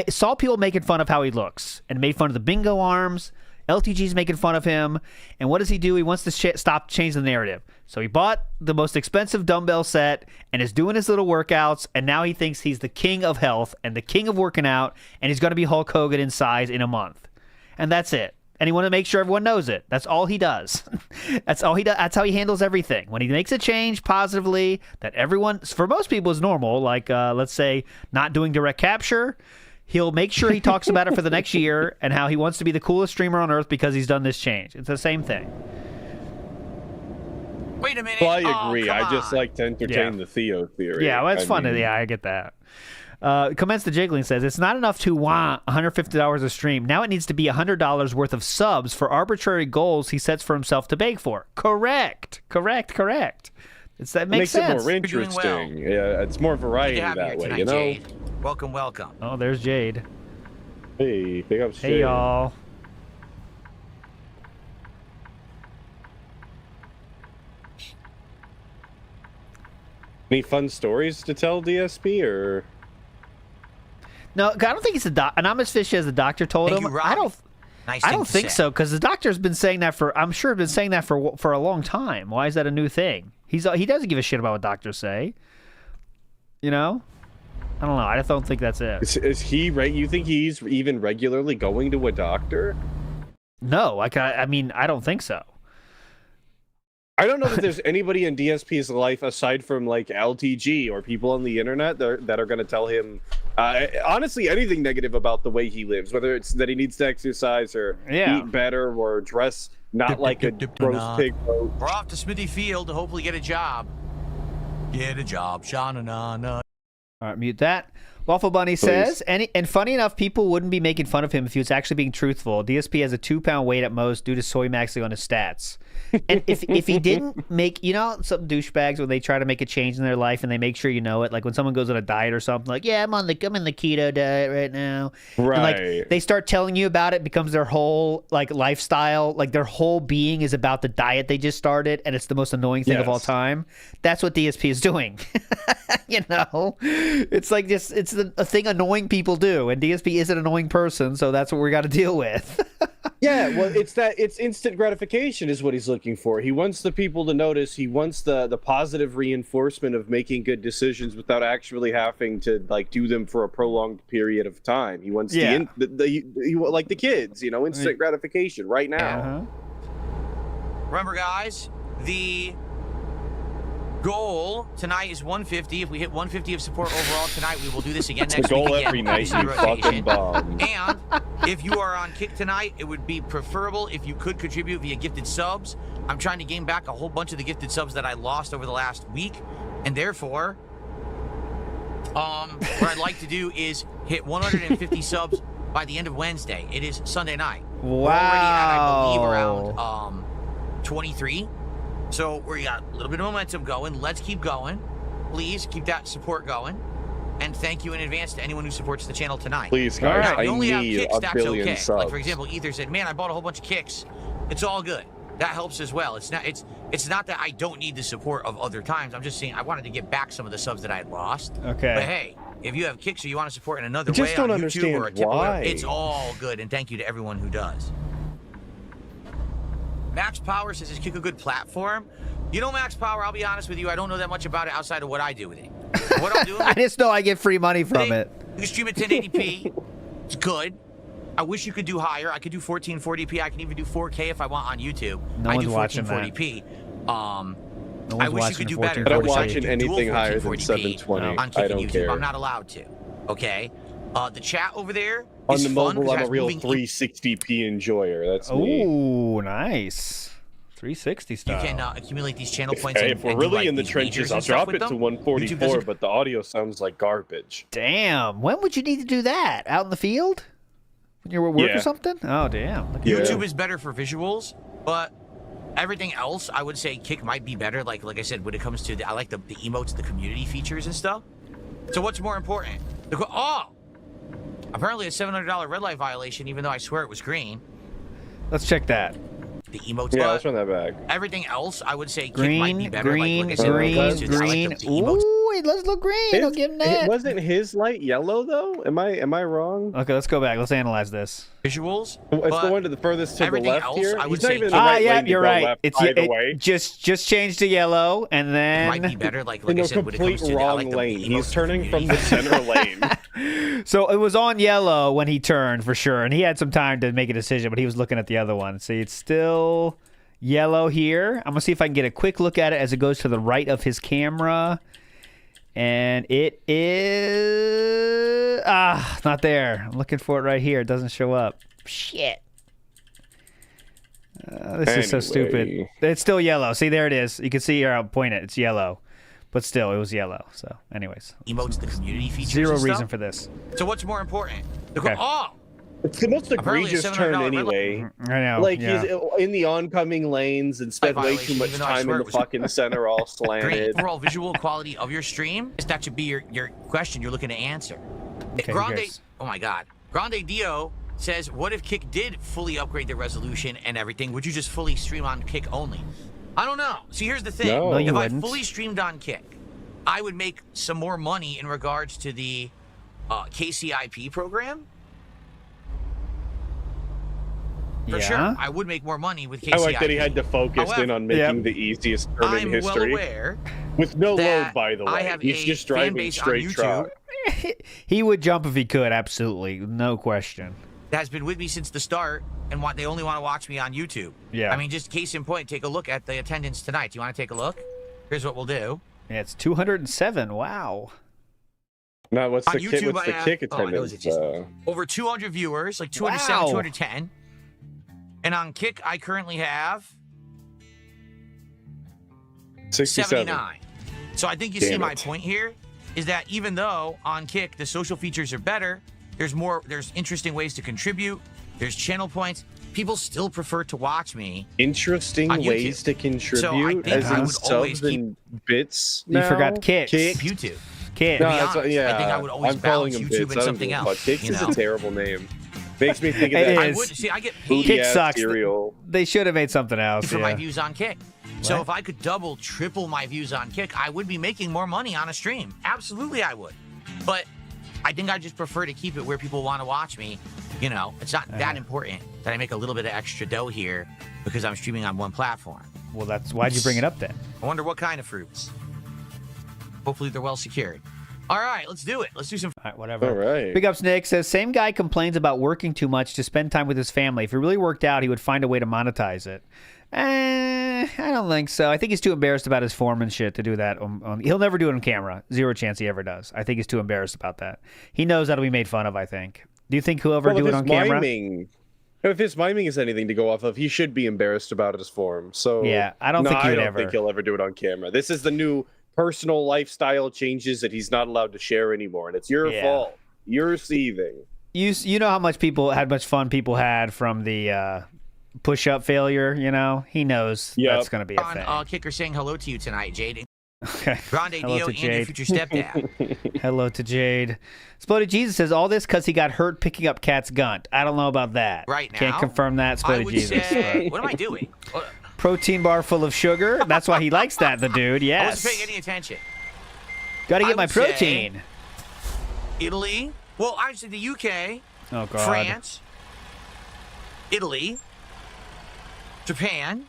saw people making fun of how he looks and made fun of the bingo arms. LTG's making fun of him, and what does he do? He wants to stop changing the narrative. So he bought the most expensive dumbbell set and is doing his little workouts, and now he thinks he's the king of health and the king of working out, and he's going to be Hulk Hogan in size in a month. And that's it. And he wants to make sure everyone knows it. That's all he does. That's all he does. That's how he handles everything. When he makes a change positively that everyone, for most people, is normal, like let's say not doing direct capture, he'll make sure he talks about it for the next year and how he wants to be the coolest streamer on earth because he's done this change. It's the same thing. Wait a minute. Well, I agree. I just like to entertain the Theo theory. Yeah, well, it's fun. Yeah, I get that. Commence the Jiggling says, it's not enough to want $150 a stream. Now it needs to be $100 worth of subs for arbitrary goals he sets for himself to beg for. Correct. That makes sense. It more interesting. Yeah, it's more variety that way, you know? Jade. Welcome. Oh, there's Jade. Hey, big ups, Jade. Hey, y'all. Any fun stories to tell, DSP, or? No, I don't think it's and I'm as fishy as the doctor told him. I don't think so, because the doctor's been saying that I'm sure been saying that for a long time. Why is that a new thing? He doesn't give a shit about what doctors say. You know? I don't know. I don't think that's it. Is he right? You think he's even regularly going to a doctor? No, I mean, I don't think so. I don't know that there's anybody in DSP's life aside from like LTG or people on the internet that are going to tell him, honestly, anything negative about the way he lives, whether it's that he needs to exercise or eat better or dress not like a roast pig. We're off to Smithy Field to hopefully get a job. Get a job, Sha-na-na-na. All right, mute that. Waffle Bunny says, and funny enough, people wouldn't be making fun of him if he was actually being truthful. DSP has a 2-pound weight at most due to soy maxing on his stats. And if he didn't make, some douchebags when they try to make a change in their life and they make sure you know it, like when someone goes on a diet or something, like, yeah, I'm in the keto diet right now. Right. And like they start telling you about it, becomes their whole like lifestyle, like their whole being is about the diet they just started, and it's the most annoying thing of all time. That's what DSP is doing. It's like it's a thing annoying people do, and DSP is an annoying person, so that's what we got to deal with. Yeah, well, it's instant gratification is what he's looking for. He wants the people to notice. He wants the positive reinforcement of making good decisions without actually having to like do them for a prolonged period of time. He wants like the kids, instant gratification right now. Remember, guys, the goal tonight is 150. If we hit 150 of support overall tonight, we will do this again next week. Every night, you fucking bomb. And if you are on Kick tonight, it would be preferable if you could contribute via gifted subs. I'm trying to gain back a whole bunch of the gifted subs that I lost over the last week, and therefore, what I'd like to do is hit 150 subs by the end of Wednesday. It is Sunday night. Wow. We're already at, I believe, around 23. So we got a little bit of momentum going. Let's keep going. Please keep that support going. And thank you in advance to anyone who supports the channel tonight. Please, guys, now, I only have need kicks, a that's billion okay. subs. Like, for example, Ether said, man, I bought a whole bunch of kicks. It's all good. That helps as well. It's not that I don't need the support of other times. I'm just saying I wanted to get back some of the subs that I had lost. Okay. But hey, if you have kicks or you want to support in another way just don't on YouTube understand or a tip, why. it's all good. And thank you to everyone who does. Max Power says, is Kick a good platform? Max Power, I'll be honest with you, I don't know that much about it outside of what I do with it. What I'll do I just know I get free money from it. You can stream at 1080p. It's good. I wish you could do higher. I could do 1440p. I can even do 4K if I want on YouTube. No I one's do watching 1440p. No I one's wish you could do better. I don't wish I watch could do anything dual higher than 1440p 720. on I Kick and don't YouTube. care. I'm not allowed to. Okay. The chat over there On is the fun mobile, because it I'm a has real moving 360p enjoyer. That's me. Ooh, nice. 360 style. You can accumulate these channel points. Hey, and, if we're and do, really like, in the these trenches, majors I'll and stuff drop with it to them. 144, but the audio sounds like garbage. Damn. When would you need to do that? Out in the field? When you're at work or something? Oh, damn. YouTube is better for visuals, but everything else, I would say Kick might be better. Like I said, when it comes to I like the emotes, the community features and stuff. So what's more important? Apparently a $700 red light violation, even though I swear it was green. Let's check that. The emotes. Yeah, let's run that back. Everything else, I would say Kick Green, might be better. green, like I said, green, when it comes to green. the emotes. Ooh, it does look green. I'll give him that. Wasn't his light yellow though? Am I wrong? Okay, let's go back. Let's analyze this. Visuals. It's the one to the furthest to the everything left else, here. I would He's not say even in the right yeah, lane to you're go right. left It's either way. just changed to yellow, and then Might be better. Like in I the said, when it complete comes to wrong like the lane. emotes, He's turning from community. the center lane. So it was on yellow when he turned for sure, and he had some time to make a decision, but he was looking at the other one. See, it's still yellow here. I'm gonna see if I can get a quick look at it as it goes to the right of his camera, and it is not there. I'm looking for it right here. It doesn't show up. Shit. This is so stupid. It's still yellow. See, there it is. You can see here. I'll point it. It's yellow. But still, it was yellow. So, anyways. Emotes, the community features. Zero and reason stuff. for this. So what's more important? Okay. It's the most egregious turn anyway. I know. Like he's in the oncoming lanes and spent way too much time in the fucking center, all Great slanted. overall visual quality of your stream. That should be your question you're looking to answer. Okay, Grande, oh my God, Grande Dio says, what if Kick did fully upgrade the resolution and everything? Would you just fully stream on Kick only? I don't know. See, here's the thing. No, you if I wouldn't. fully streamed on Kick, I would make some more money in regards to the KCIP program. For sure, I would make more money with KCIP. I like that he had to focus in on making the easiest turn in history. I'm well aware with no load, by the way. I have He's just driving straight trot. He would jump if he could, absolutely. No question. that has been with me since the start, and they only want to watch me on YouTube. Yeah. I mean, just case in point, take a look at the attendance tonight. Do you want to take a look? Here's what we'll do. Yeah, it's 207. Wow. Now, what's On the YouTube, what's the I kick have- oh, I know attendance? it's just over 200 viewers, like 207, Wow. 210. And on Kick, I currently have 67. 79. So I think you Damn see my it. point here is that even though on Kick the social features are better, there's interesting ways to contribute, there's channel points, people still prefer to watch me. Interesting on YouTube. ways to contribute, think as I in would always subs and bits. You now? forgot Kicks. Kick. YouTube. Kid. No, be that's, honest, yeah, I think I would always I'm calling balance them YouTube bits. and I don't something give a else, fuck. Kicks you is know? a terrible name. Makes me think of It that. I is. would see. I get Booty paid Kick ass sucks. cereal. They should have made something else. for my Yeah. views on Kick. So if I could double, triple my views on Kick, I would be making more money on a stream. Absolutely, I would. But I think I just prefer to keep it where people want to watch me. You know, it's not that important that I make a little bit of extra dough here because I'm streaming on one platform. Well, why'd you bring it up then? I wonder what kind of fruits. Hopefully they're well secured. All right, let's do it. Let's do some. All right, whatever. All right. Big ups, Nick says same guy complains about working too much to spend time with his family. If he really worked out, he would find a way to monetize it. I don't think so. I think he's too embarrassed about his form and shit to do that. He'll never do it on camera. Zero chance he ever does. I think he's too embarrassed about that. He knows that'll be made fun of, I think. Do you think he'll ever do it on camera? If his miming is anything to go off of, he should be embarrassed about his form. So Yeah, I don't think he would ever. think he'll ever do it on camera. This is the new personal lifestyle changes that he's not allowed to share anymore, and it's your fault. You're seething. You know how much fun people had from the push-up failure, you know? He knows that's going to be a thing. Kicker saying hello to you tonight, Jade. Okay. Grande Hello Dio to and your Jade. future stepdad. Hello to Jade. Exploded Jesus says all this because he got hurt picking up Cat's gunt. I don't know about that. Right now, Can't confirm that. I Exploded would Jesus. say, what am I doing? Protein bar full of sugar. That's why he likes that, the dude. I Yes. wasn't paying any attention. Got to I get my would say protein. Italy. Well, I would say the UK, Oh, God. France, Italy, Japan.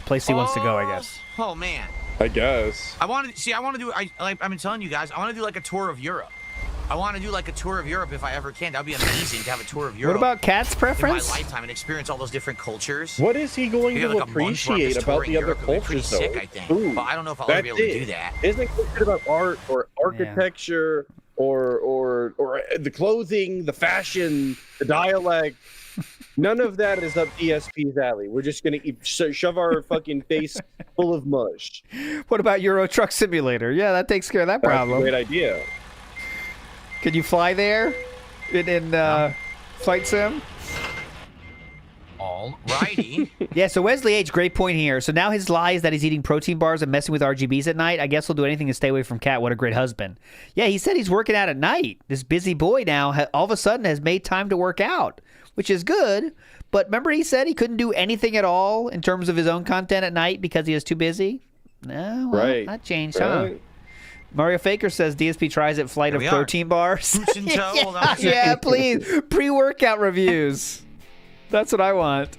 Place he wants to go, I guess. Oh man. I guess. I want to do. I've been telling you guys. I want to do like a tour of Europe. I want to do like a tour of Europe if I ever can. That'd be amazing to have a tour of Europe. What about Cat's in preference? my lifetime and experience all those different cultures? What is he going Maybe to like a month where I'm appreciate just about touring the other Europe would be pretty cultures, though? sick, I think. Food. But I don't know if I'll ever be able to do that. Isn't it good about art or architecture or the clothing, the fashion, the dialect? None of that is up DSP's alley. We're just gonna shove our fucking face full of mush. What about Euro Truck Simulator? Yeah, that takes care of that That's problem. a great idea. Could you fly there in Flight Sim? All righty. Yeah, so Wesley H, great point here. So now his lie is that he's eating protein bars and messing with RGBs at night. I guess he'll do anything to stay away from Cat. What a great husband. Yeah, he said he's working out at night. This busy boy now all of a sudden has made time to work out, which is good. But remember he said he couldn't do anything at all in terms of his own content at night because he was too busy? No, well, Right. that changed, huh? Mario Faker says DSP tries at Flight of Here we are. protein bars. Boots and toe. Hold on a second. Yeah, please. Pre-workout reviews. That's what I want.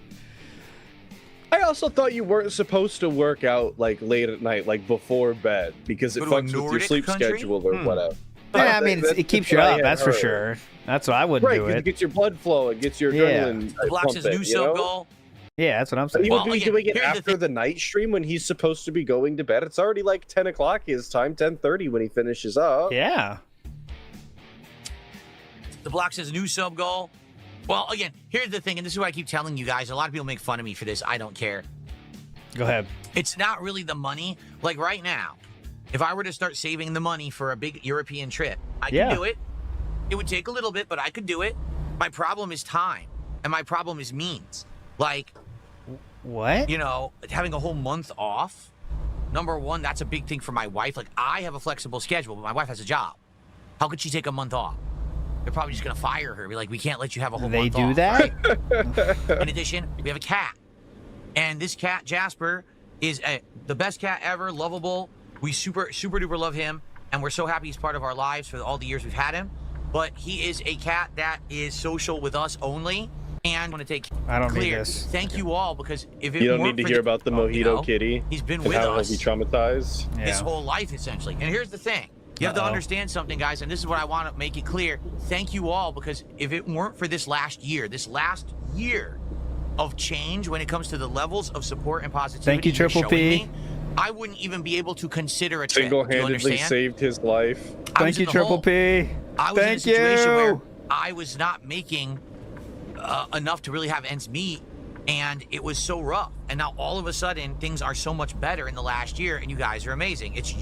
I also thought you weren't supposed to work out like late at night, like before bed, because it Go to a fucks with your Nordic sleep country? schedule or whatever. Yeah, I mean, it keeps you what I up, had that's for heard. sure. That's why I wouldn't Right, do 'cause it it. gets your blood flowing, it gets your Yeah. adrenaline The Block says pumping, new you know? sub goal. Yeah, that's what I'm He saying. would be again, doing it here's the after the night stream when he's supposed to be going to bed. It's already like 10 o'clock his time, 10:30 when he finishes up. Yeah. The Block says new sub goal. Well, again, here's the thing, and this is what I keep telling you guys. A lot of people make fun of me for this. I don't care. Go ahead. It's not really the money. Like right now, if I were to start saving the money for a big European trip, I could Yeah. do it. It would take a little bit, but I could do it. My problem is time, and my problem is means. Like, What? you know, having a whole month off. Number one, that's a big thing for my wife. Like, I have a flexible schedule, but my wife has a job. How could she take a month off? They're probably just gonna fire her. Be like, we can't let you have a whole They month do off. that? In addition, we have a cat. And this cat, Jasper, is the best cat ever, lovable. We super duper love him, and we're so happy he's part of our lives for all the years we've had him. But he is a cat that is social with us only. And I want to take I don't need clear. this. Thank you all, because if it You don't weren't need to for hear about the you mojito know, kitty he's been and with how he'll us be traumatized. his Yeah. whole life, essentially. And here's the thing. You have to understand something, guys, and this is what I want to make it clear. Thank you all, because if it weren't for this last year of change when it comes to the levels of support and positivity, thank you, Triple P. I wouldn't even be able to consider a trip. Single-handedly saved his life. Thank you, Triple P. I was in a situation where I was not making enough to really have ends meet, and it was so rough. And now all of a sudden, things are so much better in the last year, and you guys are amazing. It's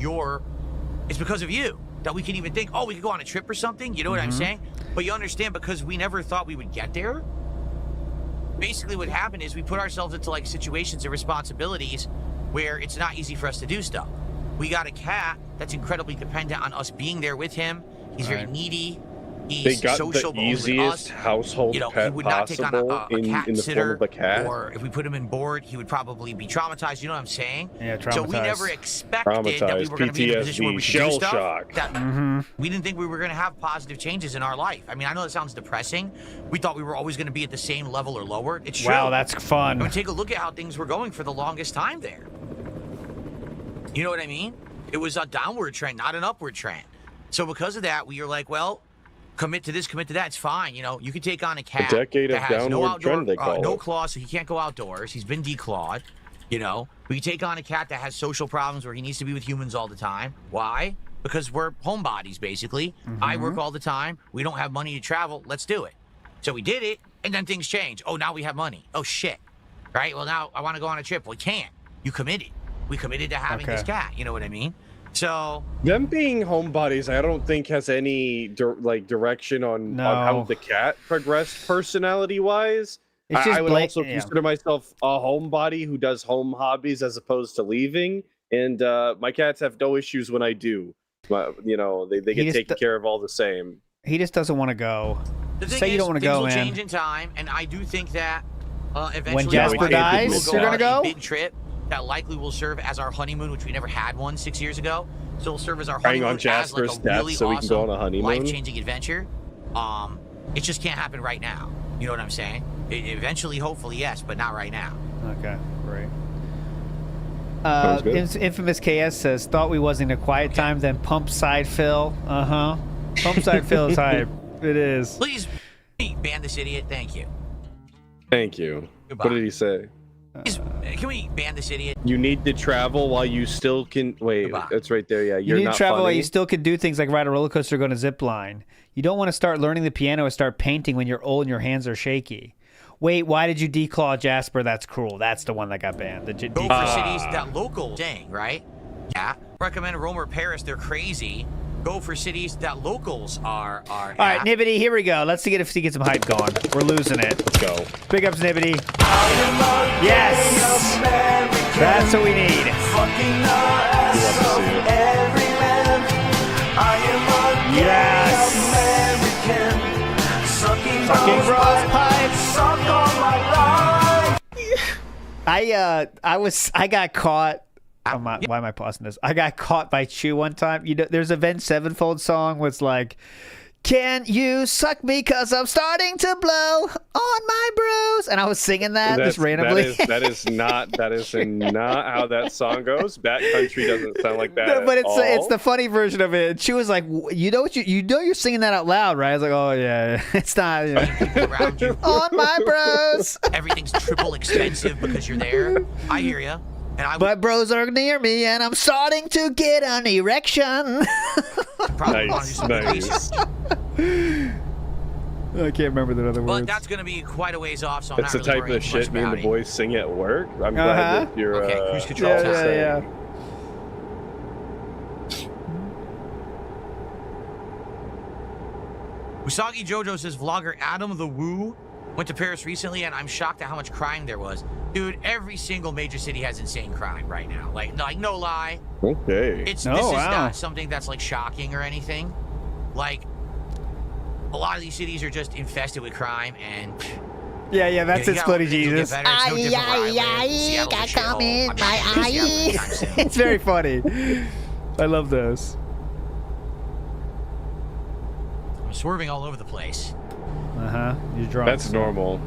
because of you that we can even think, oh, we could go on a trip or something. You know what I'm saying? But you understand, because we never thought we would get there. Basically, what happened is we put ourselves into like situations and responsibilities where it's not easy for us to do stuff. We got a cat that's incredibly dependent on us being there with him. He's very needy. He's they got social, the easiest household pet he would not take on a cat in the sitter, form of a cat. or if we put him in board, he would probably be traumatized. You know what I'm saying? Yeah, traumatized. So we never expected that we were going to be in a position where we could do stuff. Shock. That we didn't think we were going to have positive changes in our life. I mean, I know that sounds depressing. We thought we were always going to be at the same level or lower. It's true. Wow, that's fun. I mean, take a look at how things were going for the longest time there. You know what I mean? It was a downward trend, not an upward trend. So because of that, we were like, well, commit to this, commit to that. It's fine. You know, you can take on a cat that has no outdoor, trend, they call no it. claws, so he can't go outdoors. He's been declawed. You know, we take on a cat that has social problems where he needs to be with humans all the time. Why? Because we're homebodies, basically. I work all the time. We don't have money to travel. Let's do it. So we did it, and then things change. Oh, now we have money. Oh, shit. Right? Well, now I want to go on a trip. We can't. You committed. We committed to having this cat. You know what I mean? So them being homebodies, I don't think has any direction on how the cat progressed personality-wise. I would also consider myself a homebody who does home hobbies as opposed to leaving. And my cats have no issues when I do. You know, they get taken care of all the same. He just doesn't want to go. Say you don't want to go, man. Things will change in time, and I do think that eventually when Jasper dies, you're gonna go. A big trip that likely will serve as our honeymoon, which we never had one 6 years ago. So it'll serve as our honeymoon, on Jasper's as like a really so we can go on a awesome, honeymoon. life-changing adventure. It just can't happen right now. You know what I'm saying? Eventually, hopefully, yes, but not right now. Okay, great. Infamous KS says, thought we wasn't a quiet time, then pump side fill. Pump side fill is hype. It is. Please ban this idiot. Thank you. Thank you. Goodbye. What did he say? Can we ban this idiot? You need to travel while you still can. Wait, Goodbye. That's right there. Yeah, You need to not travel funny. while you still can do things like ride a roller coaster or go on a zip line. You don't want to start learning the piano or start painting when you're old and your hands are shaky. Wait, why did you declaw Jasper? That's cruel. That's the one that got banned. Go for cities that local saying, right? Yeah. Recommend Rome or Paris. They're crazy. Go for cities that locals are. All right, Nibbity, here we go. Let's see if he gets some hype going. We're losing it. Let's go. Big ups, Nibbity. Yes! That's what we need. Yes! Sucking bros pipes. I got caught. Why am I pausing this? I got caught by Chew one time. You know, there's a Avenged Sevenfold song where it's like, "Can you suck me 'cause I'm starting to blow on my bros?" And I was singing that just randomly. That is not how that song goes. Bat Country doesn't sound like that. No, but at it's all. the funny version of it. And Chew was like, "You know you're singing that out loud, right?" I was like, "Oh yeah, it's not." You know. Around you. On my bros. Everything's triple expensive because you're there. I hear you. My bros are near me, and I'm starting to get an erection. Nice. I can't remember the other words. But that's going to be quite a ways off, so I'm That's not the really type worried of too much shit me and about the it. boys sing at work. I'm glad that you're Okay, cruise control. Yeah. Usagi Jojo says vlogger Adam the Woo went to Paris recently, and I'm shocked at how much crime there was. Dude, every single major city has insane crime right now. Like no lie. Okay. This is not something that's like shocking or anything. Like, a lot of these cities are just infested with crime, and yeah, that's it, Splitty Jesus. Got come in my eye. It's very funny. I love those. I'm swerving all over the place. You're drunk. That's normal.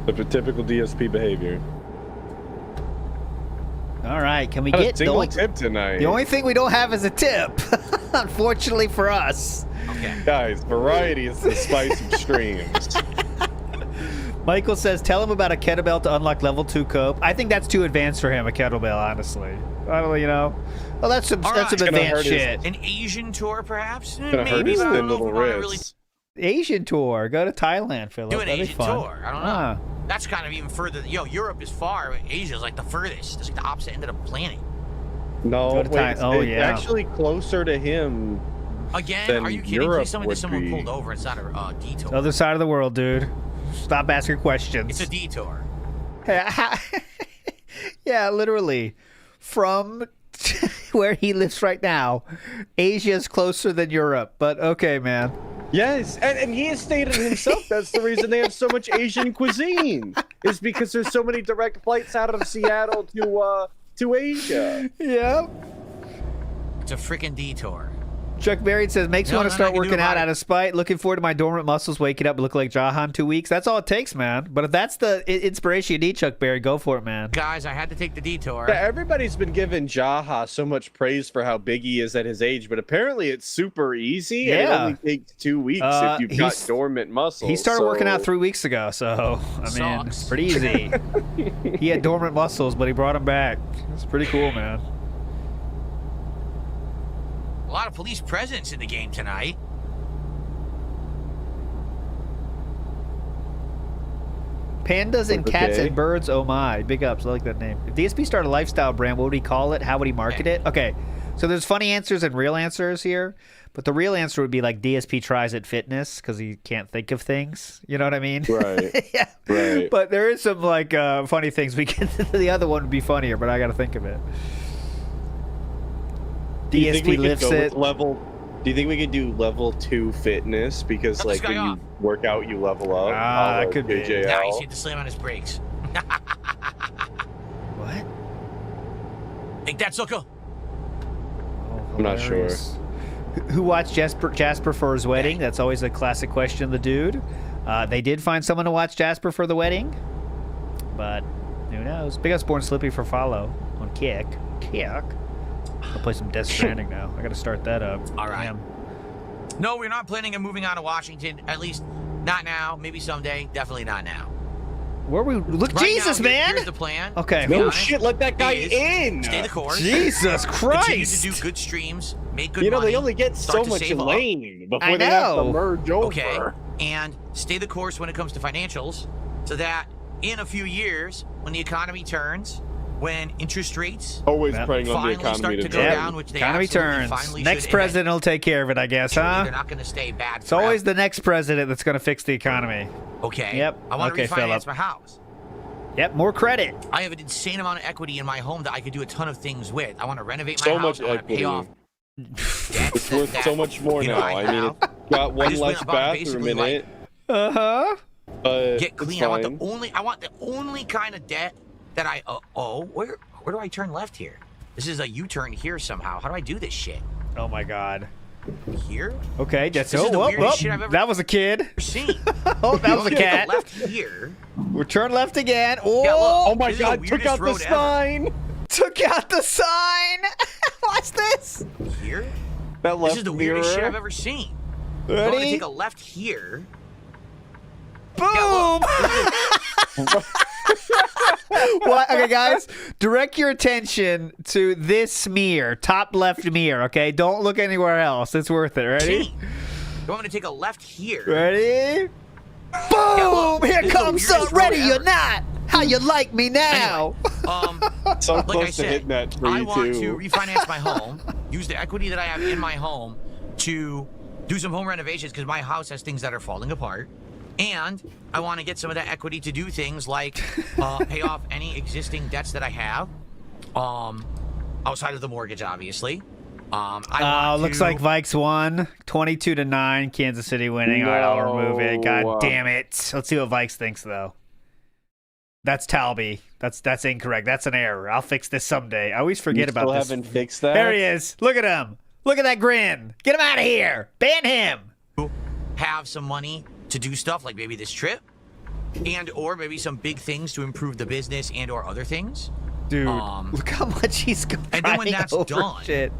The typical DSP behavior. All right, can we Not get a single tip tonight? The only thing we don't have is a tip. Unfortunately for us. Okay. Guys, variety is the spice of streams. Michael says, tell him about a kettlebell to unlock level 2 cope. I think that's too advanced for him, a kettlebell, honestly. I don't, you know. Well, that's some advanced shit. An Asian tour, perhaps? It's gonna hurt his thin little wrists. Asian tour. Go to Thailand, Philip. Do an That'd be Asian fun. tour. I don't know. That's kind of even further. Europe is far. But Asia's like the furthest. It's like the opposite end of the planet. No, to wait, Thailand. it's actually closer to him. Again? Than Are you kidding? Europe Please tell me that someone would be. pulled over. It's not a detour. Other side of the world, dude. Stop asking questions. It's a detour. Yeah, literally. From where he lives right now, Asia's closer than Europe. But okay, man. Yes, and he has stated himself that's the reason they have so much Asian cuisine. Is because there's so many direct flights out of Seattle to Asia. Yeah. It's a freaking detour. Chuck Berry says, makes me want to start working out of spite. Looking forward to my dormant muscles waking up and looking like Jaha in 2 weeks. That's all it takes, man. But if that's the inspiration you need, Chuck Berry, go for it, man. Guys, I had to take the detour. Yeah, everybody's been giving Jaha so much praise for how big he is at his age, but apparently it's super easy, and it only takes 2 weeks if you've got dormant muscles. He started working out 3 weeks ago, so, I mean, it's pretty easy. He had dormant muscles, but he brought them back. It's pretty cool, man. A lot of police presence in the game tonight. Pandas and cats and birds, oh my. Big ups, I like that name. If DSP started a lifestyle brand, what would he call it? How would he market it? Okay, so there's funny answers and real answers here. But the real answer would be like DSP tries at fitness because he can't think of things. You know what I mean? Right. Yeah. Right. But there is some like funny things. We can. The other one would be funnier, but I got to think of it. DSP lifts it. Do you think we could do level 2 fitness? Because Cut like when you work out, you level up. That could be. Nice, you had to slam on his brakes. What? Take that, sucker. I'm not sure. Who watched Jasper for his wedding? That's always a classic question of the dude. They did find someone to watch Jasper for the wedding, but who knows? Big up Born Slippy for follow on Kick. I'll play some Death Stranding now. I got to start that up. All right. Damn. No, we're not planning on moving on to Washington. At least not now. Maybe someday. Definitely not now. Where we look? Right Jesus, now, man. Here's the plan. Okay. No shit, let that guy in. Stay the course. Jesus Christ. Continue to do good streams. Make good You know, money. they only get so much lane before they have to merge over. Okay. And stay the course when it comes to financials, so that in a few years, when the economy turns, when interest rates always praying on the economy start to go down, which they economy turns. Finally next should, president will take care of it, I guess, huh? They're not going to stay bad. It's always the next president that's going to fix the economy. Okay. Yep. I want to refinance Phillip. my house. Yep. More credit. I have an insane amount of equity in my home that I could do a ton of things with. I want to renovate my So house. much I want to pay equity. off. It's worth so much more now. I mean, it's got one less bathroom in it. But get clean. I want the only kind of debt that I owe. Where do I turn left here? This is a U-turn here somehow. How do I do this shit? Oh my God. Here? Okay, that's This is the weirdest shit I've ever that was a kid. seen. Oh, that was a cat. Left here. We're turn left again. Oh, Yeah, look, Oh my this is God! the Took weirdest out the road ever. sign. took out the sign. Watch this. Here? That left This is the weirdest shit mirror. I've ever seen. I'm going to Ready? take a left here. Boom. Yeah, What? Okay, guys, direct your attention to this mirror, top left mirror. Okay, don't look anywhere else. It's worth it. Ready? See? You want me to take a left here? Ready? Boom! look, Here this is comes the up. weirdest Ready road or ever. not? How you like me now? So like close I to said, hitting that tree I want too. to refinance my home, use the equity that I have in my home to do some home renovations because my house has things that are falling apart. And I want to get some of that equity to do things like pay off any existing debts that I have, outside of the mortgage, obviously. Looks like Vikes won 22-9. Kansas City winning. All right, I'll remove it. God damn it. Let's see what Vikes thinks though. That's Talby. That's incorrect. That's an error. I'll fix this someday. I always forget about this. Still haven't fixed that. There he is. Look at him. Look at that grin. Get him out of here. Ban him. have some money to do stuff like maybe this trip and or maybe some big things to improve the business and or other things. Dude, look how much he's going. And then when that's done, shit.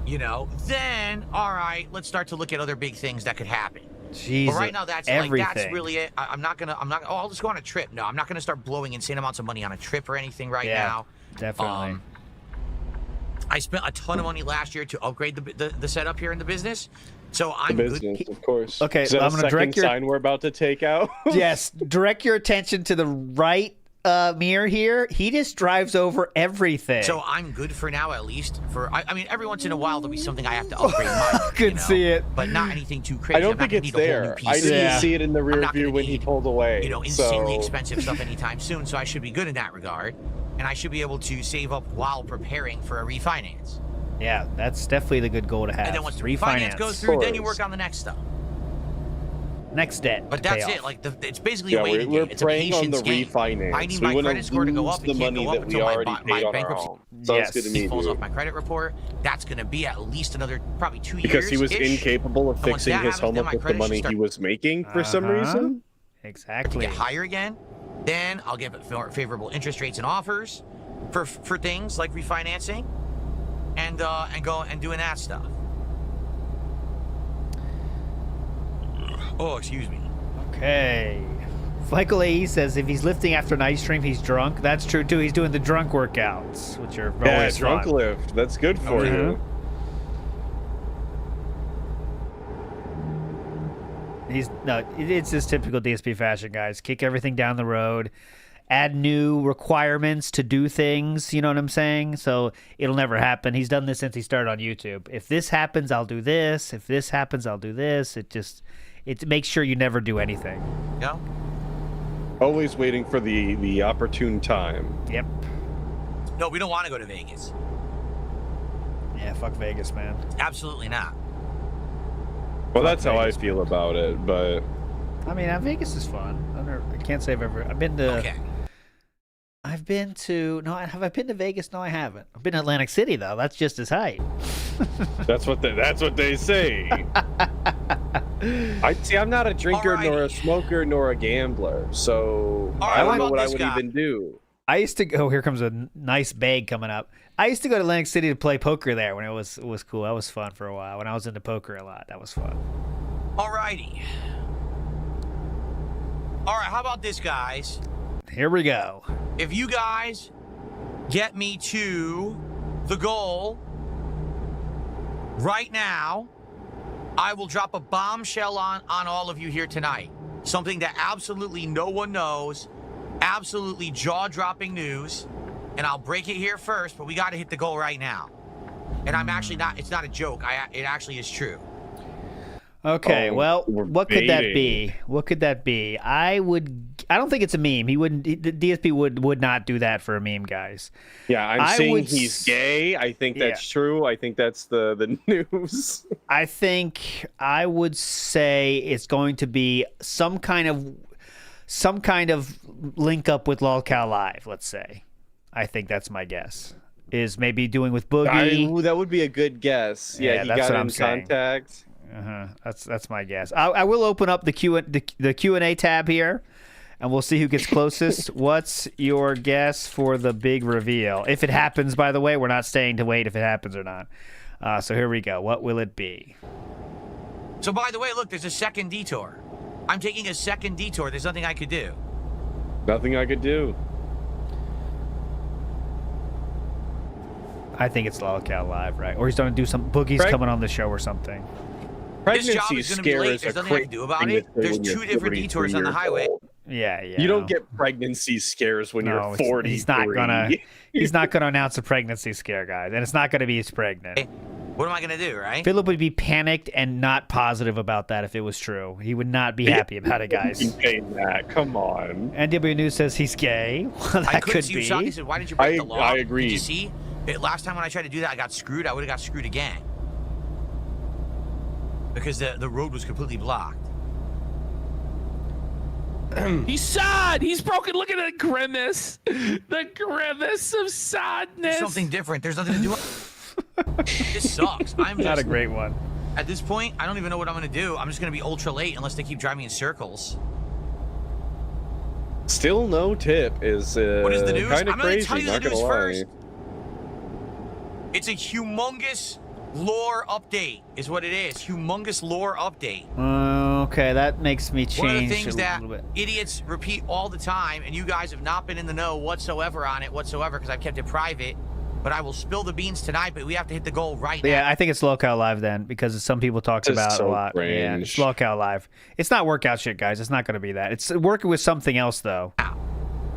you know, then all right, let's start to look at other big things that could happen. Jeez, but right now, that's everything. Like, that's really it. I'm not. Oh, I'll just go on a trip. No, I'm not gonna start blowing insane amounts of money on a trip or anything right now. Definitely. I spent a ton of money last year to upgrade the setup here in the business. So I'm the business, good. Of course. Okay, Is that I'm going to direct your sign we're about to take out. Yes, direct your attention to the right mirror here. He just drives over everything. So I'm good for now, at least. I mean, every once in a while there'll be something I have to upgrade mine. Could see it, but not anything too crazy. I don't think it's there. I didn't see it in the rear view when he pulled away. You know, insanely expensive stuff anytime soon. So I should be good in that regard, and I should be able to save up while preparing for a refinance. Yeah, that's definitely the good goal to have. And then once the refinance goes through, then you work on the next stuff. Next debt. But that's it. Like it's basically a waiting game. It's a patience game. I need my credit score to go up. It can't go up until my bankruptcy falls off my credit report. That's going to be at least another probably 2 years. Because he was incapable of fixing his home up with the money he was making for some reason. Exactly. Get higher again. Then I'll get favorable interest rates and offers for things like refinancing and go and doing that stuff. Oh, excuse me. Okay. Michael A.E. says if he's lifting after an ice stream, he's drunk. That's true, too. He's doing the drunk workouts, which are always drunk fun. lift. That's good for you. It's just typical DSP fashion, guys. Kick everything down the road. Add new requirements to do things, you know what I'm saying? So it'll never happen. He's done this since he started on YouTube. If this happens, I'll do this. If this happens, I'll do this. It makes sure you never do anything. Yeah. Always waiting for the opportune time. Yep. No, we don't want to go to Vegas. Yeah, fuck Vegas, man. Absolutely not. Well, that's how I feel about it, but... I mean, Vegas is fun. I can't say I've ever... I've been to... Okay. I've been to... No, have I been to Vegas? No, I haven't. I've been to Atlantic City, though. That's just as hype. That's what they say. I'm not a drinker, nor a smoker, nor a gambler, so I don't know what I would even do. I used to go... Oh, here comes a nice bag coming up. I used to go to Atlantic City to play poker there when it was cool. That was fun for a while. When I was into poker a lot, that was fun. Alrighty. All right, how about this, guys? Here we go. If you guys get me to the goal right now, I will drop a bombshell on all of you here tonight. Something that absolutely no one knows, absolutely jaw-dropping news, and I'll break it here first, but we got to hit the goal right now. And I'm actually not, it's not a joke. It actually is true. Okay, well, what could that be? What could that be? I don't think it's a meme. The DSP would not do that for a meme, guys. Yeah, I'm saying he's gay. I think that's true. I think that's the news. I think I would say it's going to be some kind of link up with LolCal Live, let's say. I think that's my guess. Is maybe doing with Boogie. That would be a good guess. Yeah, he got in contact. That's my guess. I will open up the Q&A tab here, and we'll see who gets closest. What's your guess for the big reveal? If it happens, by the way, we're not staying to wait if it happens or not. So here we go. What will it be? So by the way, look, there's a second detour. I'm taking a second detour. There's nothing I could do. Nothing I could do. I think it's LolCal Live, right? Or he's going to do some Boogie's coming on the show or something. This job is going to be late. There's nothing I can do about it. There's 2 different detours on the highway. Yeah. You don't get pregnancy scares when you're 40. He's not gonna announce a pregnancy scare, guys, and it's not gonna be he's pregnant. What am I gonna do, right? Philip would be panicked and not positive about that if it was true. He would not be happy about it, guys. That. Come on. NW News says he's gay. Well, that could be. He said, "Why did you break the law?" I agree. Did you see? Last time when I tried to do that, I got screwed. I would have got screwed again because the road was completely blocked. He's sad. He's broken. Look at the grimace. The grimace of sadness. Something different. There's nothing to do. This sucks. I'm not a great one. At this point, I don't even know what I'm going to do. I'm just going to be ultra late unless they keep driving in circles. Still no tip is what is the news? kind of crazy. I'm going to tell you the not news gonna lie. first. It's a humongous Lore update is what it is. Humongous lore update. Okay, that makes me change One of the things a that little bit. idiots repeat all the time, and you guys have not been in the know whatsoever on it whatsoever because I've kept it private. But I will spill the beans tonight, but we have to hit the goal right now. Yeah, I think it's Lockout Live then, because some people talked about so a lot. cringe. Yeah, it's Lockout Live. It's not workout shit, guys. It's not going to be that. It's working with something else, though.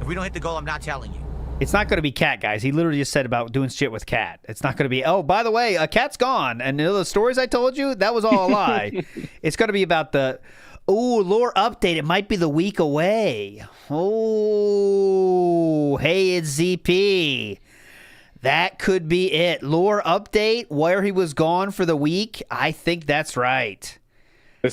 If we don't hit the goal, I'm not telling you. It's not going to be Cat, guys. He literally just said about doing shit with Cat. It's not going to be, oh, by the way, Cat's gone. And the stories I told you, that was all a lie. It's going to be about the, lore update. It might be the week away. Oh, hey, it's ZP. That could be it. Lore update, where he was gone for the week. I think that's right.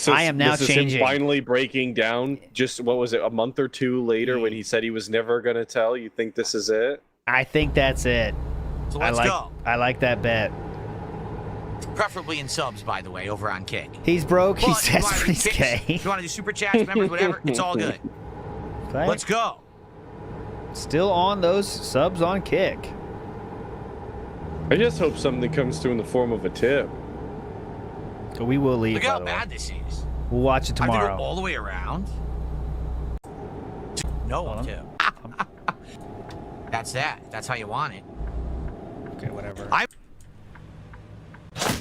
I am now changing. Is him finally breaking down. Just what was it, a month or two later when he said he was never gonna tell? You think this is it? I think that's it. So let's go. I like that bet. Preferably in subs, by the way, over on Kick. He's broke. But He's desperate. He's gay. If you want to do super chats, members, whatever, it's all good. Okay. Let's go. Still on those subs on Kick. I just hope something comes through in the form of a tip. So we will leave. Look how bad this is. We'll watch it I have to tomorrow. go all the way around. No, tip. That's that. That's how you want it. Okay, whatever. For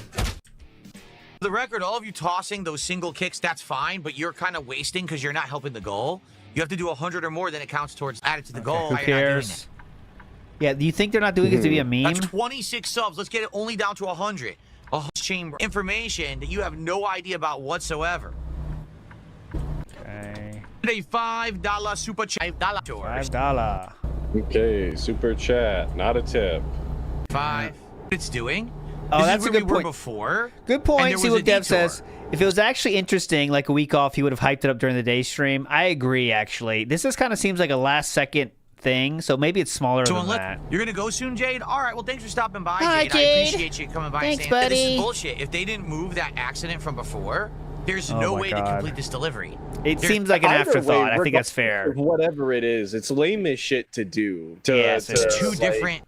the record, all of you tossing those single kicks, that's fine, but you're kind of wasting because you're not helping the goal. You have to do 100 or more, then it counts towards added to the goal. Who cares? Yeah, do you think they're not doing it to be a meme? That's 26 subs. Let's get it only down to 100. A chamber information that you have no idea about whatsoever. Okay. A $5 super chat. $5. Okay, super chat, not a tip. 5. It's doing. Oh, this that's is a where good we were point. Before. Good point. See was what a Dev detour. says. If it was actually interesting, like a week off, he would have hyped it up during the day stream. I agree, actually. This just kind of seems like a last-second thing, so maybe it's smaller than that. You're going to go soon, Jade? All right, well, thanks for stopping by, Hi, Jade. I appreciate you coming by Thanks, and saying that this buddy. is bullshit. If they didn't move that accident from before, there's Oh no my way to God. complete this delivery. It seems like an Either afterthought. way, I think that's fair. Whatever it is, it's lame as shit to do. Yes, it is. Two like, different.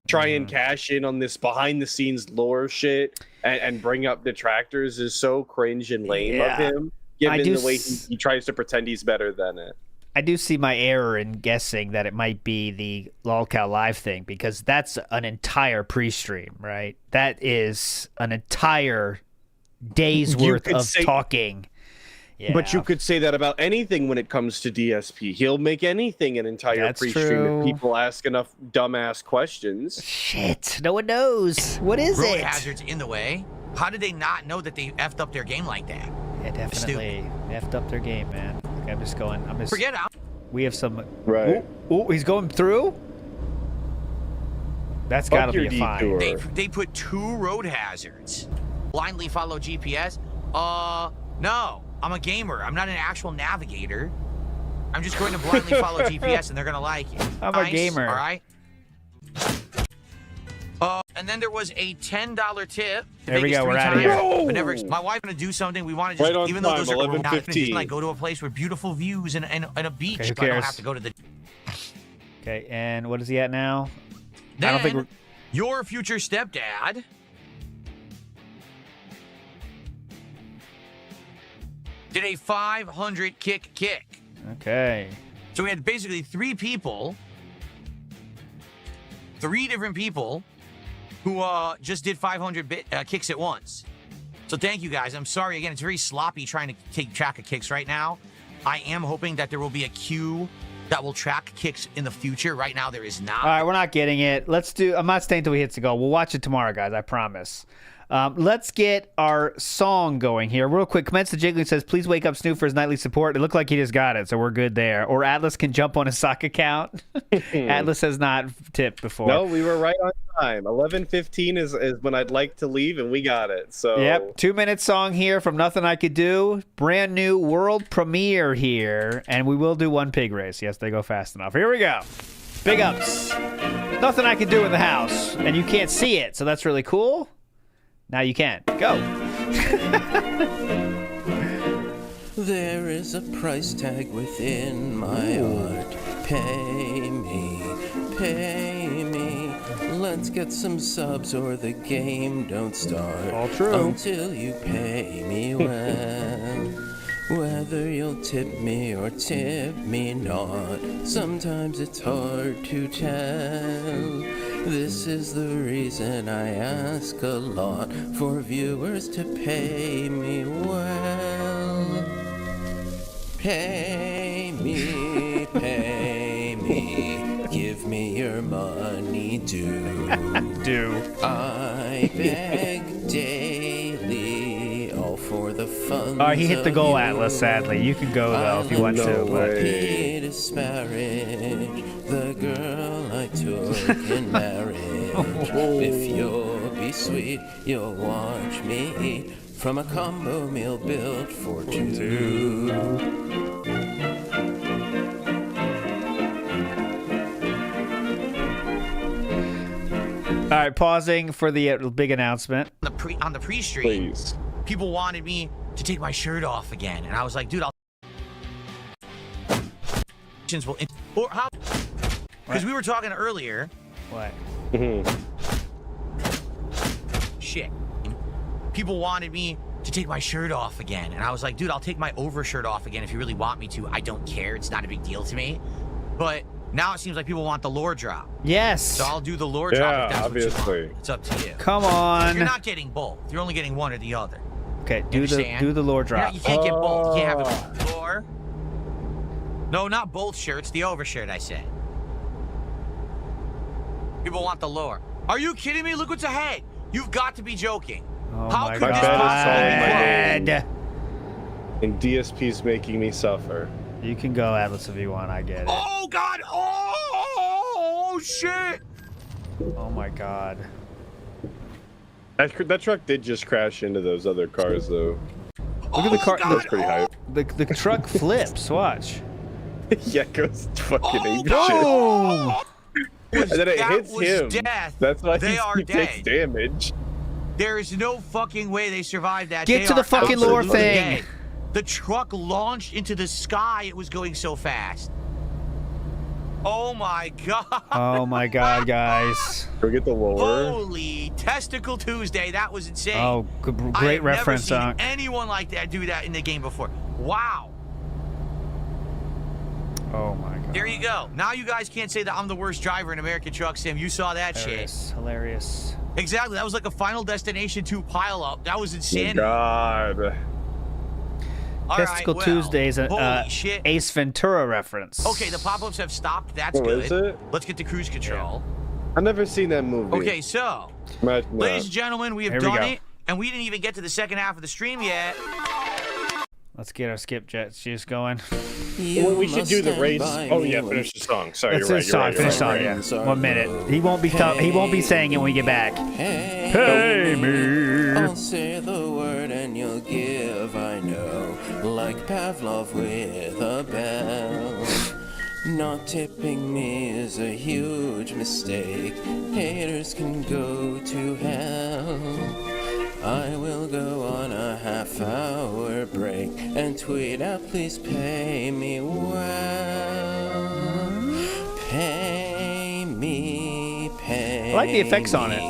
Try and cash in on this behind-the-scenes lore shit and bring up detractors is so cringe and lame of him, given the way he tries to pretend he's better than it. I do see my error in guessing that it might be the Lolcow Live thing, because that's an entire pre-stream, right? That is an entire day's worth of talking. Yeah. But you could say that about anything when it comes to DSP. He'll make anything an entire pre-stream true. if people ask enough dumbass questions. Shit, no one knows. What is Road it? hazards in the way. How did they not know that they effed up their game like that? Yeah, definitely. Effed up their game, man. Okay, I'm just going. Forget it. We have some. Right. Ooh, he's going through? That's got to be a fine. They put 2 road hazards. Blindly follow GPS? No. I'm a gamer. I'm not an actual navigator. I'm just going to blindly follow GPS, and they're gonna like it. I'm a gamer. All right. And then there was a $10 tip. There we go. We're out of here. Whenever my wife gonna do something, we want to just, Right on even though time, those are we're not gonna just 11:15. like go to a place with beautiful views and a beach. Okay, who so I don't cares? have to go to the. Okay, and what is he at now? Then, I don't think we're. your future stepdad did a 500 kick. Okay. So we had basically 3 people, 3 different people who just did 500 kicks at once. So thank you guys. I'm sorry again. It's very sloppy trying to take track of kicks right now. I am hoping that there will be a queue that will track kicks in the future. Right now there is not. All right, we're not getting it. Let's do. I'm not staying until he hits the goal. We'll watch it tomorrow, guys. I promise. Let's get our song going here. Real quick, Commence the Jiggling says, please wake up Snoop for his nightly support. It looked like he just got it, so we're good there. Or Atlus can jump on his sock account. Atlus has not tipped before. No, we were right on time. 11:15 is when I'd like to leave, and we got it. So Yep, 2-minute song here from Nothing I Could Do. Brand new world premiere here. And we will do one pig race. Yes, they go fast enough. Here we go. Big ups. Nothing I Could Do in the house. And you can't see it, so that's really cool. Now you can. Go. There is a price tag within my heart. Pay me, Let's get some subs or the game don't start. All true. Until you pay me well. Whether you'll tip me or tip me not, sometimes it's hard to tell. This is the reason I ask a lot for viewers to pay me well. Pay me, give me your money due. I beg daily, all for the fun. He hit the goal, Atlus, sadly. You can go, though, if you want to. But... disparage the girl I took in marriage. If you'll be sweet, you'll watch me eat from a combo meal built for two. All right, pausing for the big announcement. On the pre-stream, people wanted me to take my shirt off again, and I was like, dude, I'll. Or how? Because we were talking earlier. What? Shit. People wanted me to take my shirt off again, and I was like, dude, I'll take my overshirt off again if you really want me to. I don't care. It's not a big deal to me. But now it seems like people want the lore drop. Yes. So I'll do the lore drop if that's what you want. It's up to you. Come on. You're not getting both. You're only getting one or the other. Okay, do the lore drop. You can't get both. You can't have a lore. No, not both shirts. The overshirt, I said. People want the lore. Are you kidding me? Look what's ahead. You've got to be joking. Oh How my could this possibly be? And DSP's making me suffer. You can go, Atlus, if you want. I get it. Oh, God. Oh, shit. Oh, my God. That truck did just crash into those other cars, though. Look at the car. That's pretty hype. The truck flips. Watch. Yeah, it goes fucking ape Boom! And then it hits him. Death. That's why They are he takes dead. damage. There is no fucking way they survived that. Get to the fucking lore thing. Dead. The truck launched into the sky. It was going so fast. Oh my God. Oh my God, guys. Can we get the lore? Holy Testicle Tuesday. That was insane. Oh, great reference. I've never seen anyone like that do that in the game before. Wow. Oh my God. There you go. Now you guys can't say that I'm the worst driver in American Truck Sim. You saw that shit. Hilarious. Exactly. That was like a Final Destination 2 pileup. That was insanity. God. Testicle Tuesdays, Ace Ventura reference. Okay, the pop-ups have stopped. That's good. Is it? Let's get to cruise control. I've never seen that movie. Okay, so, ladies and gentlemen, we have done it, and we didn't even get to the second half of the stream yet. Let's get our skip jets just going. Well, we should do the race. Oh yeah, finish the song. Sorry, That's you're his right. song. Finish song. Yeah. 1 minute. He won't be. He won't be saying it when we get back. Pay me. I'll say the word and you'll give. I know, like Pavlov with a bell. Not tipping me is a huge mistake. Haters can go to hell. I will go on a half-hour break and tweet out, please pay me well. Pay me, pay me. I like the effects on it.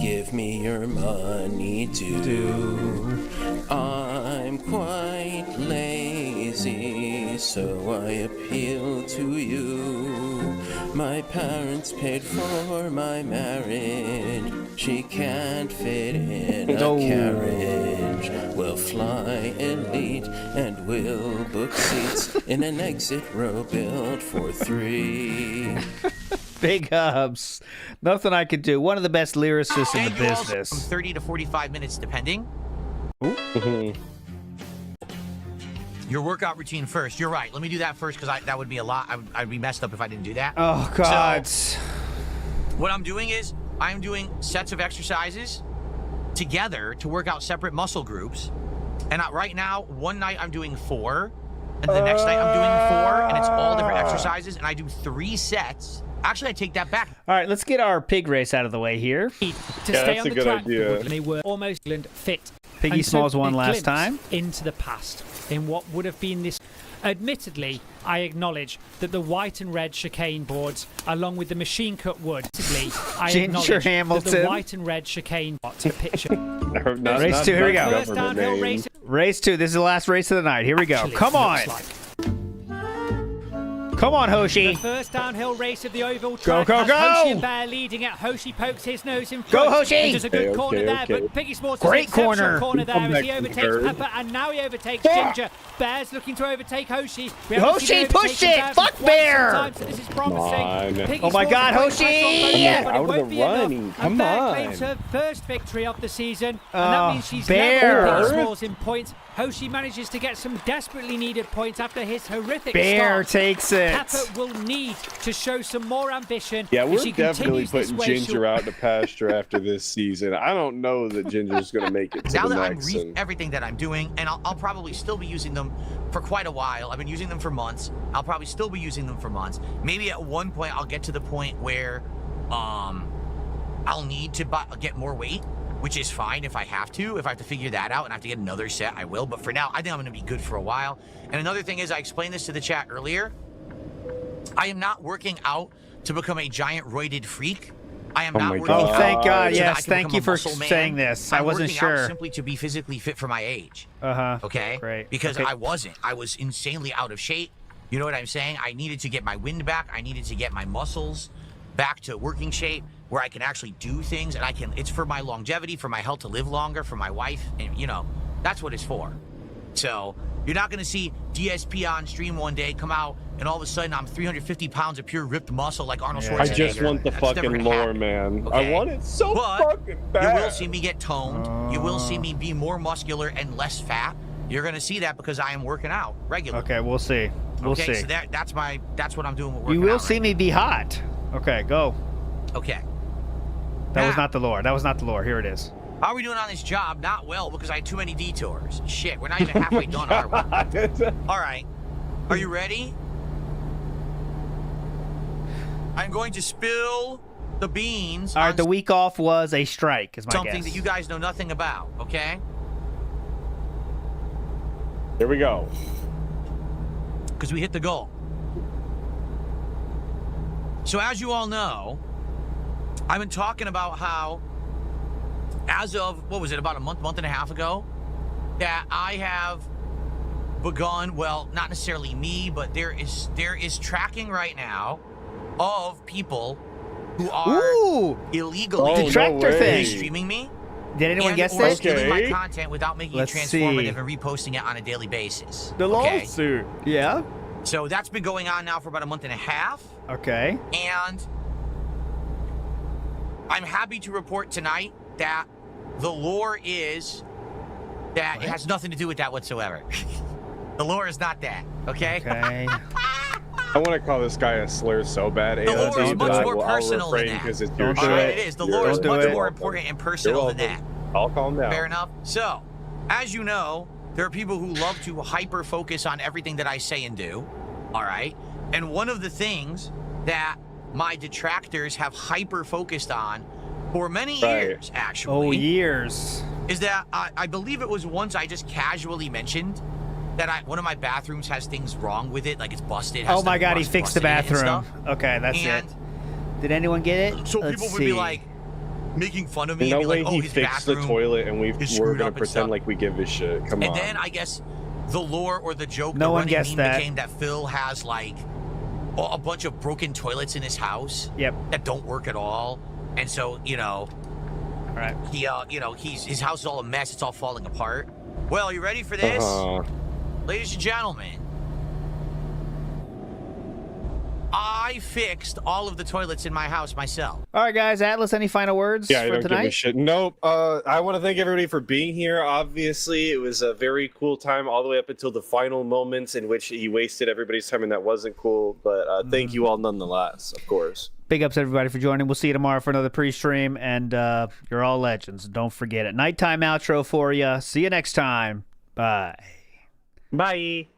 Give me your money due. I'm quite lazy, so I appeal to you. My parents paid for my marriage. She can't fit in a carriage. We'll fly elite and we'll book seats in an exit row built for 3. Big ups. Nothing I could do. One of the best lyricists in the business. From 30 to 45 minutes, depending. Your workout routine first. You're right. Let me do that first because that would be a lot. I'd be messed up if I didn't do that. Oh, God. So, what I'm doing is I'm doing sets of exercises together to work out separate muscle groups. And right now, one night I'm doing 4. And the next night I'm doing 4. And it's all different exercises. And I do 3 sets. Actually, I take that back. All right, let's get our pig race out of the way here. To stay on the track, they were almost fit. Piggy Smalls won last time. Into the past, in what would have been this Admittedly, I acknowledge that the white and red chicane boards, along with the machine cut wood, admittedly, I acknowledge that the white and red chicane picture. Race 2, here we go. First downhill race. Race 2, this is the last race of the night. Here we go. Come on. Come on, Hoshi. The first downhill race of the oval track go, has go! Hoshi and Bear leading it. Hoshi pokes his nose in front. Go, Hoshi! And there's a good corner there, but Piggy Sports has Great an exceptional corner. corner there as he overtakes Pepper, and now he overtakes Ginger. Bear's looking to overtake Hoshi. Hoshi, push it! Fuck Bear! So this is promising. Oh my God, Hoshi! Out of the running. Come on. Claims her first victory of the season, and that means she's Bear. level with Piggy Smalls in points. Hoshi manages to get some desperately needed points after his horrific Bear start. takes it. Pepper will need to show some more ambition. Yeah, if we're she definitely continues this putting way, Ginger out to pasture after this season. I don't know that Ginger's going to make it to Now the that next. I'm everything that I'm doing, and I'll probably still be using them for quite a while. I've been using them for months. I'll probably still be using them for months. Maybe at one point I'll get to the point where I'll need to get more weight, which is fine if I have to. If I have to figure that out and I have to get another set, I will. But for now, I think I'm going to be good for a while. And another thing is, I explained this to the chat earlier. I am not working out to become a giant roided freak. I am not working out. Oh, thank God. so that I Yes, can thank become you a for muscle man. saying this. I wasn't working out sure. simply to be physically fit for my age. Okay. Great. Because Okay. I wasn't. I was insanely out of shape. You know what I'm saying? I needed to get my wind back. I needed to get my muscles back to working shape where I can actually do things, and it's for my longevity, for my health to live longer, for my wife, and that's what it's for. So you're not going to see DSP on stream one day come out and all of a sudden I'm 350 pounds of pure ripped muscle like Arnold Schwarzenegger. I just want the That's never fucking gonna lore, happen, man. okay? I want it so But fucking bad. you will see me get toned. You will see me be more muscular and less fat. You're going to see that because I am working out regularly. Okay, we'll see. We'll see. So that's what I'm doing with working You will out see me be hot. Okay, go. Okay. That was not the lore. That was not the lore. Here it is. How are we doing on this job? Not well, because I had too many detours. Shit, we're not even halfway done, are we? All right. Are you ready? I'm going to spill the beans. All right, the week off was a strike, is my something guess. that you guys know nothing about, okay? Here we go. Because we hit the goal. So as you all know, I've been talking about how, as of, what was it, about a month and a half ago, that I have begun, well, not necessarily me, but there is tracking right now of people who are illegally streaming me. Did anyone guess or this? stealing my content without making Let's it see. transformative and reposting it on a daily basis. The lawsuit. Yeah. So that's been going on now for about a month and a half. Okay. And I'm happy to report tonight that the lore is that it has nothing to do with that whatsoever. The lore is not that, okay? Okay. I want to call this guy a slur so bad. The lore is much more personal than that. Because it's your shit. All right, it is. The lore is much more important and personal than that. I'll calm down. Fair enough. So, as you know, there are people who love to hyper-focus on everything that I say and do, all right? And one of the things that my detractors have hyper-focused on for many years, actually. Oh, years. Is that I believe it was once I just casually mentioned that one of my bathrooms has things wrong with it, like it's busted. Oh my God, he fixed the bathroom. Okay, that's it. Did anyone get it? So people would be like making fun of me and be like, oh, his fixed the bathroom toilet and we're screwed gonna up and pretend stuff. like we give a shit. Come on. And then I guess the lore or the joke, No the one running guessed meme that. became that Phil has like a bunch of broken toilets in his house. Yep. That don't work at all. And so, all right. His house is all a mess. It's all falling apart. Well, you ready for this? Ladies and gentlemen, I fixed all of the toilets in my house myself. All right, guys. Atlas, any final words Yeah, I for don't tonight? give a shit. Nope. I want to thank everybody for being here. Obviously, it was a very cool time all the way up until the final moments in which he wasted everybody's time, and that wasn't cool. But thank you all nonetheless, of course. Big ups, everybody, for joining. We'll see you tomorrow for another pre-stream, and you're all legends. Don't forget it. Nighttime outro for you. See you next time. Bye. Bye.